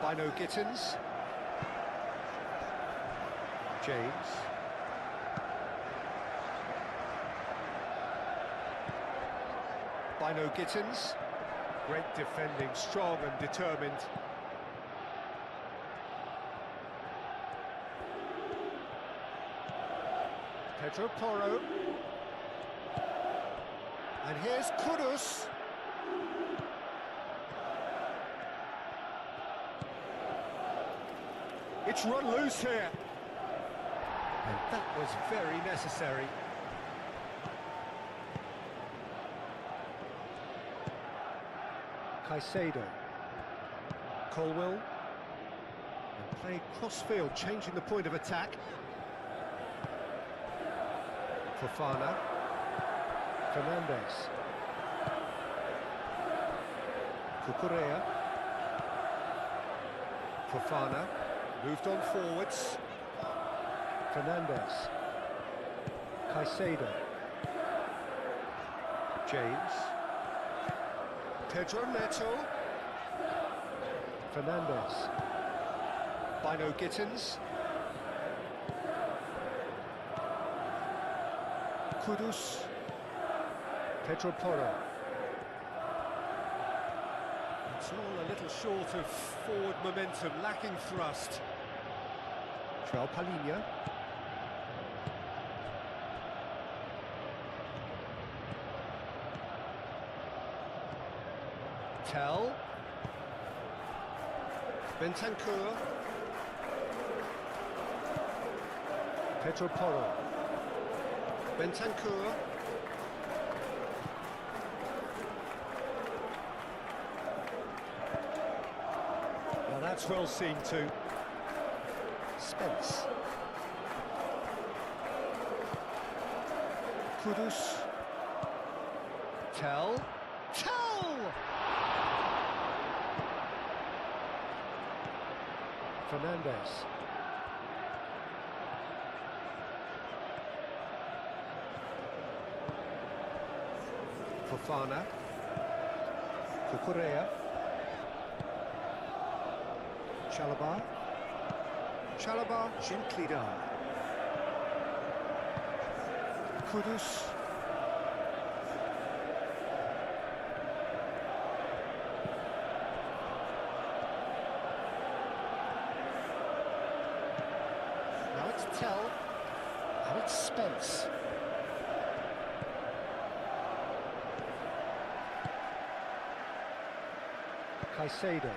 Bino Gittins. James. Bino Gittins. Great defending, strong and determined. Pedro Porro. And here's Kudus. It's run loose here. And that was very necessary. Caicedo. Colwill. And played cross-field, changing the point of attack. Fofana. Fernandes. Cucurella. Fofana. Moved on forwards. Fernandes. Caicedo. James. Pedro Neto. Fernandes. Bino Gittins. Kudus. Pedro Porro. It's all a little short of forward momentum, lacking thrust. João Palhinha. Tell. Bentancur. Pedro Porro. Bentancur. Well, that's well seen too. Spence. Kudus. Tell. Fernandes. Fofana. Cucurella. Chalobah gently down. Kudus. Now it's Tell. Now it's Spence. Caicedo.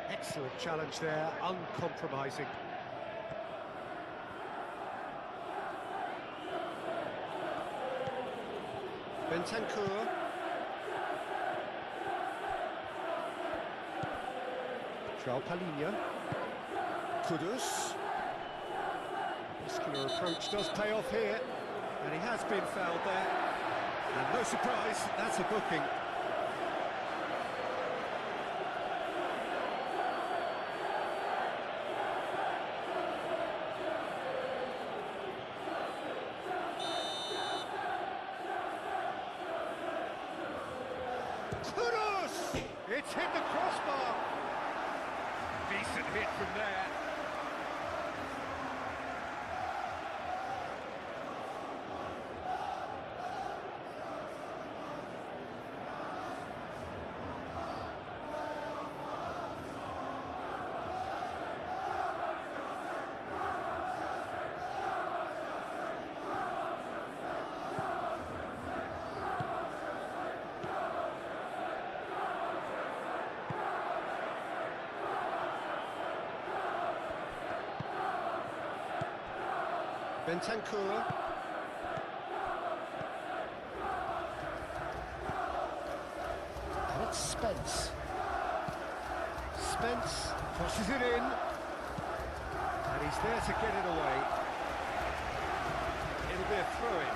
Excellent challenge there, uncompromising. Bentancur. João Palhinha. Kudus. Muscular approach does pay off here, and he has been fouled there. And no surprise, that's a booking. Kudus! It's hit the crossbar. Decent hit from there. Bentancur. And it's Spence. Spence crosses it in. And he's there to get it away. It'll be a throw-in.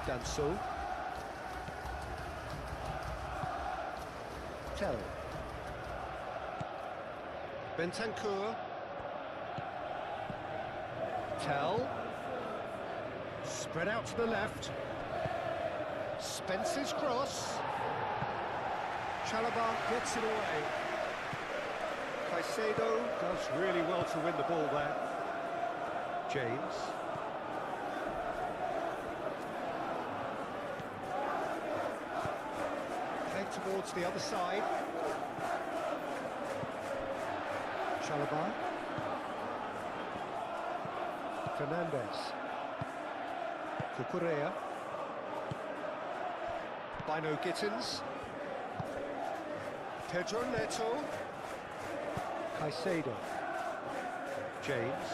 Danso. Tell. Bentancur. Tell. Spread out to the left. Spence's cross. Chalobah gets it away. Caicedo does really well to win the ball there. James. Played towards the other side. Chalobah. Fernandez. Cucurella. Bino Gittins. Pedro Neto. Caicedo. James.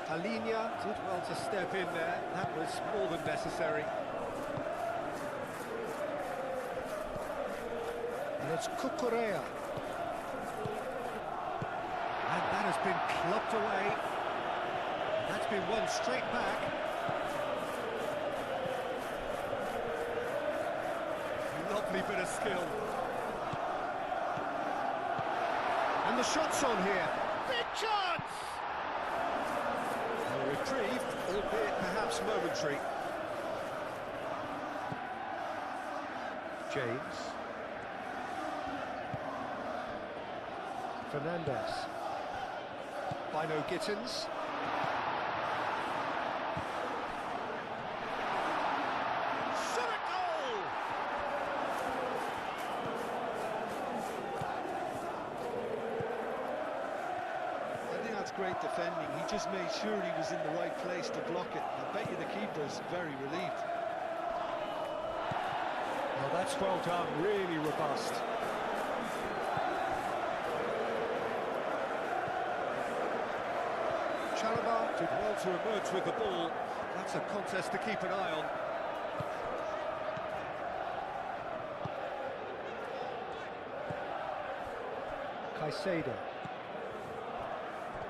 Alinia did well to step in there. That was more than necessary. And it's Cucurella. And that has been clubbed away. That's been won straight back. Lovely bit of skill. And the shot's on here. Big chance! A reprieve, albeit perhaps momentary. James. Fernandez. Bino Gittins. Great defending. He just made sure he was in the right place to block it. I bet you the keeper's very relieved. Well, that's well done, really robust. Chalobah did well to emerge with the ball. That's a contest to keep an eye on. Caicedo.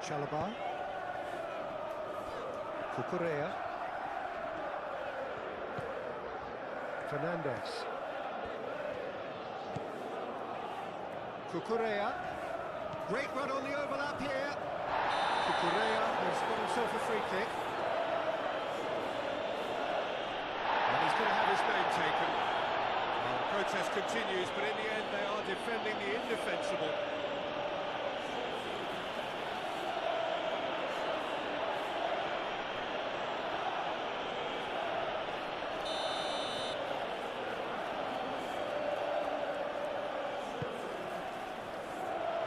Chalobah. Cucurella. Fernandez. Cucurella. Great run on the overlap here. Cucurella has got himself a free kick. And he's going to have his name taken. Well, the protest continues, but in the end they are defending the indefensible.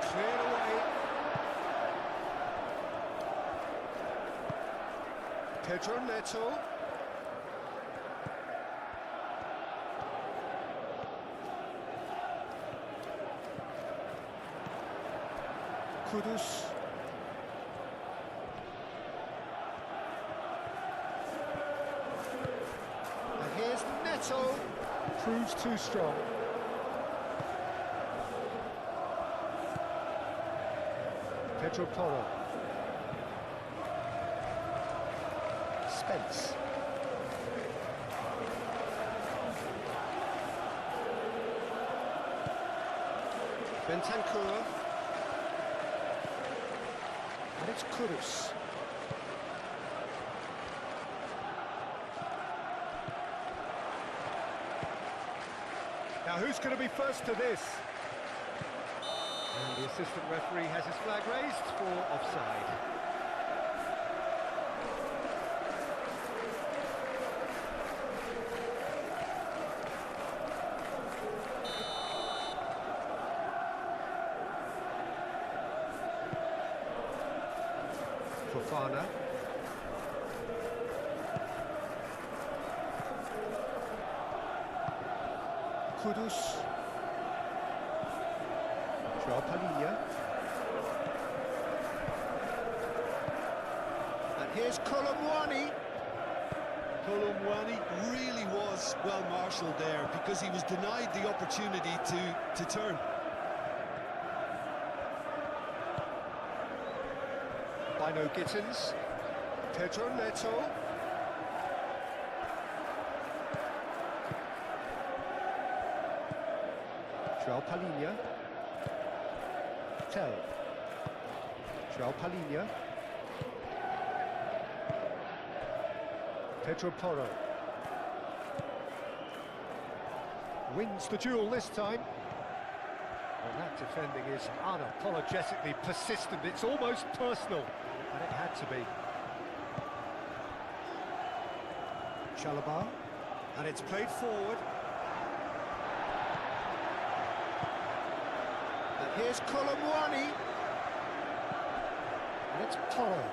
Cleared away. Pedro Neto. Kudus. And here's Neto. Proves too strong. Pedro Porro. Spence. Bentancur. And it's Kudus. Now who's going to be first to this? And the assistant referee has his flag raised for offside. Fofana. Kudus. Palhinha. And here's Colomwani. Colomwani really was well marshalled there because he was denied the opportunity to turn. Bino Gittins. Pedro Neto. Palhinha. Tell. Palhinha. Pedro Porro. Wins the duel this time. Well, that defending is unapologetically persistent. It's almost personal, and it had to be. Chalobah, and it's played forward. And here's Kolomwani. And it's Poro.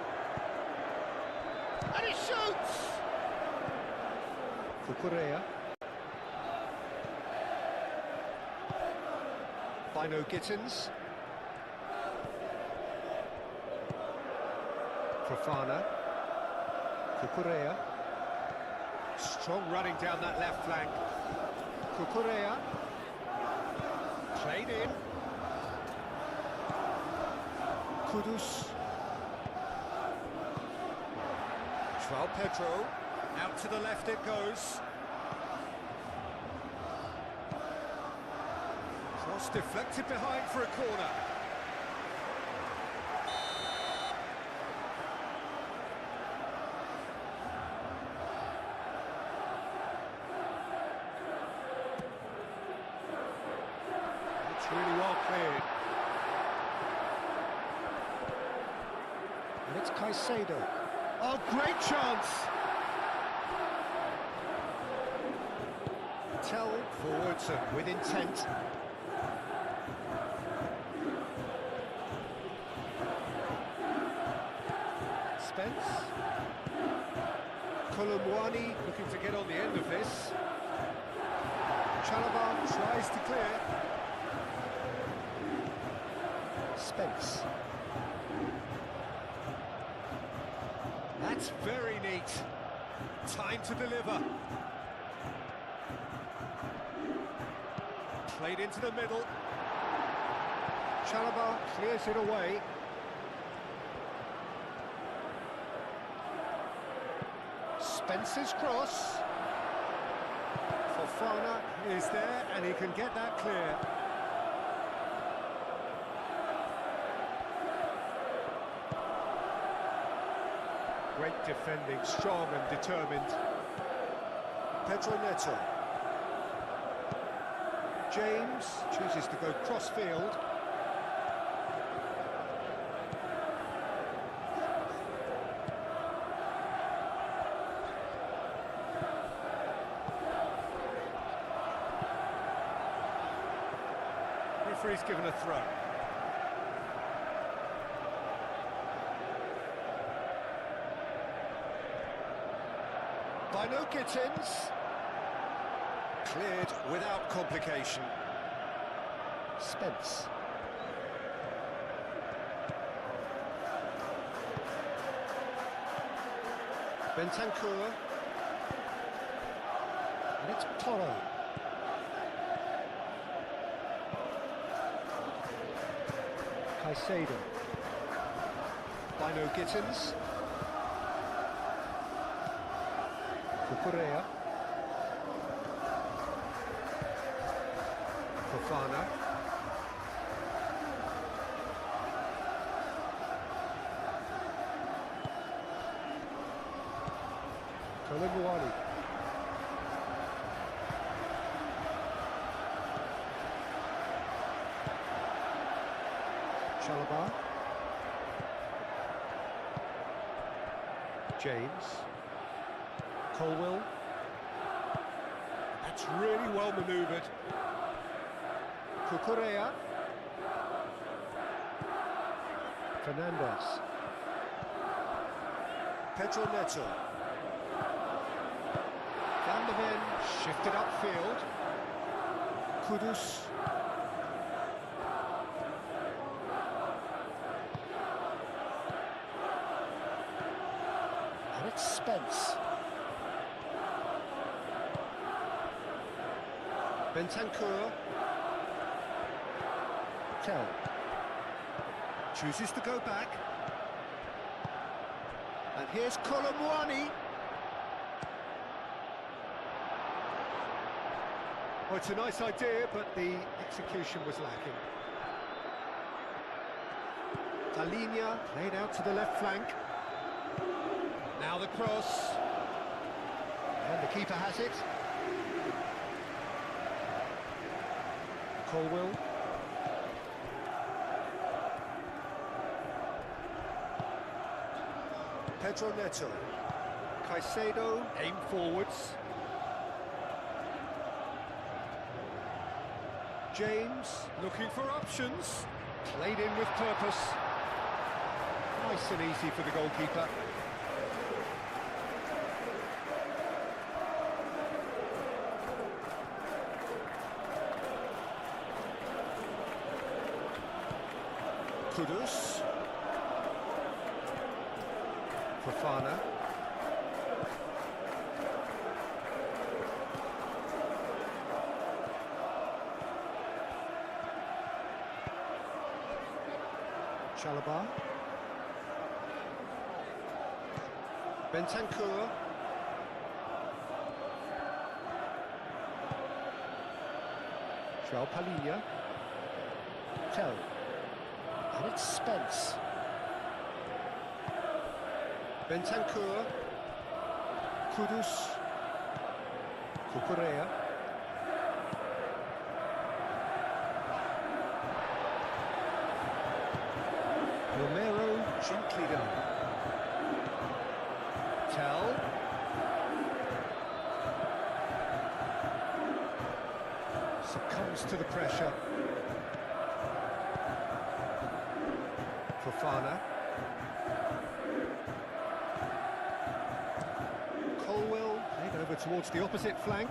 And he shoots! Kukurea. Bino Gittins. Fofana. Kukurea. Strong running down that left flank. Kukurea. Played in. Kudus. João Pedro. Out to the left it goes. Cross deflected behind for a corner. It's really well cleared. And it's Caicedo. Oh, great chance! Tell forwards and with intent. Spence. Kolomwani looking to get on the end of this. Chalobah tries to clear. Spence. That's very neat. Time to deliver. Played into the middle. Chalobah clears it away. Spence's cross. Fofana is there and he can get that clear. Great defending, strong and determined. Pedro Neto. James chooses to go cross-field. Referee's given a throw. Bino Gittins. Cleared without complication. Spence. Bentancur. And it's Poro. Caicedo. Bino Gittins. Kukurea. Fofana. Kolomwani. Chalobah. James. Colwill. That's really well manoeuvred. Kukurea. Fernandez. Pedro Neto. Van de Ven shifted upfield. Kudus. And it's Spence. Bentancur. Tell. Chooses to go back. And here's Kolomwani. Well, it's a nice idea, but the execution was lacking. Dalinia played out to the left flank. Now the cross. And the keeper has it. Colwill. Pedro Neto. Caicedo, aim forwards. James, looking for options. Played in with purpose. Nice and easy for the goalkeeper. Kudus. Fofana. Chalobah. Bentancur. João Palhinha. Tell. And it's Spence. Bentancur. Kudus. Cucurella. Romero, gently done. Tell. Succumbs to the pressure. Fofana. Colwell, played over towards the opposite flank.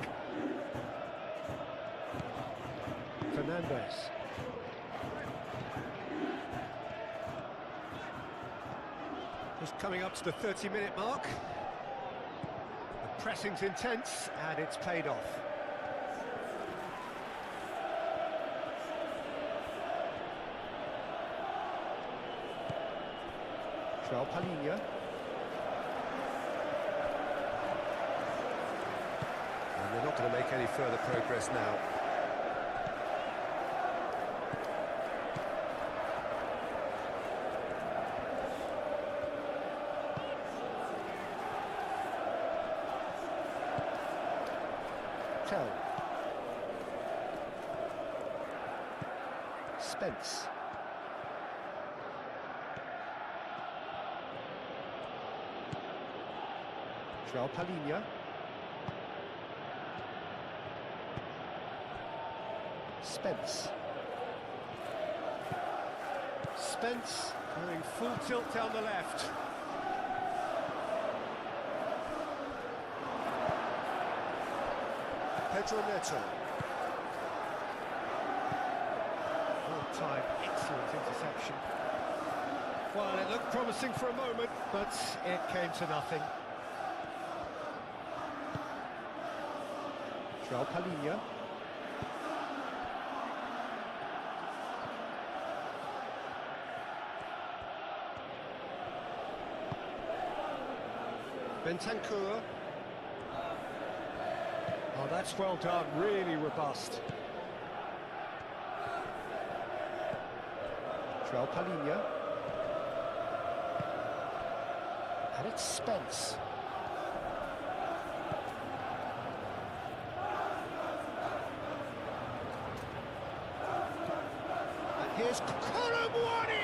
Fernandez. Just coming up to the 30-minute mark. The pressing's intense, and it's paid off. João Palhinha. And they're not going to make any further progress now. Tell. Spence. João Palhinha. Spence. Spence going full tilt down the left. Pedro Neto. Well timed, excellent interception. Well, it looked promising for a moment, but it came to nothing. João Palhinha. Bentancur. Oh, that's well done, really robust. João Palhinha. And it's Spence. And here's Kolomwani!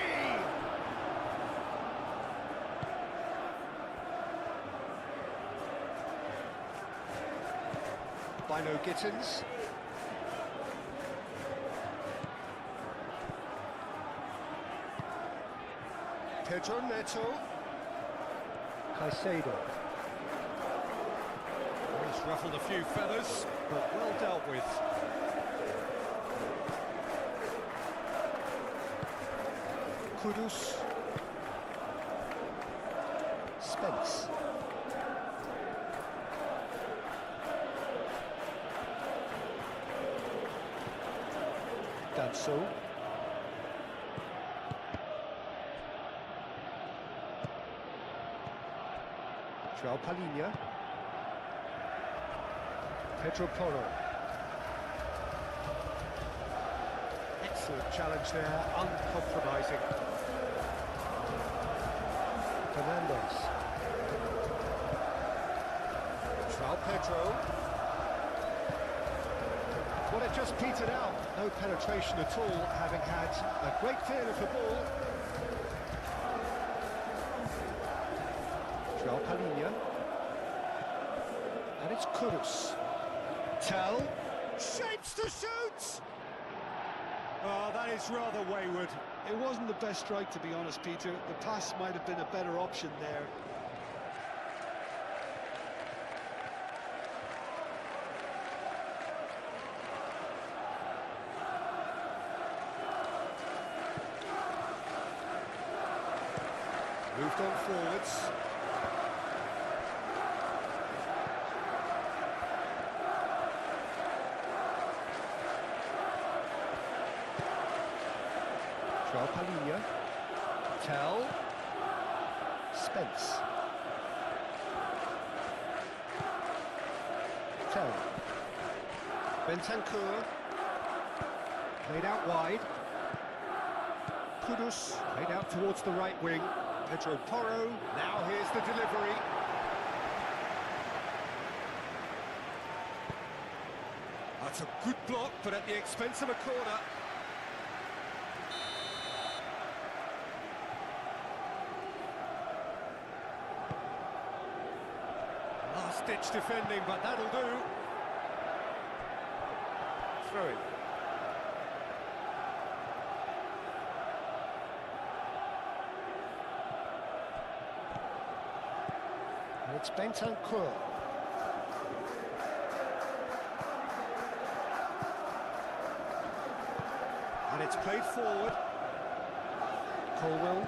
Bino Gittins. Pedro Neto. Caicedo. He's ruffled a few feathers, but well dealt with. Kudus. Spence. Danso. João Palhinha. Pedro Porro. Excellent challenge there, uncompromising. Fernandez. João Pedro. Well, it just petered out. No penetration at all, having had a great deal of the ball. Joao Palhinha. And it's Kudus. Tell. Shapes to shoot! Oh, that is rather wayward. It wasn't the best strike, to be honest, Peter. The pass might have been a better option there. Moved on forwards. Joao Palhinha. Tell. Spence. Tell. Bentancur. Played out wide. Kudus. Played out towards the right wing. Pedro Porro. Now here's the delivery. That's a good block, but at the expense of a corner. Last-ditch defending, but that'll do. Throw in. And it's Bentancur. And it's played forward. Colwell.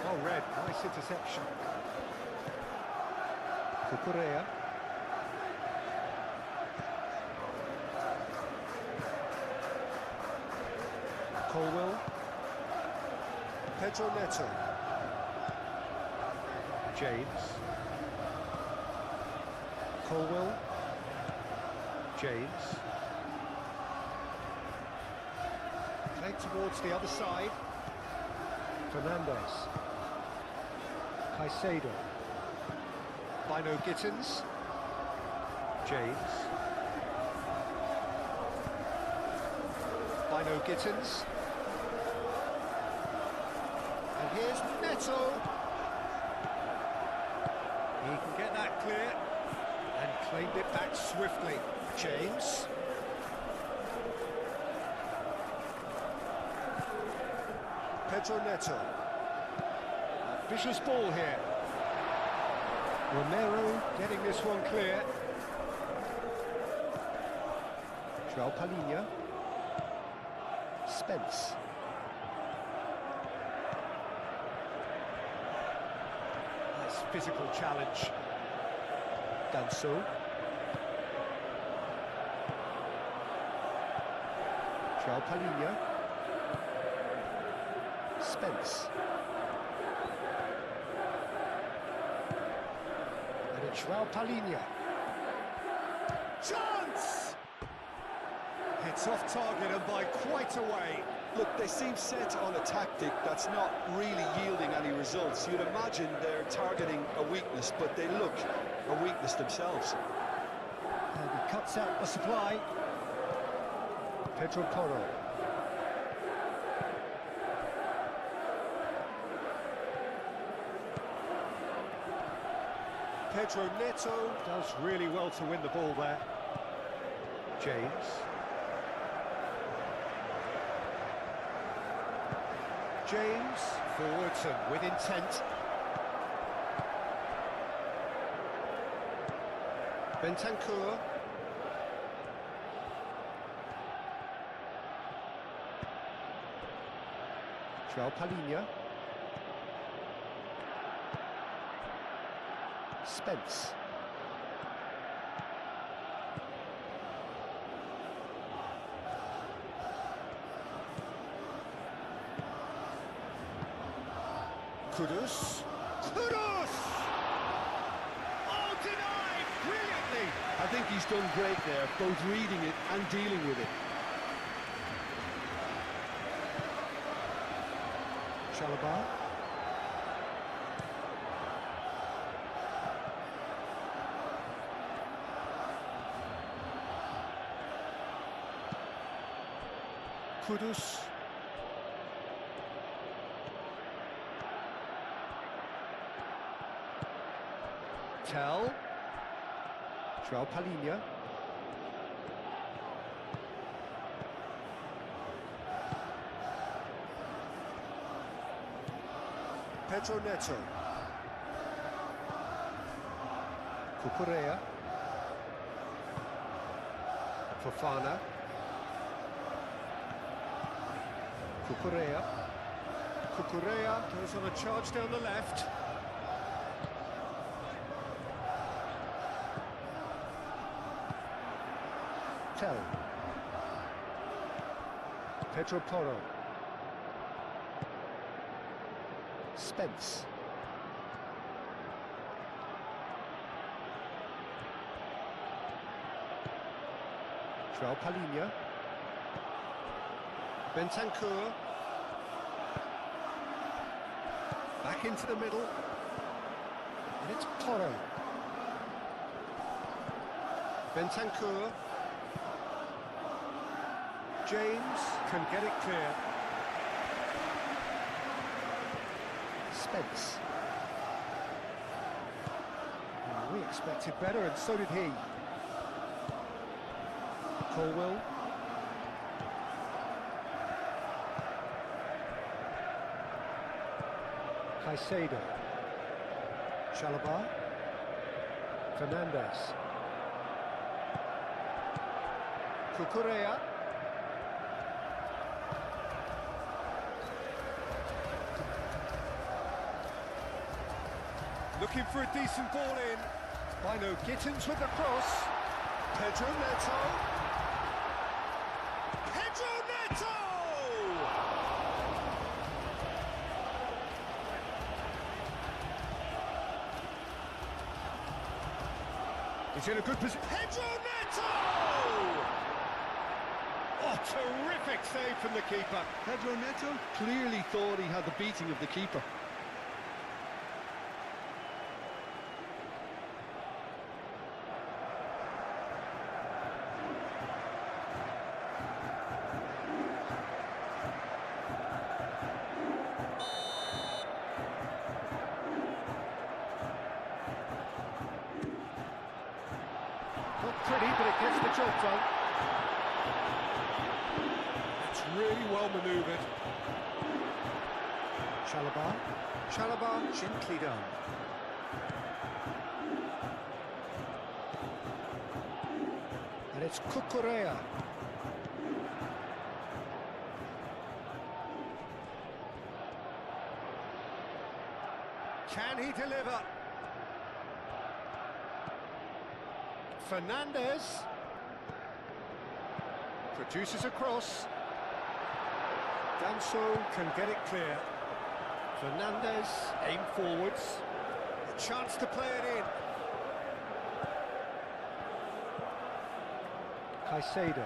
Oh, red. Nice interception. Cucurella. Colwell. Pedro Neto. James. Colwell. James. Played towards the other side. Fernandez. Caicedo. Bino Gittins. James. Bino Gittins. And here's Neto. He can get that clear and claimed it back swiftly. James. Pedro Neto. Vicious ball here. Romero getting this one clear. Joao Palhinha. Spence. Nice physical challenge. Danso. Joao Palhinha. Spence. And it's Joao Palhinha. Chance! It's off target and by quite a way. Look, they seem set on a tactic that's not really yielding any results. You'd imagine they're targeting a weakness, but they look a weakness themselves. And he cuts out the supply. Pedro Porro. Pedro Neto does really well to win the ball there. James. James, forwards and with intent. Bentancur. Joao Palhinha. Spence. Kudus. Kudus! Oh, denied brilliantly! I think he's done great there, both reading it and dealing with it. Chalobah. Kudus. Tell. João Palhinha. Pedro Neto. Cucurella. Fofana. Cucurella. Cucurella goes on a charge down the left. Tell. Pedro Porro. Spence. João Palhinha. Bentancur. Back into the middle. And it's Porro. Bentancur. James can get it clear. Spence. We expected better, and so did he. Colwell. Caicedo. Chalobah. Fernandez. Cucurella. Looking for a decent ball in. Bino Gittins with the cross. Pedro Neto. Pedro Neto! He's in a good position. Pedro Neto! Oh, terrific save from the keeper. Pedro Neto. Clearly thought he had the beating of the keeper. Not pretty, but it gets the job done. It's really well manoeuvred. Chalobah. Chalobah gently done. And it's Cucurella. Can he deliver? Fernandez produces a cross. Danso can get it clear. Fernandez aim forwards. A chance to play it in. Caicedo.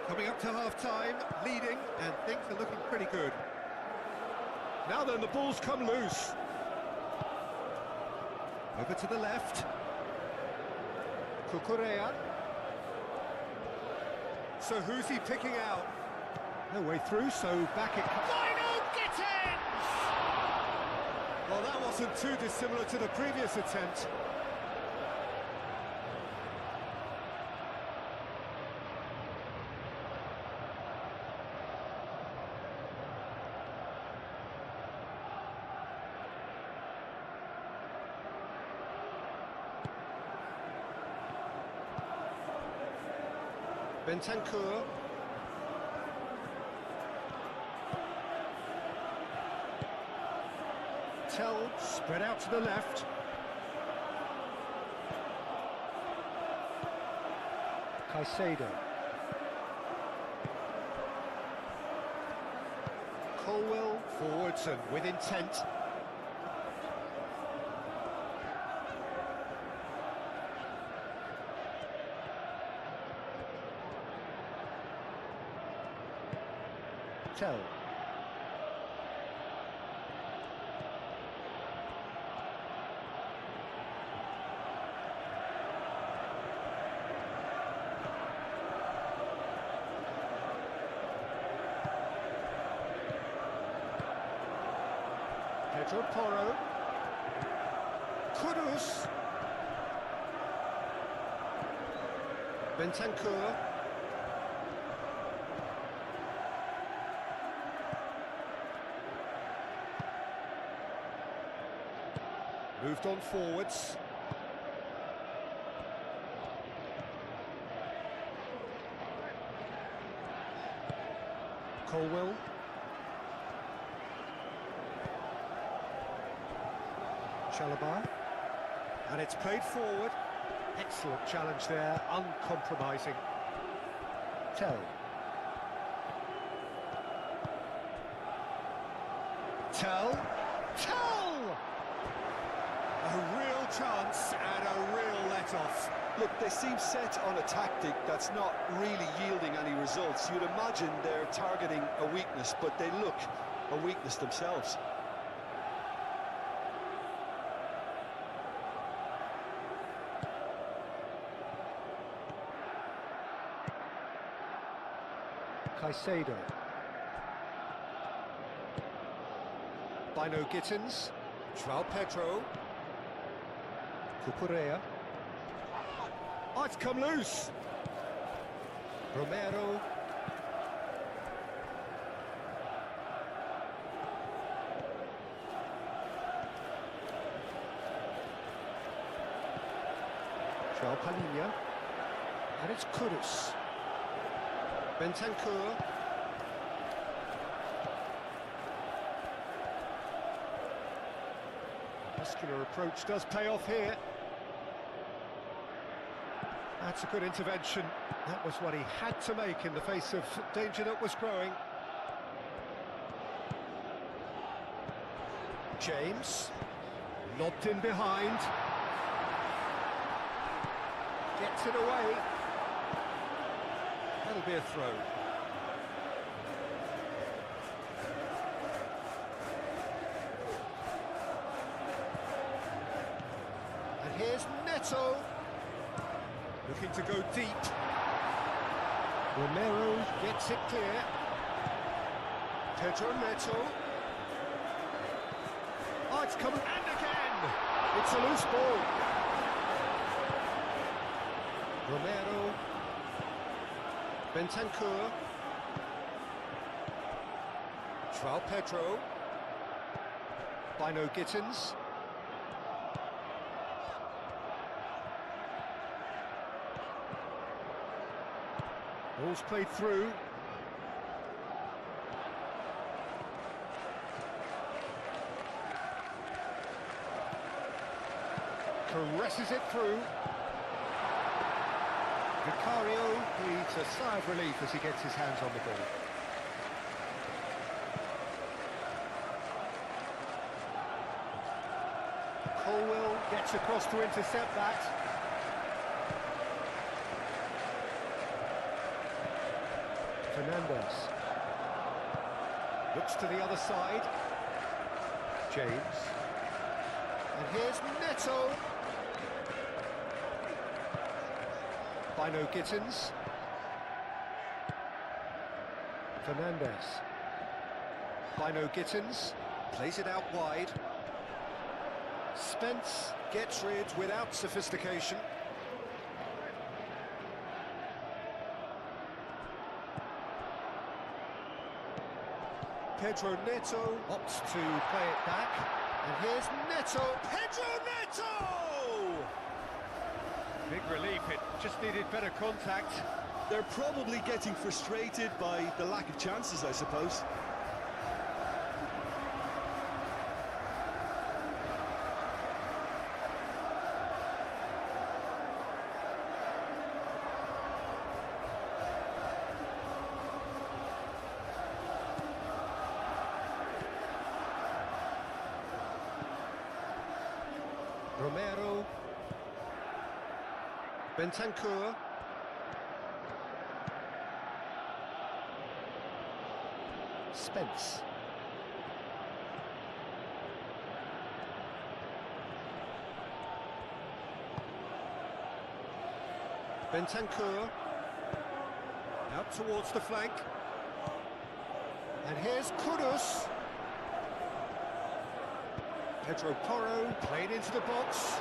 Coming up to half-time, leading, and things are looking pretty good. Now then, the ball's come loose. Over to the left. Cucurella. So who's he picking out? No way through, so back it comes. Bino Gittins! Well, that wasn't too dissimilar to the previous attempt. Bentancur. Tell spread out to the left. Caicedo. Colwell forwards and with intent. Tell. Pedro Porro. Kudus. Bentancur. Moved on forwards. Colwell. Chalobah. And it's played forward. Excellent challenge there, uncompromising. Tell. Tell. A real chance and a real let-off. Look, they seem set on a tactic that's not really yielding any results. You'd imagine they're targeting a weakness, but they look a weakness themselves. Caicedo. Bino Gittins. João Pedro. Cucurella. Oh, it's come loose. Romero. João Palhinha. And it's Kudus. Bentancur. Muscular approach does pay off here. That's a good intervention. That was what he had to make in the face of danger that was growing. James. Lobbed in behind. Gets it away. That'll be a throw. And here's Neto. Looking to go deep. Romero gets it clear. Pedro Neto. Oh, it's coming, and again! It's a loose ball. Romero. Bentancur. João Pedro. Bino Gittins. Ball's played through. Caresses it through. Vicario needs a sigh of relief as he gets his hands on the ball. Colwell gets across to intercept that. Fernandez looks to the other side. James. And here's Neto. Bino Gittins. Fernandez. Bino Gittins plays it out wide. Spence gets rid without sophistication. Pedro Neto opts to play it back. And here's Neto. Pedro Neto! Big relief, it just needed better contact. They're probably getting frustrated by the lack of chances, I suppose. Romero. Bentancur. Spence. Bentancur. Out towards the flank. And here's Kudus. Pedro Porro played into the box.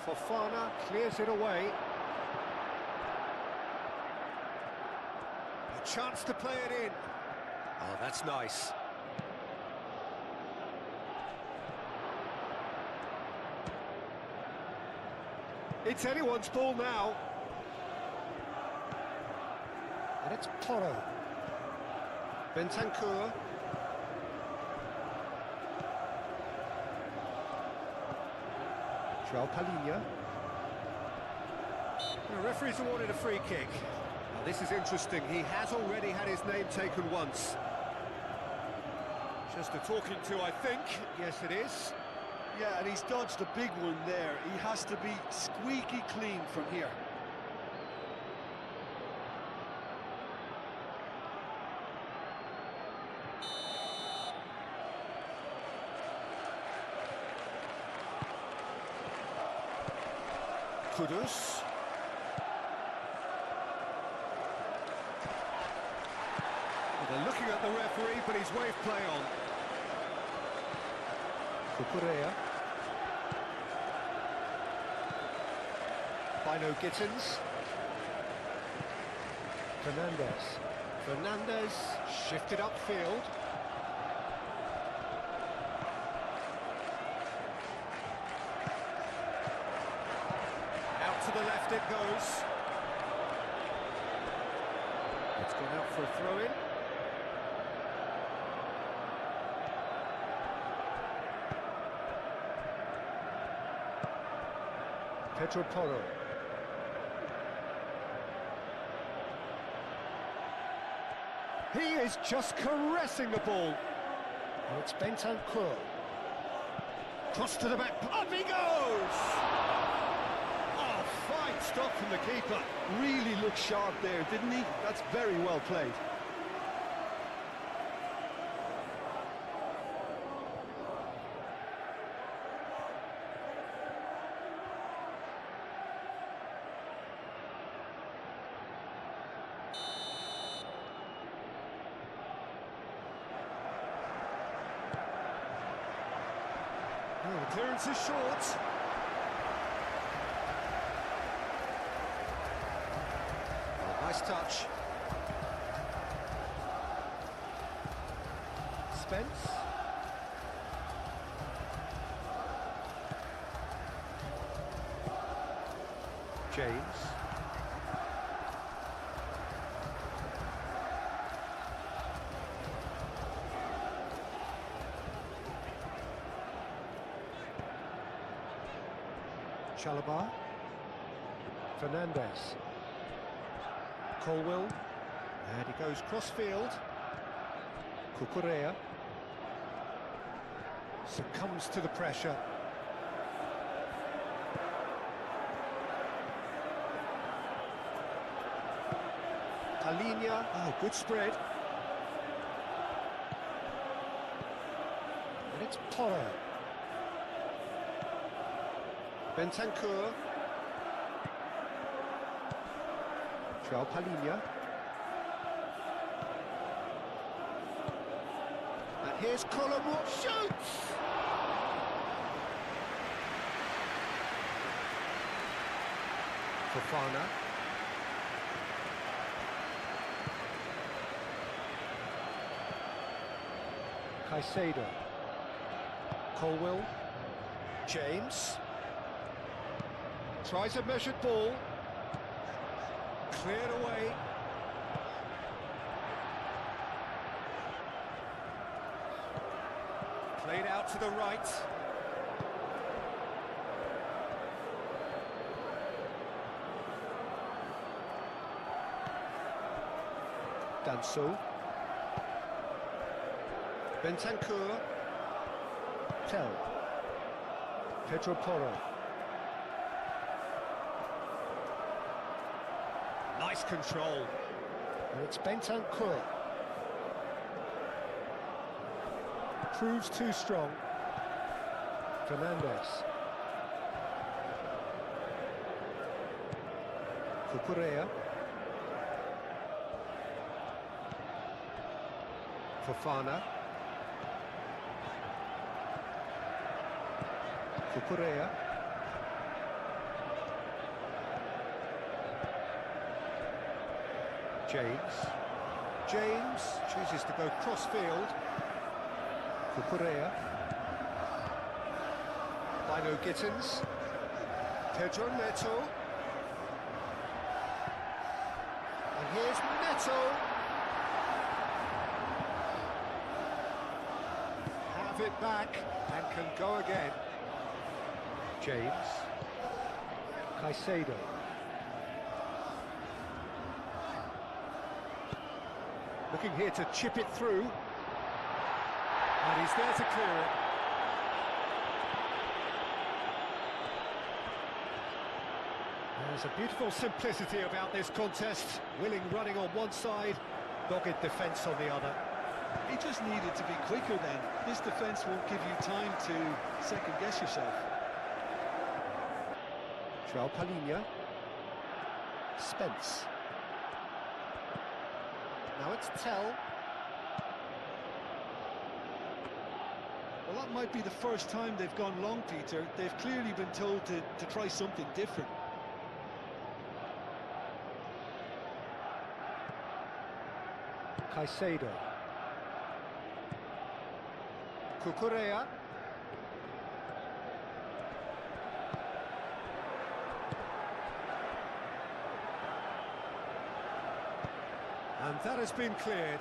Fofana clears it away. A chance to play it in. Oh, that's nice. It's anyone's ball now. And it's Porro. Bentancur. João Palhinha. The referee's awarded a free kick. Now this is interesting. He has already had his name taken once. Just a talking to, I think. Yes, it is. Yeah, and he's dodged a big one there. He has to be squeaky clean from here. Kudus. Well, they're looking at the referee, but he's waved play on. Cucurella. Bino Gittins. Fernandez shifted upfield. Out to the left it goes. It's gone out for a throw-in. Pedro Porro. He is just caressing the ball. And it's Bentancur. Cross to the back. Up he goes! Oh, fine stop from the keeper. Really looked sharp there, didn't he? That's very well played. Oh, the clearance is short. Oh, nice touch. Spence. James. Chalobah. Fernandez. Colwill. And he goes cross-field. Cucurella. Succumbs to the pressure. Palhinha. Oh, good spread. And it's Porro. Bentancur. João Palhinha. And here's Colombo. Shoots! Fofana. Caicedo. Colwill. James. Tries a measured ball. Cleared away. Played out to the right. Danso. Bentancur. Tell. Pedro Porro. Nice control. And it's Bentancur. Proves too strong. Fernandez. Cucurella. Fofana. Cucurella. James chooses to go cross-field. Cucurella. Bino Gittins. Pedro Neto. And here's Neto. Have it back and can go again. James. Caicedo. Looking here to chip it through. And he's there to clear it. There's a beautiful simplicity about this contest. Willing running on one side, dogged defence on the other. He just needed to be quicker then. This defence won't give you time to second-guess yourself. João Palhinha. Spence. Now it's Tell. Well, that might be the first time they've gone long, Peter. They've clearly been told to try something different. Caicedo. Cucurella. And that has been cleared.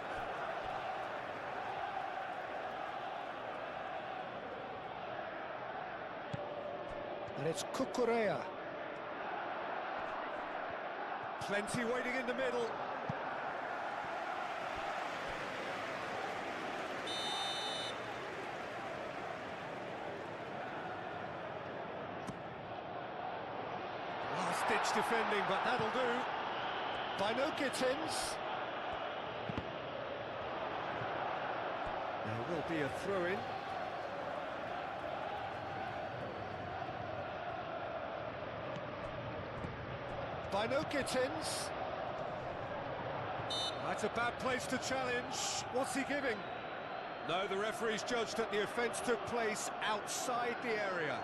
And it's Cucurella. Plenty waiting in the middle. Last-ditch defending, but that'll do. Bino Gittins. There will be a throw-in. Bino Gittins. That's a bad place to challenge. What's he giving? No, the referee's judged that the offence took place outside the area.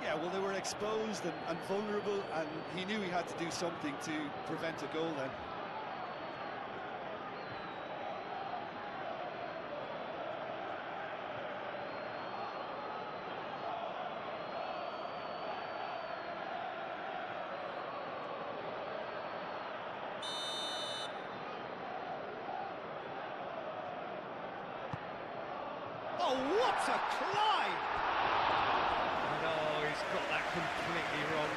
Yeah, well, they were exposed and vulnerable, and he knew he had to do something to prevent a goal then. Oh, what a climb! No, he's got that completely wrong.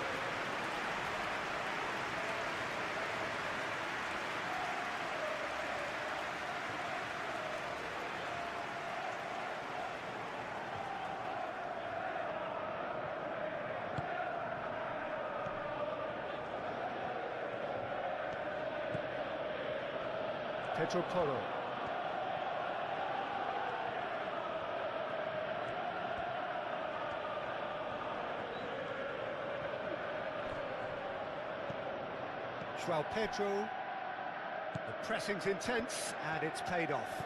Pedro Porro. João Pedro. The pressing's intense, and it's paid off.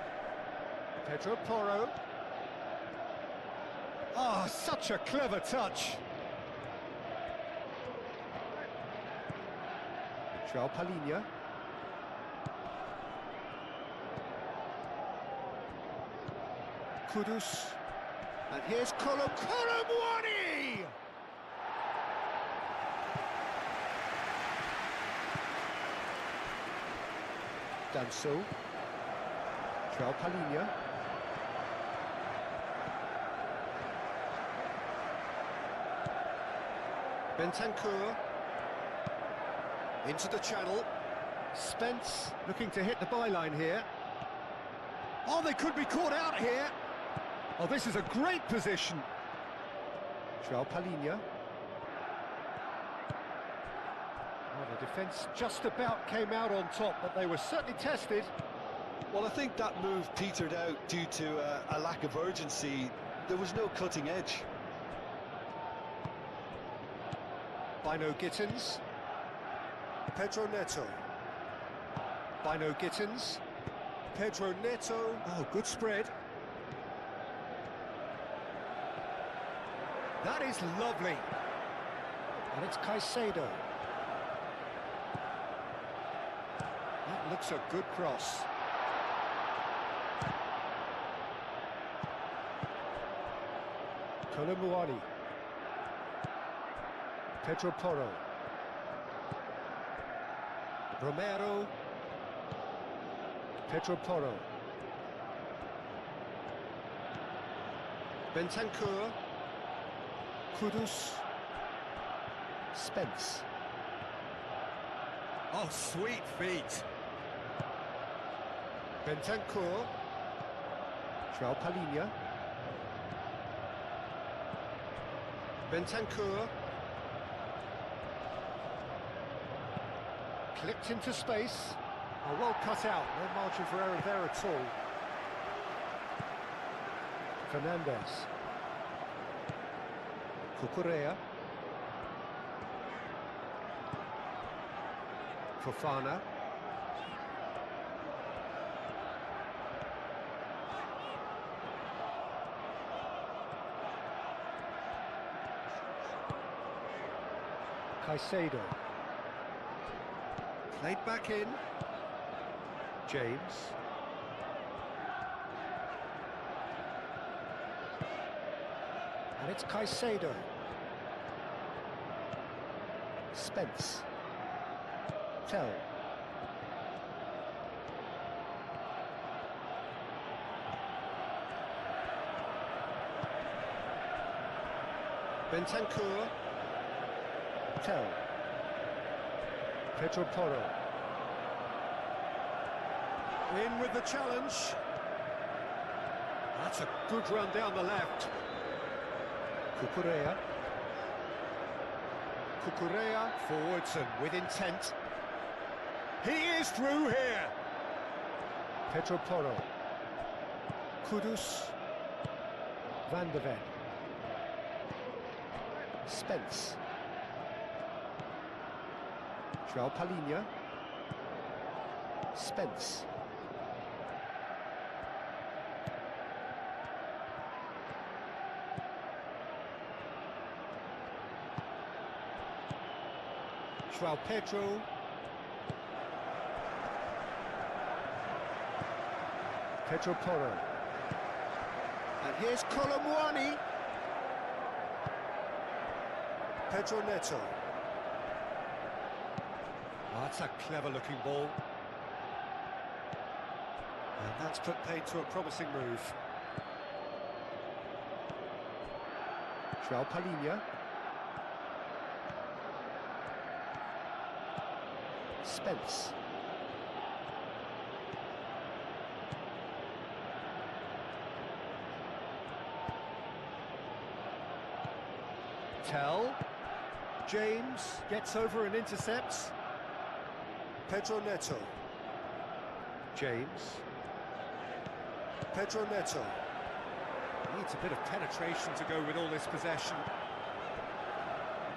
Pedro Porro. Oh, such a clever touch. João Palhinha. Kudus. And here's Colomwani! Danso. João Palhinha. Bentancur. Into the channel. Spence looking to hit the byline here. Oh, they could be caught out here. Oh, this is a great position. João Palhinha. Well, the defence just about came out on top, but they were certainly tested. Well, I think that move petered out due to a lack of urgency. There was no cutting edge. Bino Gittins. Pedro Neto. Bino Gittins. Pedro Neto. Oh, good spread. That is lovely. And it's Caicedo. That looks a good cross. Kolomuani. Pedro Porro. Romero. Pedro Porro. Bentancur. Kudus. Spence. Oh, sweet feet. Bentancur. João Palhinha. Bentancur. Clipped into space. Oh, well cut out. No margin for error there at all. Fernandez. Cucurella. Fofana. Caicedo. Played back in. James. And it's Caicedo. Spence. Tell. Bentancur. Tell. Pedro Porro. In with the challenge. That's a good run down the left. Cucurella. Cucurella forwards and with intent. He is through here. Pedro Porro. Kudus. Van de Ven. Spence. João Palhinha. Spence. João Pedro. Pedro Porro. And here's Kolomuani. Pedro Neto. Oh, that's a clever-looking ball. And that's put paid to a promising move. João Palhinha. Spence. Tell. James gets over and intercepts. Pedro Neto. James. Pedro Neto. Needs a bit of penetration to go with all this possession.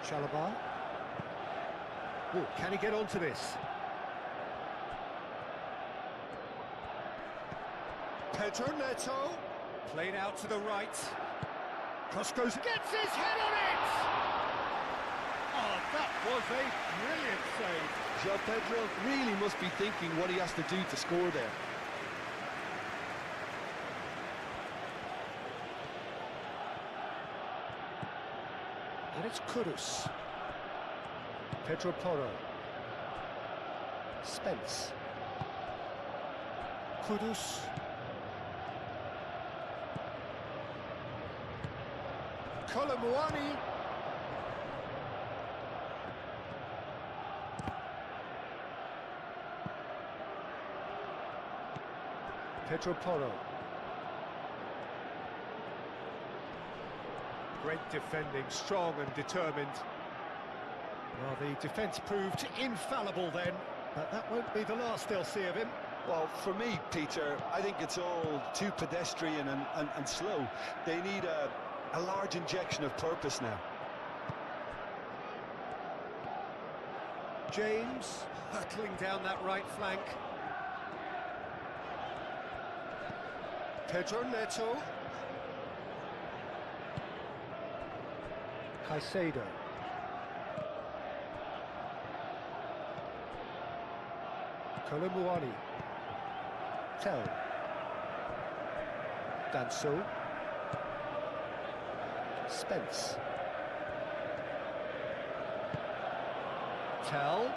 Chalobah. Oh, can he get onto this? Pedro Neto. Played out to the right. Cross goes, gets his head on it! Oh, that was a brilliant save. João Pedro really must be thinking what he has to do to score there. And it's Kudus. Pedro Porro. Spence. Kudus. Kolomuani. Pedro Porro. Great defending, strong and determined. Well, the defence proved infallible then, but that won't be the last they'll see of him. Well, for me, Peter, I think it's all too pedestrian and slow. They need a large injection of purpose now. James hurtling down that right flank. Pedro Neto. Caicedo. Kolomuani. Tell. Danso. Spence. Tell.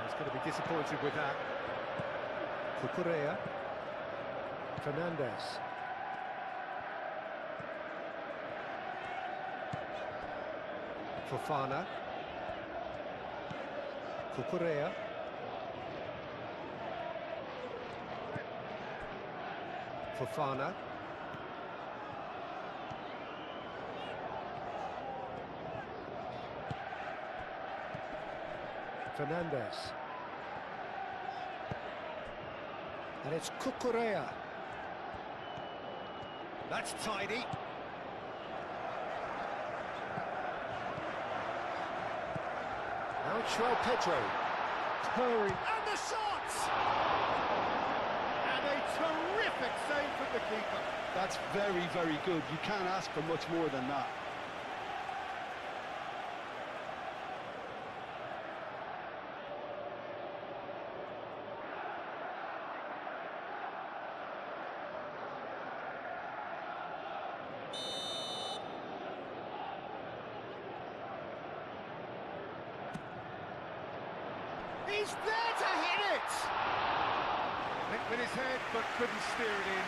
He's going to be disappointed with that. Cucurella. Fernandez. Fofana. Cucurella. Fofana. Fernandez. And it's Cucurella. That's tidy. Now it's João Pedro. Hurry. And the shot! And a terrific save from the keeper. That's very, very good. You can't ask for much more than that. He's there to hit it! Hit with his head, but couldn't steer it in.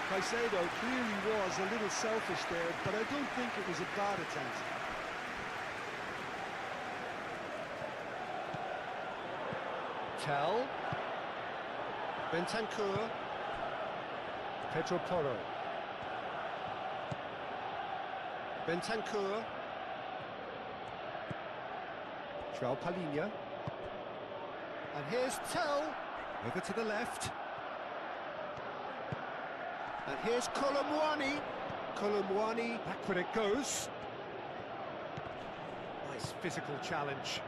Caicedo clearly was a little selfish there, but I don't think it was a bad attempt. Tell. Bentancur. Pedro Porro. Bentancur. João Palhinha. And here's Tell. Over to the left. And here's Kolomuani. Kolomuani, backward it goes. Nice physical challenge.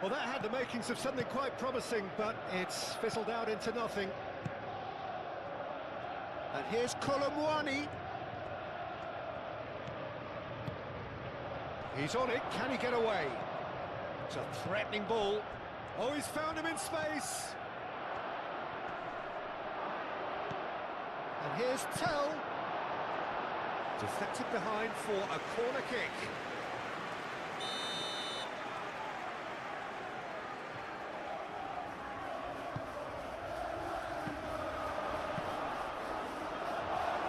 Well, that had the makings of something quite promising, but it's fizzled out into nothing. And here's Kolomuani. He's on it, can he get away? It's a threatening ball. Oh, he's found him in space. And here's Tell. Deflected behind for a corner kick.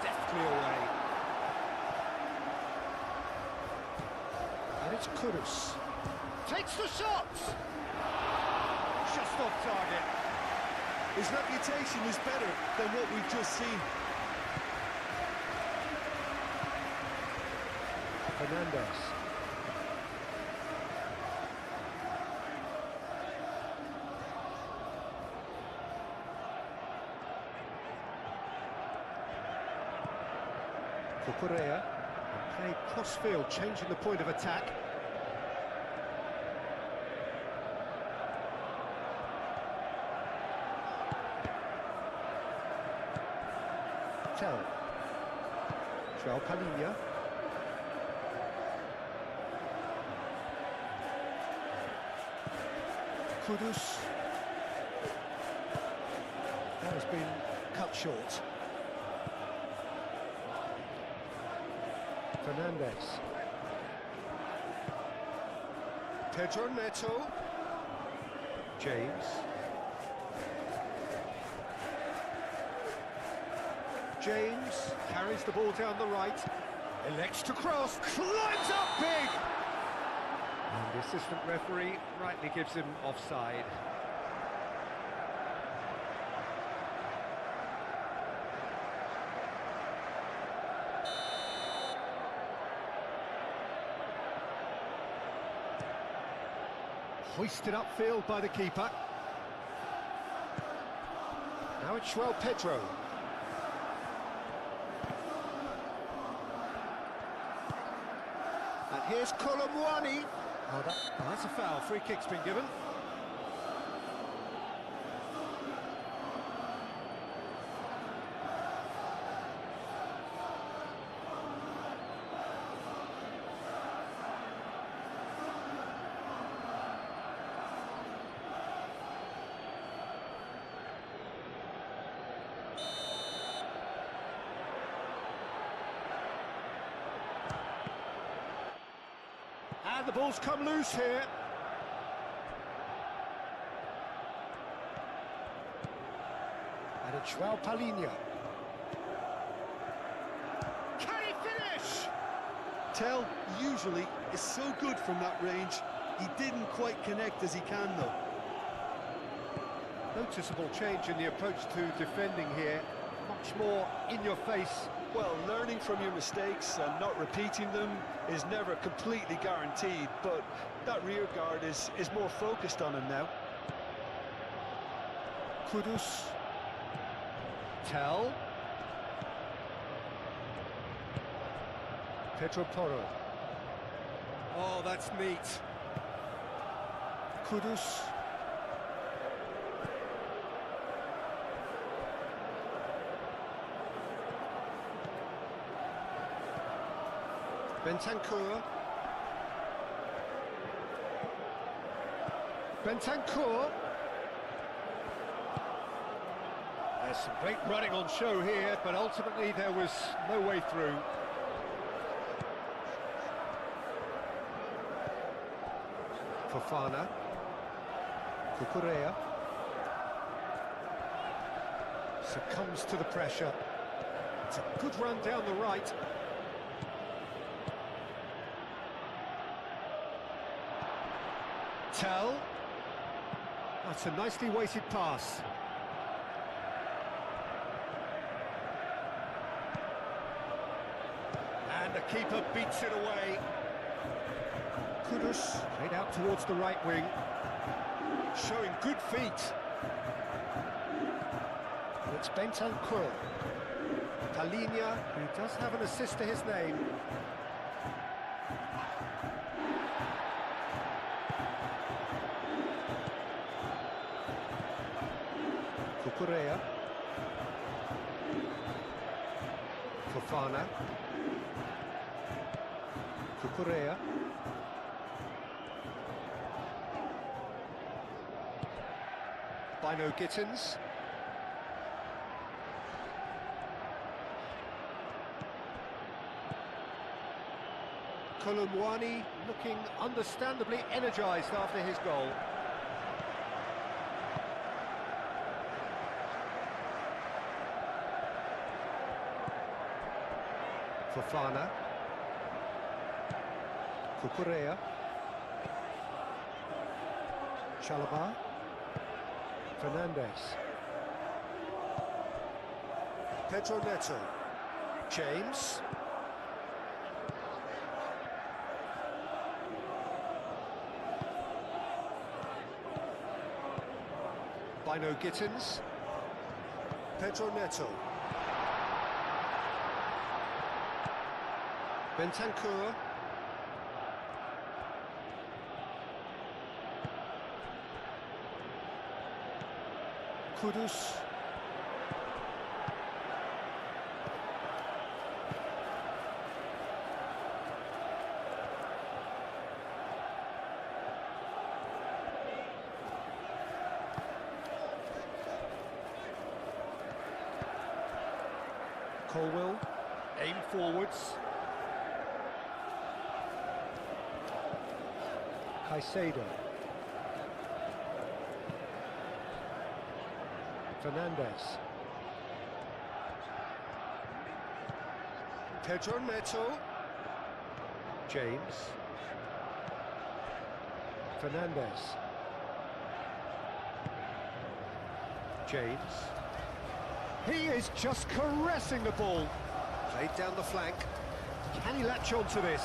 Deftly away. And it's Kudus. Takes the shot! Just off target. His reputation is better than what we've just seen. Fernandez. Cucurella. Playing cross-field, changing the point of attack. Tell. João Palhinha. Kudus. That has been cut short. Fernandez. Pedro Neto. James. James carries the ball down the right, elects to cross, climbs up big! And the assistant referee rightly gives him offside. Hoisted upfield by the keeper. Now it's João Pedro. And here's Colomwani. Oh, that's a foul. Free kick's been given. And the ball's come loose here. And it's João Palhinha. Can he finish? Tell usually is so good from that range. He didn't quite connect as he can though. Noticeable change in the approach to defending here. Much more in your face. Well, learning from your mistakes and not repeating them is never completely guaranteed, but that rear guard is more focused on him now. Kudus. Tell. Pedro Porro. Oh, that's neat. Kudus. Bentancur. Bentancur. There's some great running on show here, but ultimately there was no way through. Fofana. Cucurella. Succumbs to the pressure. It's a good run down the right. Tell. That's a nicely weighted pass. And the keeper beats it away. Kudus played out towards the right wing, showing good feet. And it's Bentancur. Palhinha, who does have an assist to his name. Cucurella. Fofana. Cucurella. Bino Gittins. Colomwani looking understandably energised after his goal. Fofana. Cucurella. Chalobah. Fernandez. Pedro Neto. James. Bino Gittins. Pedro Neto. Bentancur. Kudus. Colwell, aim forwards. Caicedo. Fernandez. Pedro Neto. James. Fernandez. James. He is just caressing the ball. Played down the flank. Can he latch on to this?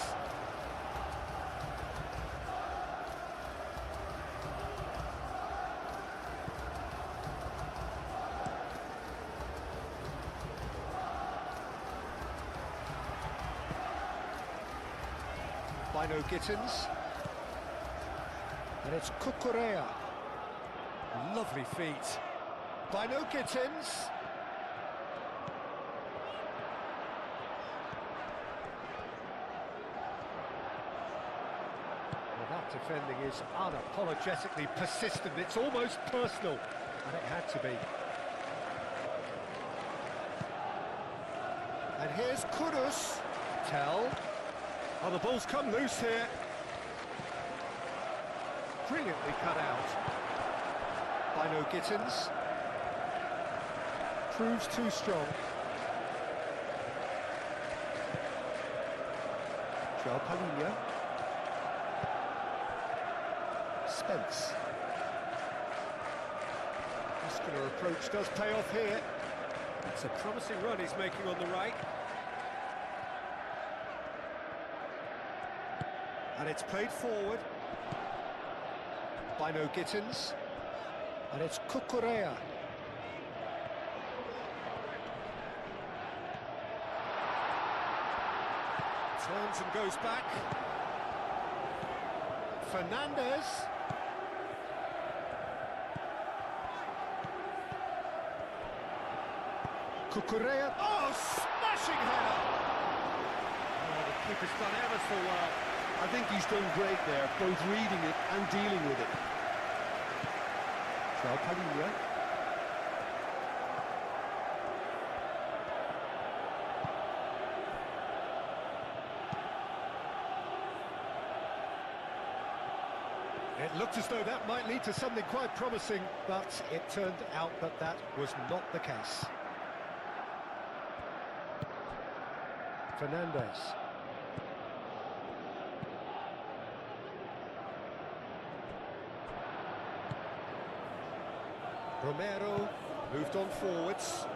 Bino Gittins. And it's Cucurella. Lovely feet. Bino Gittins. Well, that defending is unapologetically persistent. It's almost personal, and it had to be. And here's Kudus. Tell. Oh, the ball's come loose here. Brilliantly cut out. Bino Gittins. Proves too strong. Joel Palhinha. Spence. Muscular approach does pay off here. It's a promising run he's making on the right. And it's played forward. Bino Gittins. And it's Cucurella. Turns and goes back. Fernandez. Cucurella. Oh, smashing header! Oh, the keeper's done ever so well. I think he's done great there, both reading it and dealing with it. Joel Palhinha. It looked as though that might lead to something quite promising, but it turned out that that was not the case. Fernandez. Romero moved on forwards.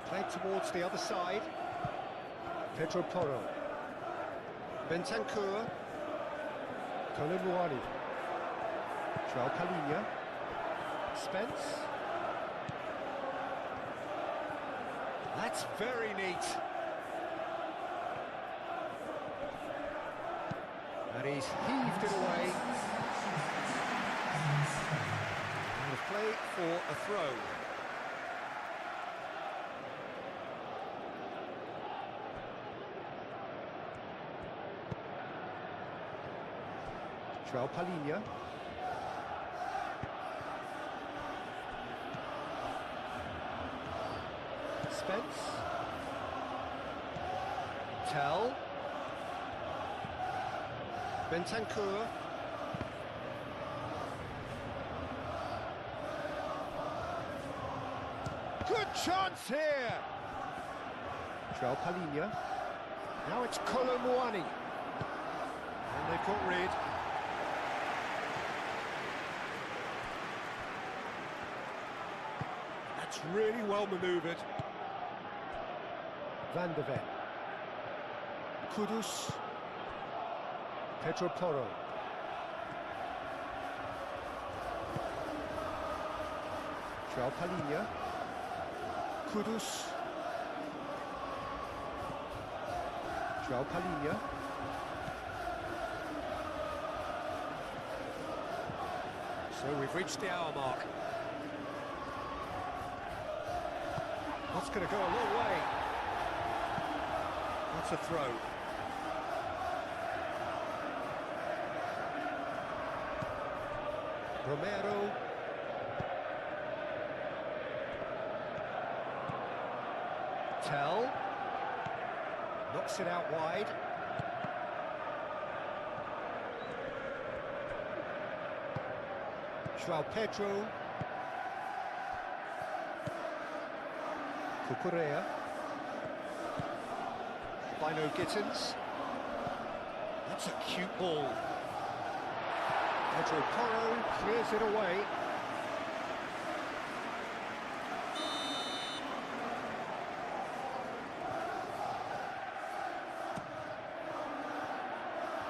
Played towards the other side. Pedro Porro. Bentancur. Colin. Joel Palhinha. Spence. That's very neat. And he's heaved it away. And a play for a throw. Joel Palhinha. Spence. Tell. Bentancur. Good chance here. Joel Palhinha. Now it's Kolo Muani. And they've got rid. That's really well manoeuvred. Van de Ven. Kudus. Pedro Porro. Joel Palhinha. Kudus. Joel Palhinha. So we've reached the hour mark. That's going to go a long way. That's a throw. Romero. Tell. Knocks it out wide. João Pedro. Cucurella. Bino Gittins. That's a cute ball. Pedro Porro clears it away.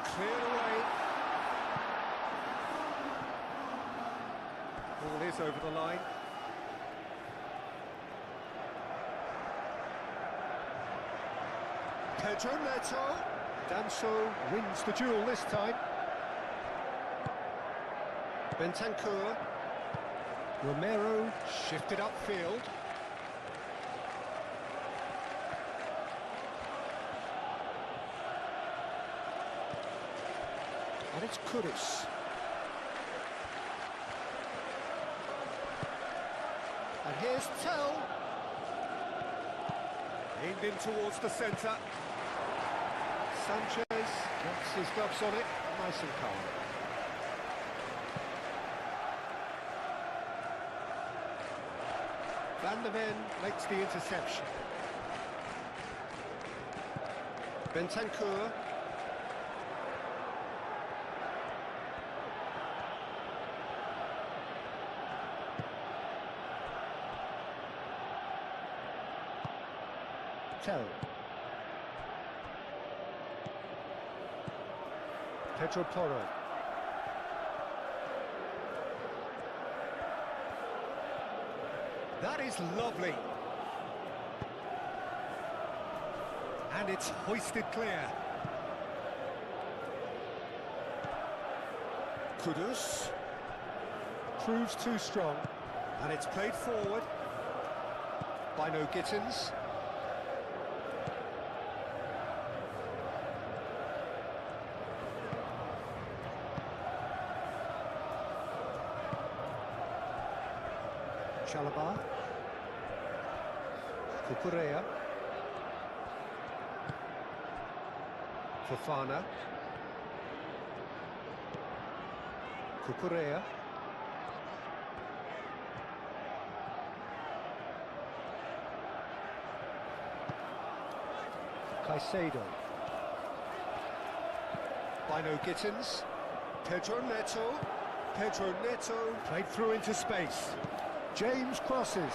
Cleared away. Ball is over the line. Pedro Neto. Danso wins the duel this time. Bentancur. Romero shifted upfield. And it's Kudus. And here's Tell. Aimed in towards the centre. Sanchez gets his gloves on it, nice and calm. Van der Ven makes the interception. Bentancur. Tell. Pedro Porro. That is lovely. And it's hoisted clear. Kudus. Proves too strong. And it's played forward by No Gittins. Chalobah, Cucurella, Fofana, Cucurella, Caicedo, by No Gittins, Pedro Neto, played through into space. James crosses.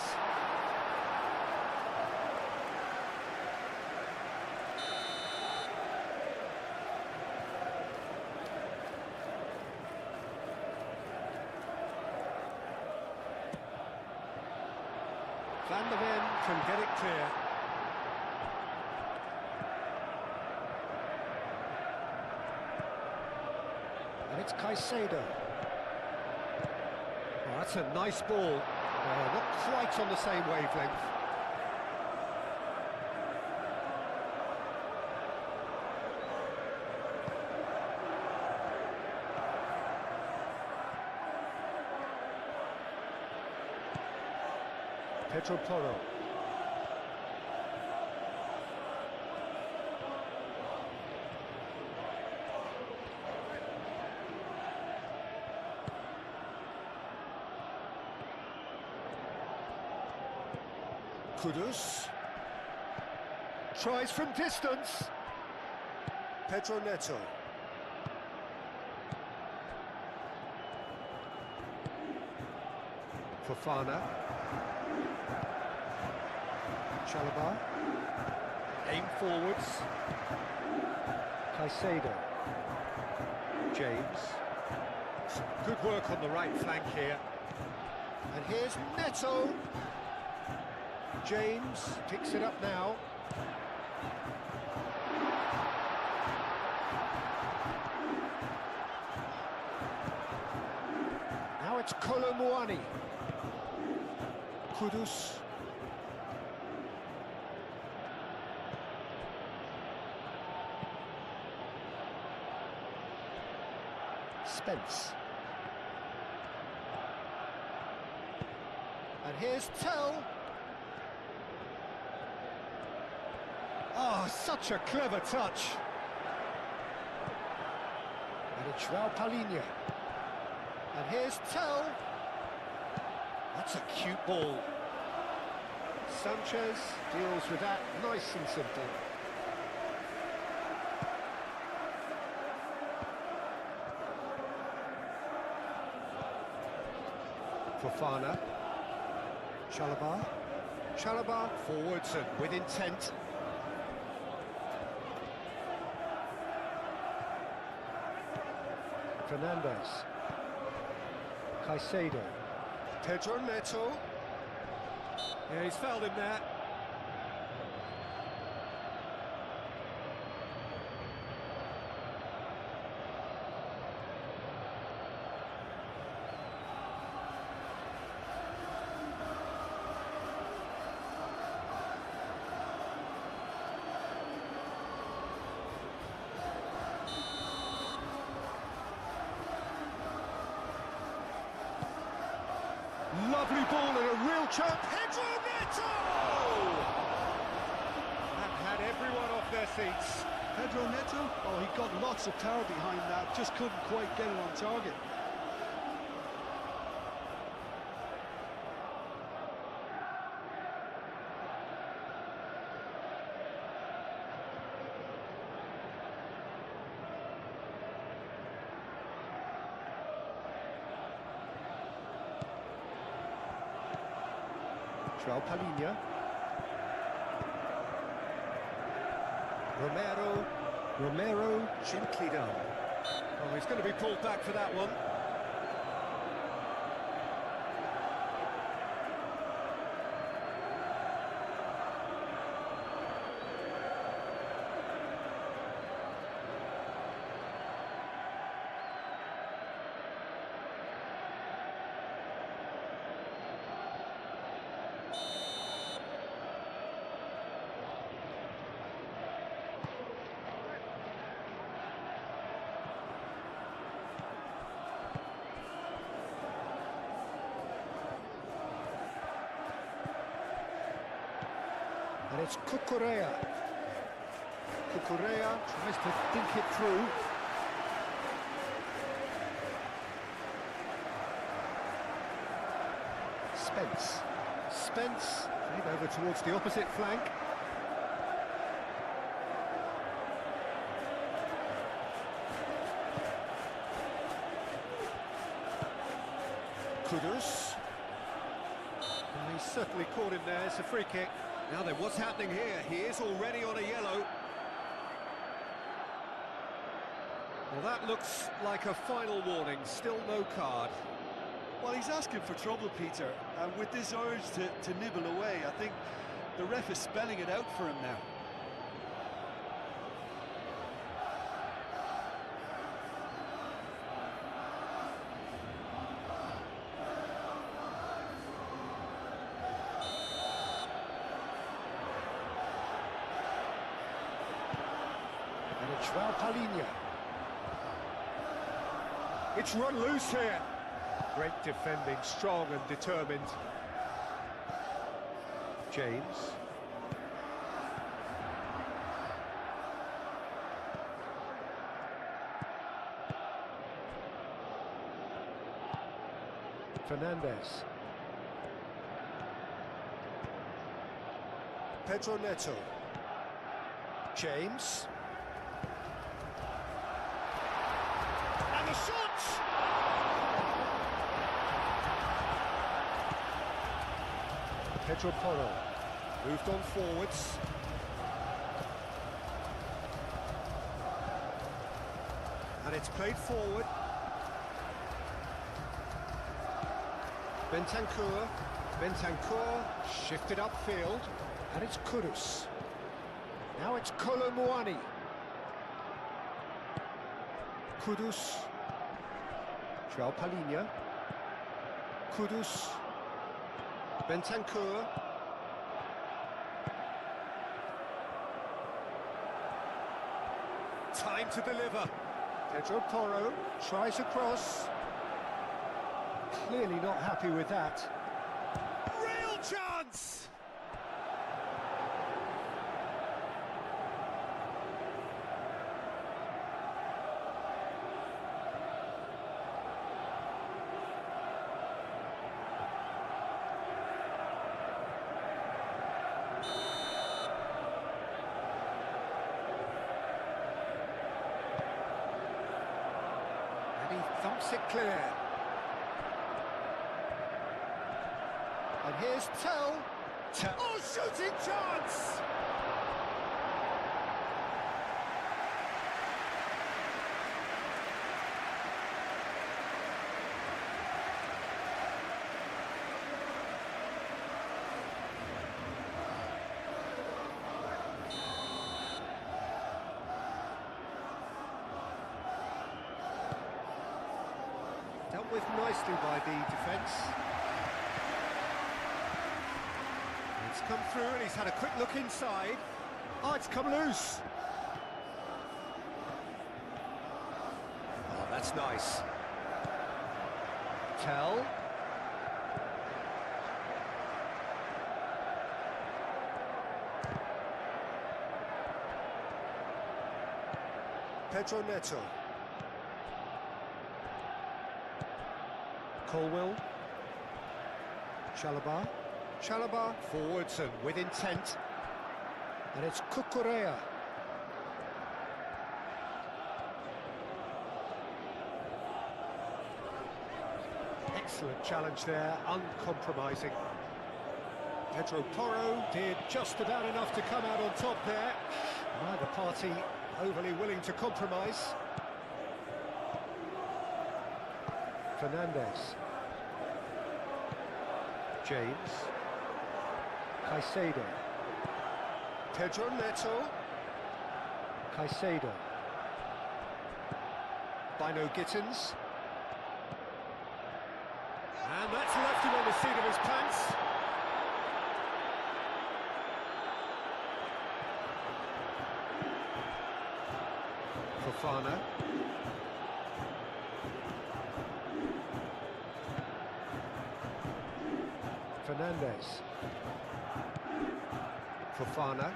Van der Ven can get it clear. And it's Caicedo. Oh, that's a nice ball. Not quite on the same wavelength. Pedro Porro. Kudus tries from distance. Pedro Neto. Fofana. Chalobah. Aim forwards. Caicedo. James. Good work on the right flank here. And here's Neto. James picks it up now. Now it's Kolo Muani. Kudus. Spence. And here's Tell. Oh, such a clever touch. And it's João Palhinha. And here's Tell. That's a cute ball. Sanchez deals with that nice and simple. Fofana. Chalobah forwards and with intent. Fernandez. Caicedo. Pedro Neto. Yeah, he's fouled him there. lovely ball and a real chance. Pedro Neto! That had everyone off their seats. Pedro Neto, oh, he got lots of power behind that, just couldn't quite get it on target. Palinha. Romero, gently done. Oh, he's going to be pulled back for that one. And it's Cucurella. Cucurella tries to think it through. Spence, played over towards the opposite flank. Kudus. And he's certainly caught him there, it's a free kick. Now then, what's happening here? He is already on a yellow. Well, that looks like a final warning, still no card. Well, he's asking for trouble, Peter, and with this urge to nibble away, I think the ref is spelling it out for him now. Palinha. It's run loose here. Great defending, strong and determined. James. Fernandez. Pedro Neto. James. The shot! Pedro Porro moved on forwards. And it's played forward. Bentancur shifted upfield. And it's Kudus. Now it's Kolomuani. Kudus. Palinha, Kudus, Bentancur, time to deliver. Pedro Porro tries a cross, clearly not happy with that. Real chance! Thumps it clear. And here's Tell. Oh, shooting chance! Dealt with nicely by the defence. It's come through and he's had a quick look inside. Oh, it's come loose. Oh, that's nice. Tell. Pedro Neto. Colwill. Chalobah. Chalobah forwards and with intent. And it's Cucurella. Excellent challenge there, uncompromising. Pedro Porro did just about enough to come out on top there. Neither party overly willing to compromise. Fernandez. James. Caicedo. Pedro Neto. Caicedo. Bino Gittins. And that's left him on the seat of his pants. Fofana. Fernandez. Fofana.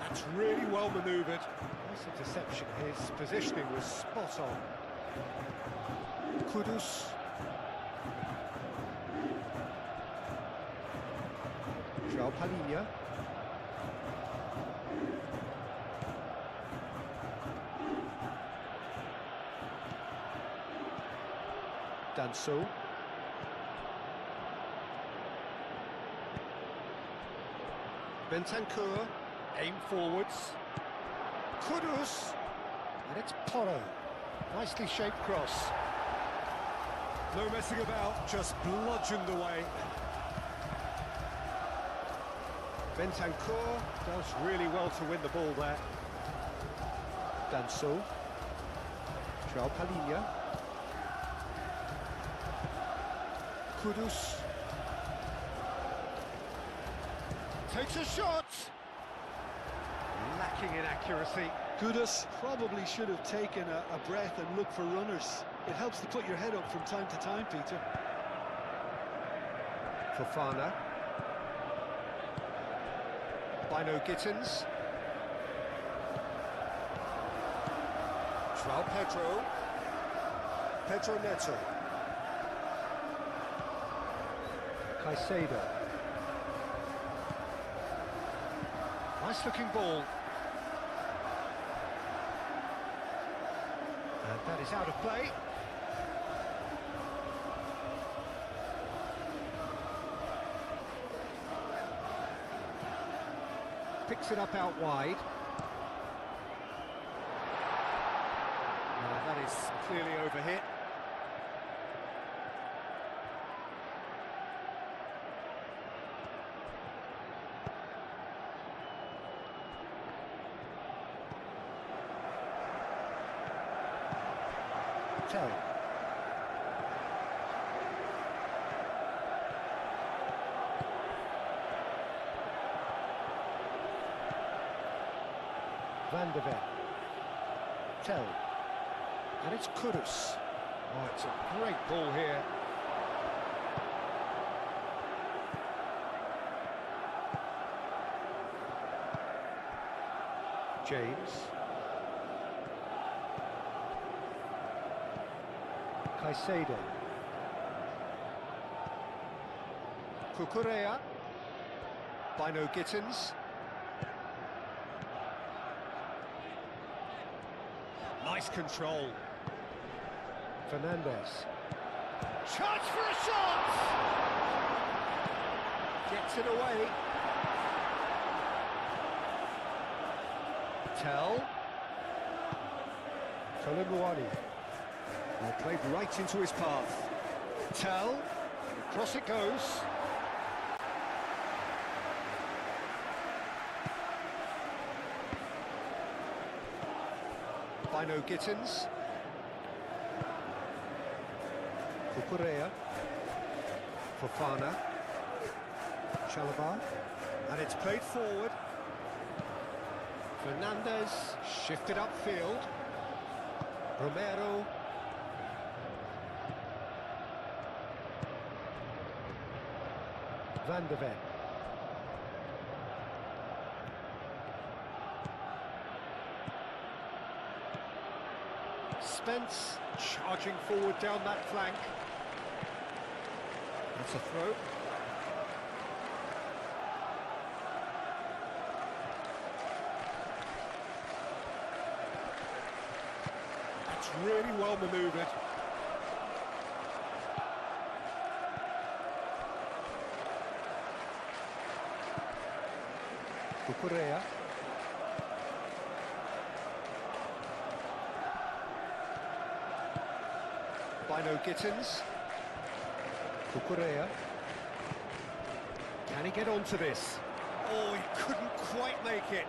That's really well manoeuvred. Nice interception. His positioning was spot on. Kudus. João Palhinha. Danso. Bentancur, aim forwards. Kudus, and it's Porro. Nicely shaped cross. No messing about, just bludgeoned away. Bentancur does really well to win the ball there. Danso. João Palhinha. Kudus. Takes a shot! Lacking in accuracy. Kudus probably should have taken a breath and looked for runners. It helps to put your head up from time to time, Peter. Fofana. Bino Gittins. João Pedro. Pedro Neto. Caicedo. Nice looking ball. And that is out of play. Picks it up out wide. That is clearly overhit. Tell. Van de Ven. Tell. And it's Kudus. Oh, it's a great ball here. James. Caicedo. Cucurella. Bino Gittins. Nice control. Fernandez. Chance for a shot! Gets it away. Tell. Tolimuani. Played right into his path. Tell. Across it goes. Bino Gittins. Cucurella. Fofana. Chalobah. And it's played forward. Fernandez shifted upfield. Romero. Van de Ven. Spence charging forward down that flank. That's a throw. That's really well manoeuvred. Cucurella. Bino Gittins. Cucurella. Can he get onto this? Oh, he couldn't quite make it.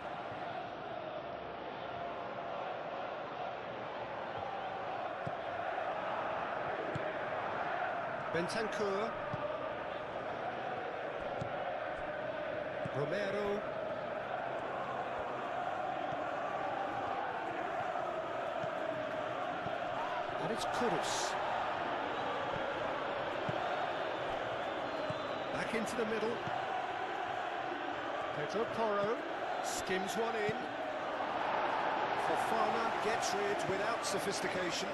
Bentancur. Romero. And it's Kudus. Back into the middle. Pedro Porro skims one in. Fofana gets rid without sophistication.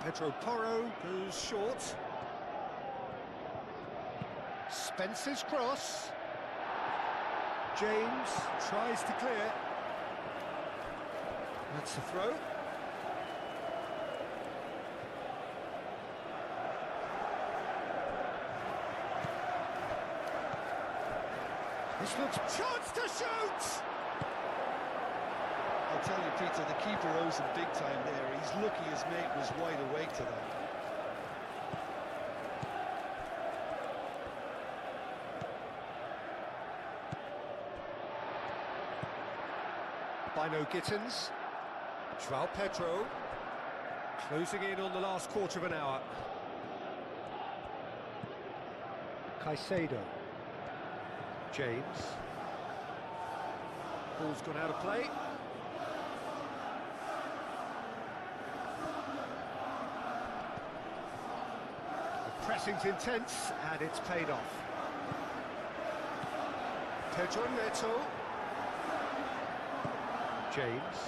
Pedro Porro goes short. Spence's cross. James tries to clear. That's a throw. This looks... chance to shoot! I'll tell you, Peter, the keeper owes him big time there. He's lucky his mate was wide awake to that. Bino Gittins. João Pedro. Closing in on the last quarter of an hour. Caicedo. James. Ball's gone out of play. The pressing's intense and it's paid off. Pedro Neto. James.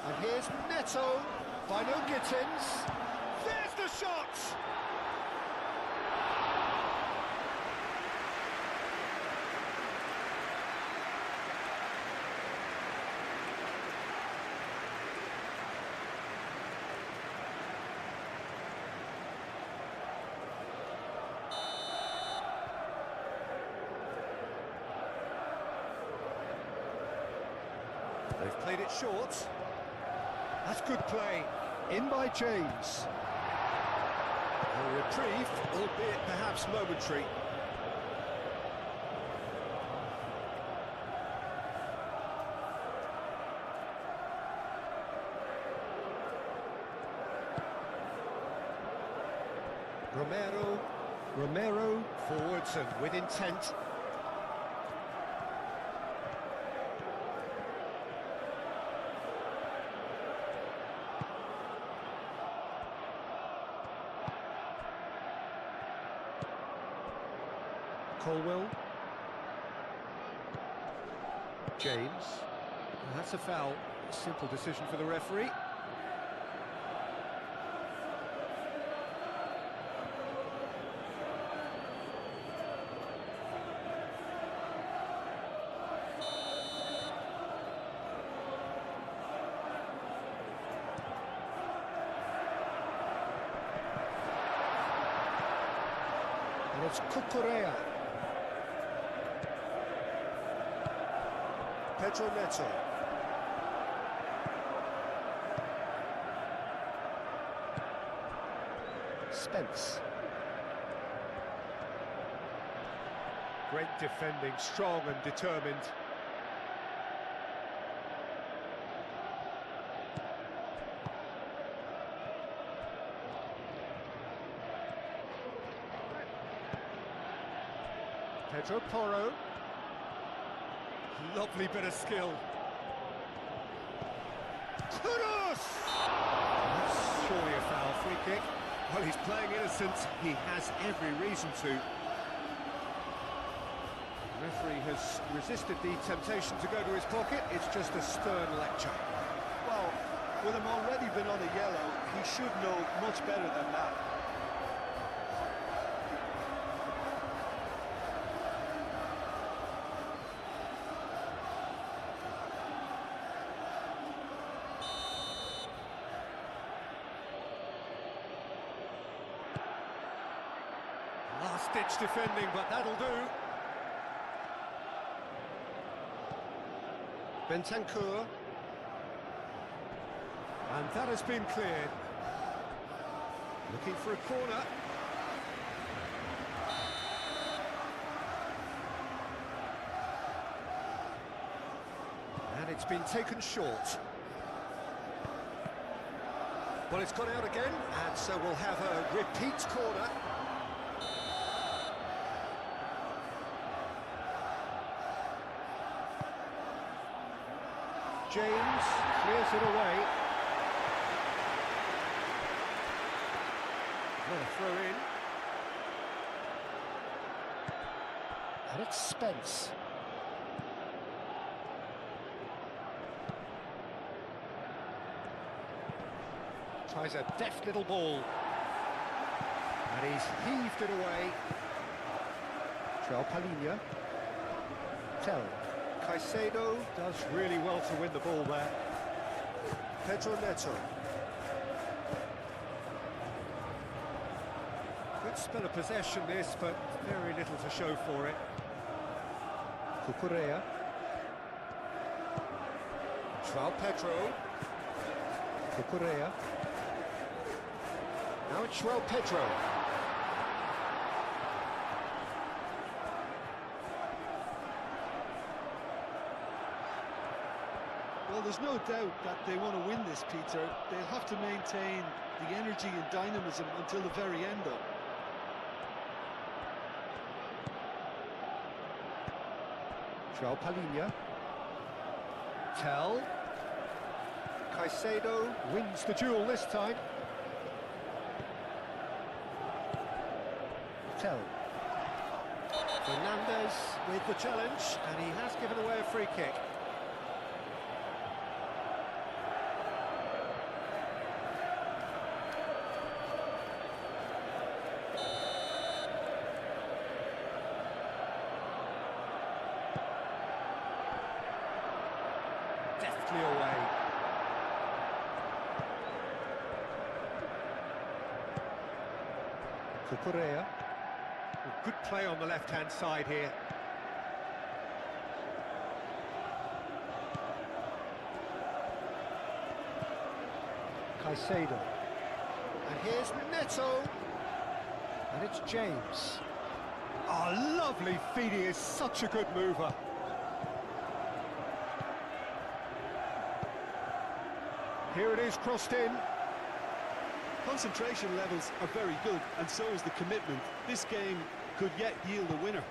And here's Neto. Bino Gittins. There's the shot! They've played it short. That's good play. In by James. A reprieve, albeit perhaps momentary. Romero forwards and with intent. Colwell. James. And that's a foul. A simple decision for the referee. And it's Cucurella. Pedro Neto. Spence. Great defending, strong and determined. Pedro Porro. Lovely bit of skill. Kudus! That's surely a foul. Free kick. Well, he's playing innocent. He has every reason to. The referee has resisted the temptation to go to his pocket. It's just a stern lecture. Well, with him already been on a yellow, he should know much better than that. Last-ditch defending, but that'll do. Bentancur. And that has been cleared. Looking for a corner. And it's been taken short. Well, it's gone out again, and so we'll have a repeat corner. James clears it away. What a throw in. And it's Spence. Tries a deft little ball. And he's heaved it away. João Palhinha. Tell. Caicedo does really well to win the ball there. Pedro Neto. Good spell of possession this, but very little to show for it. Cucurella. João Pedro. Cucurella. Now it's João Pedro. Well, there's no doubt that they want to win this, Peter. They'll have to maintain the energy and dynamism until the very end, though. João Palhinha. Tell. Caicedo wins the duel this time. Tell. Fernandez with the challenge, and he has given away a free kick. Deftly away. Cucurella. Good play on the left-hand side here. Caicedo. And here's Neto. And it's James. Oh, lovely feed. He is such a good mover. Here it is, crossed in. Concentration levels are very good, and so is the commitment. This game could yet yield a winner.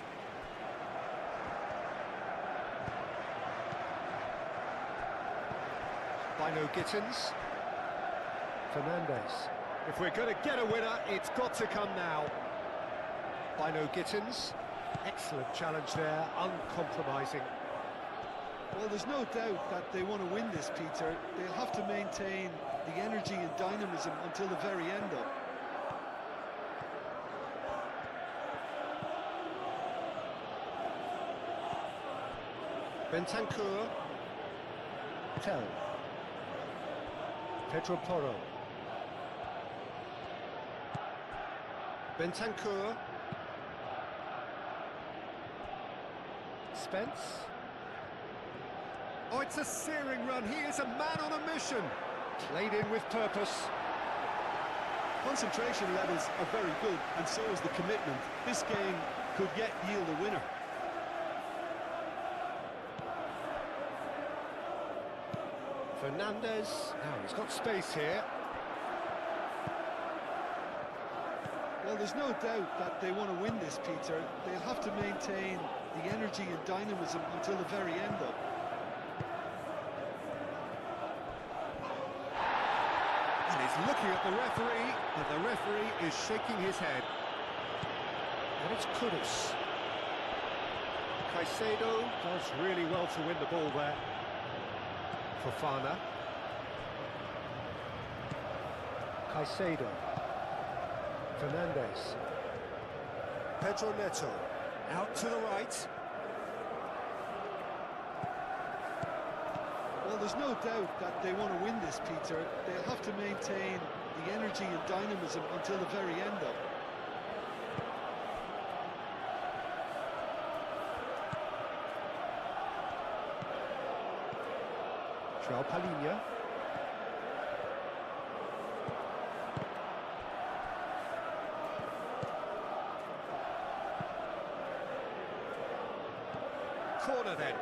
Bino Gittins. Fernandez. If we're going to get a winner, it's got to come now. Bino Gittins. Excellent challenge there, uncompromising. Well, there's no doubt that they want to win this, Peter. They'll have to maintain the energy and dynamism until the very end, though. Bentancur. Tell. Pedro Porro. Bentancur. Spence. Oh, it's a searing run. He is a man on a mission. Played in with purpose. Concentration levels are very good, and so is the commitment. This game could yet yield a winner. Fernandez. Now he's got space here. Well, there's no doubt that they want to win this, Peter. They'll have to maintain the energy and dynamism until the very end, though. And he's looking at the referee, and the referee is shaking his head. And it's Kudus. Caicedo does really well to win the ball there. Fofana. Caicedo. Fernandes. Pedro Neto. Out to the right. Well, there's no doubt that they want to win this, Peter. They'll have to maintain the energy and dynamism until the very end, though. João Palhinha. Corner then.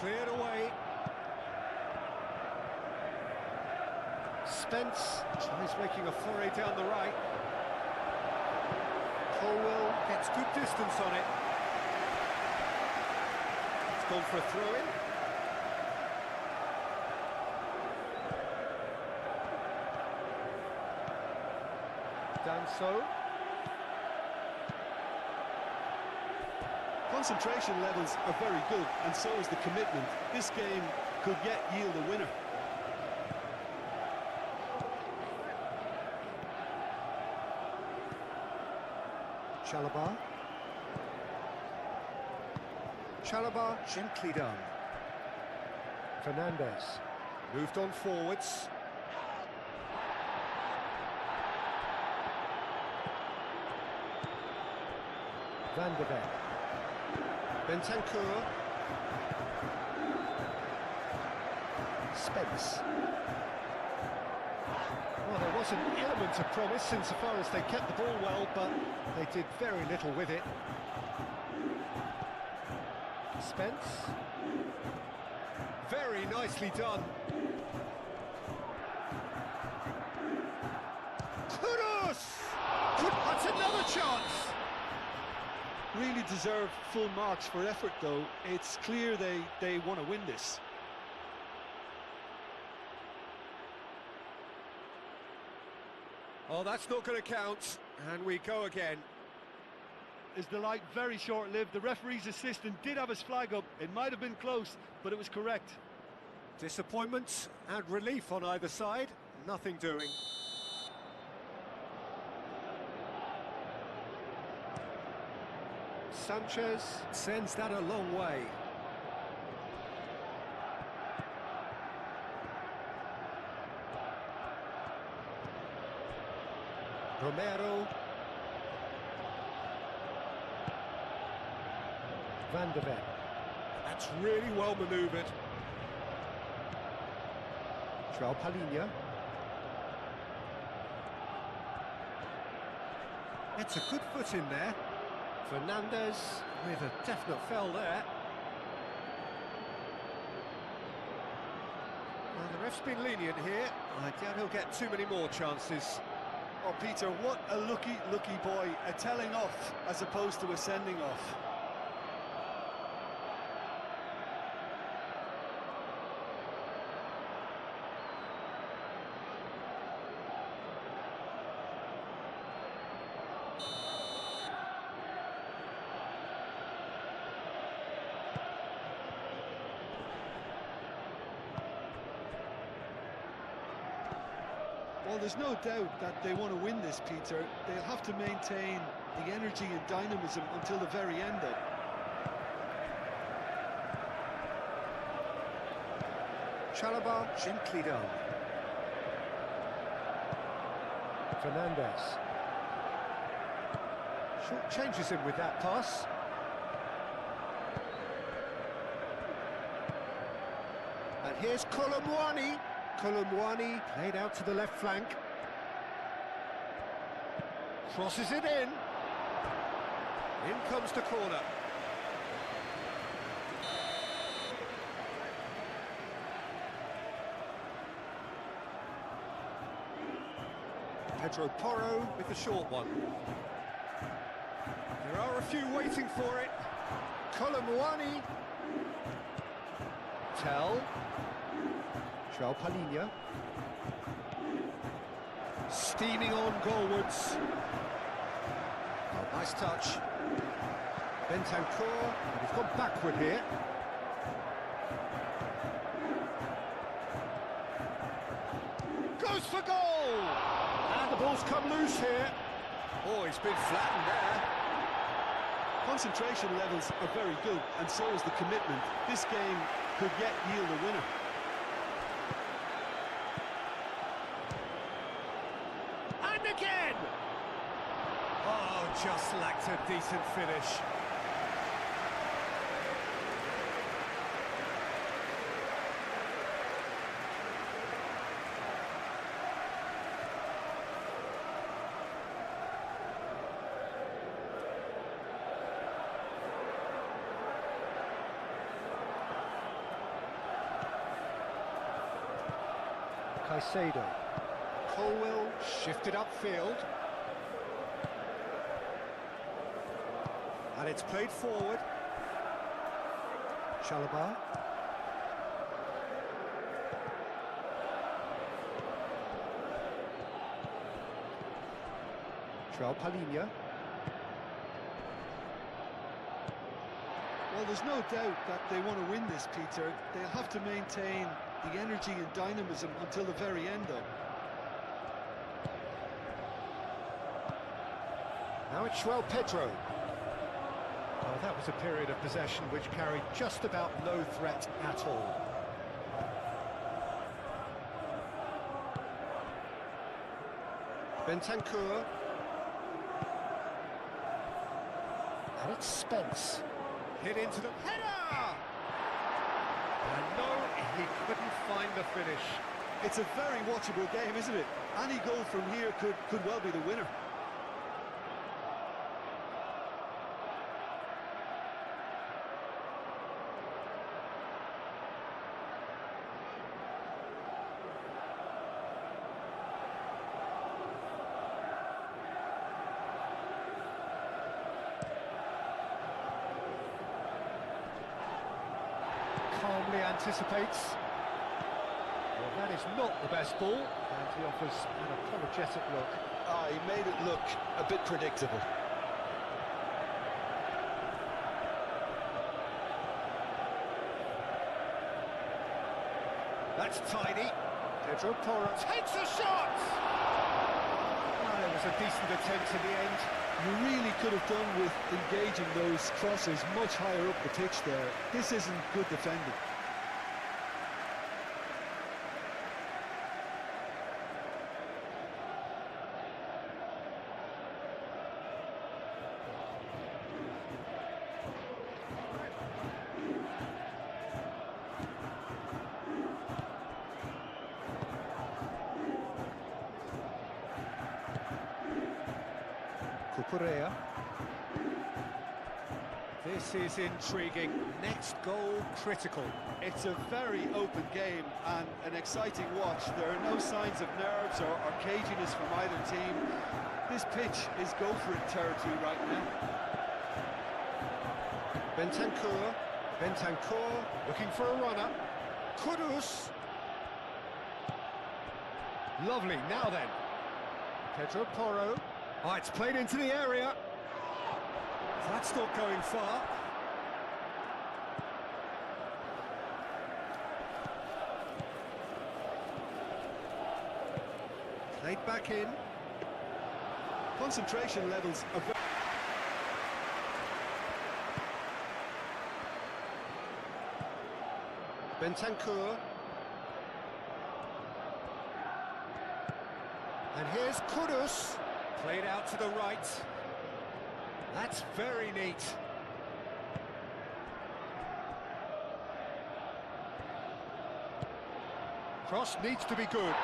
Cleared away. Spence tries making a foray down the right. Colwell gets good distance on it. It's gone for a throw-in. Danso. Concentration levels are very good, and so is the commitment. This game could yet yield a winner. Chalobah. Chalobah gently done. Fernandes moved on forwards. Van de Beek. Bentancur. Spence. Well, there was an element of promise insofar as they kept the ball well, but they did very little with it. Spence. Very nicely done. Kudus! That's another chance! Really deserve full marks for effort, though. It's clear they want to win this. Oh, that's not going to count, and we go again. Is the light very short-lived? The referee's assistant did have his flag up. It might have been close, but it was correct. Disappointment and relief on either side. Nothing doing. Sanchez sends that a long way. Romero. Van de Beek. That's really well manoeuvred. João Palhinha. It's a good foot in there. Fernandes with a definite foul there. Well, the ref's been lenient here. I doubt he'll get too many more chances. Oh, Peter, what a lucky boy. A telling off as opposed to a sending off. Well, there's no doubt that they want to win this, Peter. They'll have to maintain the energy and dynamism until the very end, though. Chalobah gently done. Fernandes. Short changes him with that pass. And here's Colomwani. Colomwani played out to the left flank. Crosses it in. In comes the corner. Pedro Porro with the short one. There are a few waiting for it. Colomwani. Tell. João Palhinha. Steaming on goalwards. Oh, nice touch. Bentancur, and he's gone backward here. Goes for goal! And the ball's come loose here. Oh, he's been flattened there. Concentration levels are very good, and so is the commitment. This game could yet yield a winner. And again! Oh, just lacked a decent finish. Caicedo. Colwill shifted upfield. And it's played forward. Chalobah. João Palhinha. Well, there's no doubt that they want to win this, Peter. They'll have to maintain the energy and dynamism until the very end, though. Now it's João Pedro. Oh, that was a period of possession which carried just about no threat at all. Bentancur. And it's Spence. Hit into the header! And no, he couldn't find the finish. It's a very watchable game, isn't it? Any goal from here could well be the winner. Calmly anticipates. Well, that is not the best ball, and he offers an apologetic look. He made it look a bit predictable. That's tidy. Pedro Porro takes a shot! Oh, it was a decent attempt in the end. You really could have done with engaging those crosses much higher up the pitch there. This isn't good defending. Cucurella. This is intriguing. Next goal critical. It's a very open game and an exciting watch. There are no signs of nerves or caginess from either team. This pitch is go-for-it territory right now. Bentancur. Bentancur looking for a runner. Kudus. Lovely, now then. Pedro Porro. Oh, it's played into the area. That's not going far. Played back in. Concentration levels are very... Bentancur. And here's Kudus. Played out to the right. That's very neat. Cross needs to be good.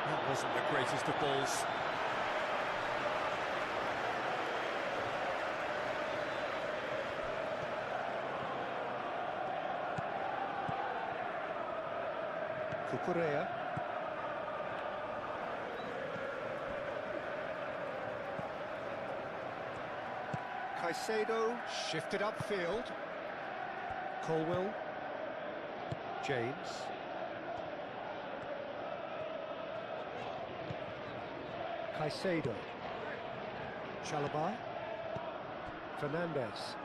That wasn't the greatest of balls. Cucurella. Caicedo shifted upfield. Colwill. James. Caicedo. Chalobah. Fernandez.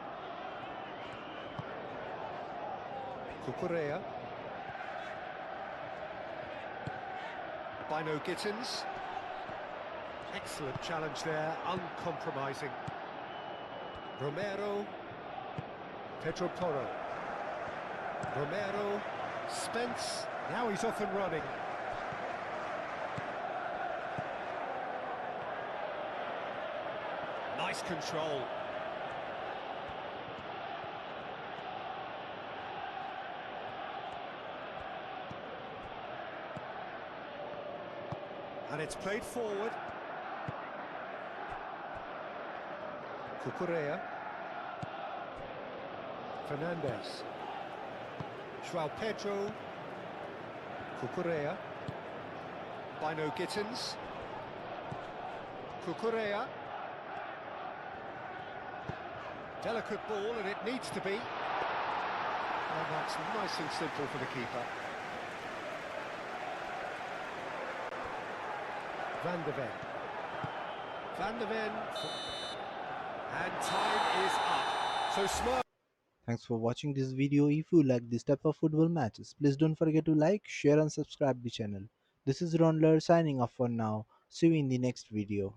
Cucurella. Bino Gittins. Excellent challenge there, uncompromising. Romero. Pedro Porro. Romero. Spence. Now he's off and running. Nice control. And it's played forward. Cucurella. Fernandez. João Pedro. Cucurella. Bino Gittins. Cucurella. Delicate ball, and it needs to be. And that's nice and simple for the keeper. Van de Ven. Van de Ven. And time is up. So smart. Thanks for watching this video. If you like this type of football matches, please don't forget to like, share and subscribe the channel. This is Raundler signing off for now. See you in the next video.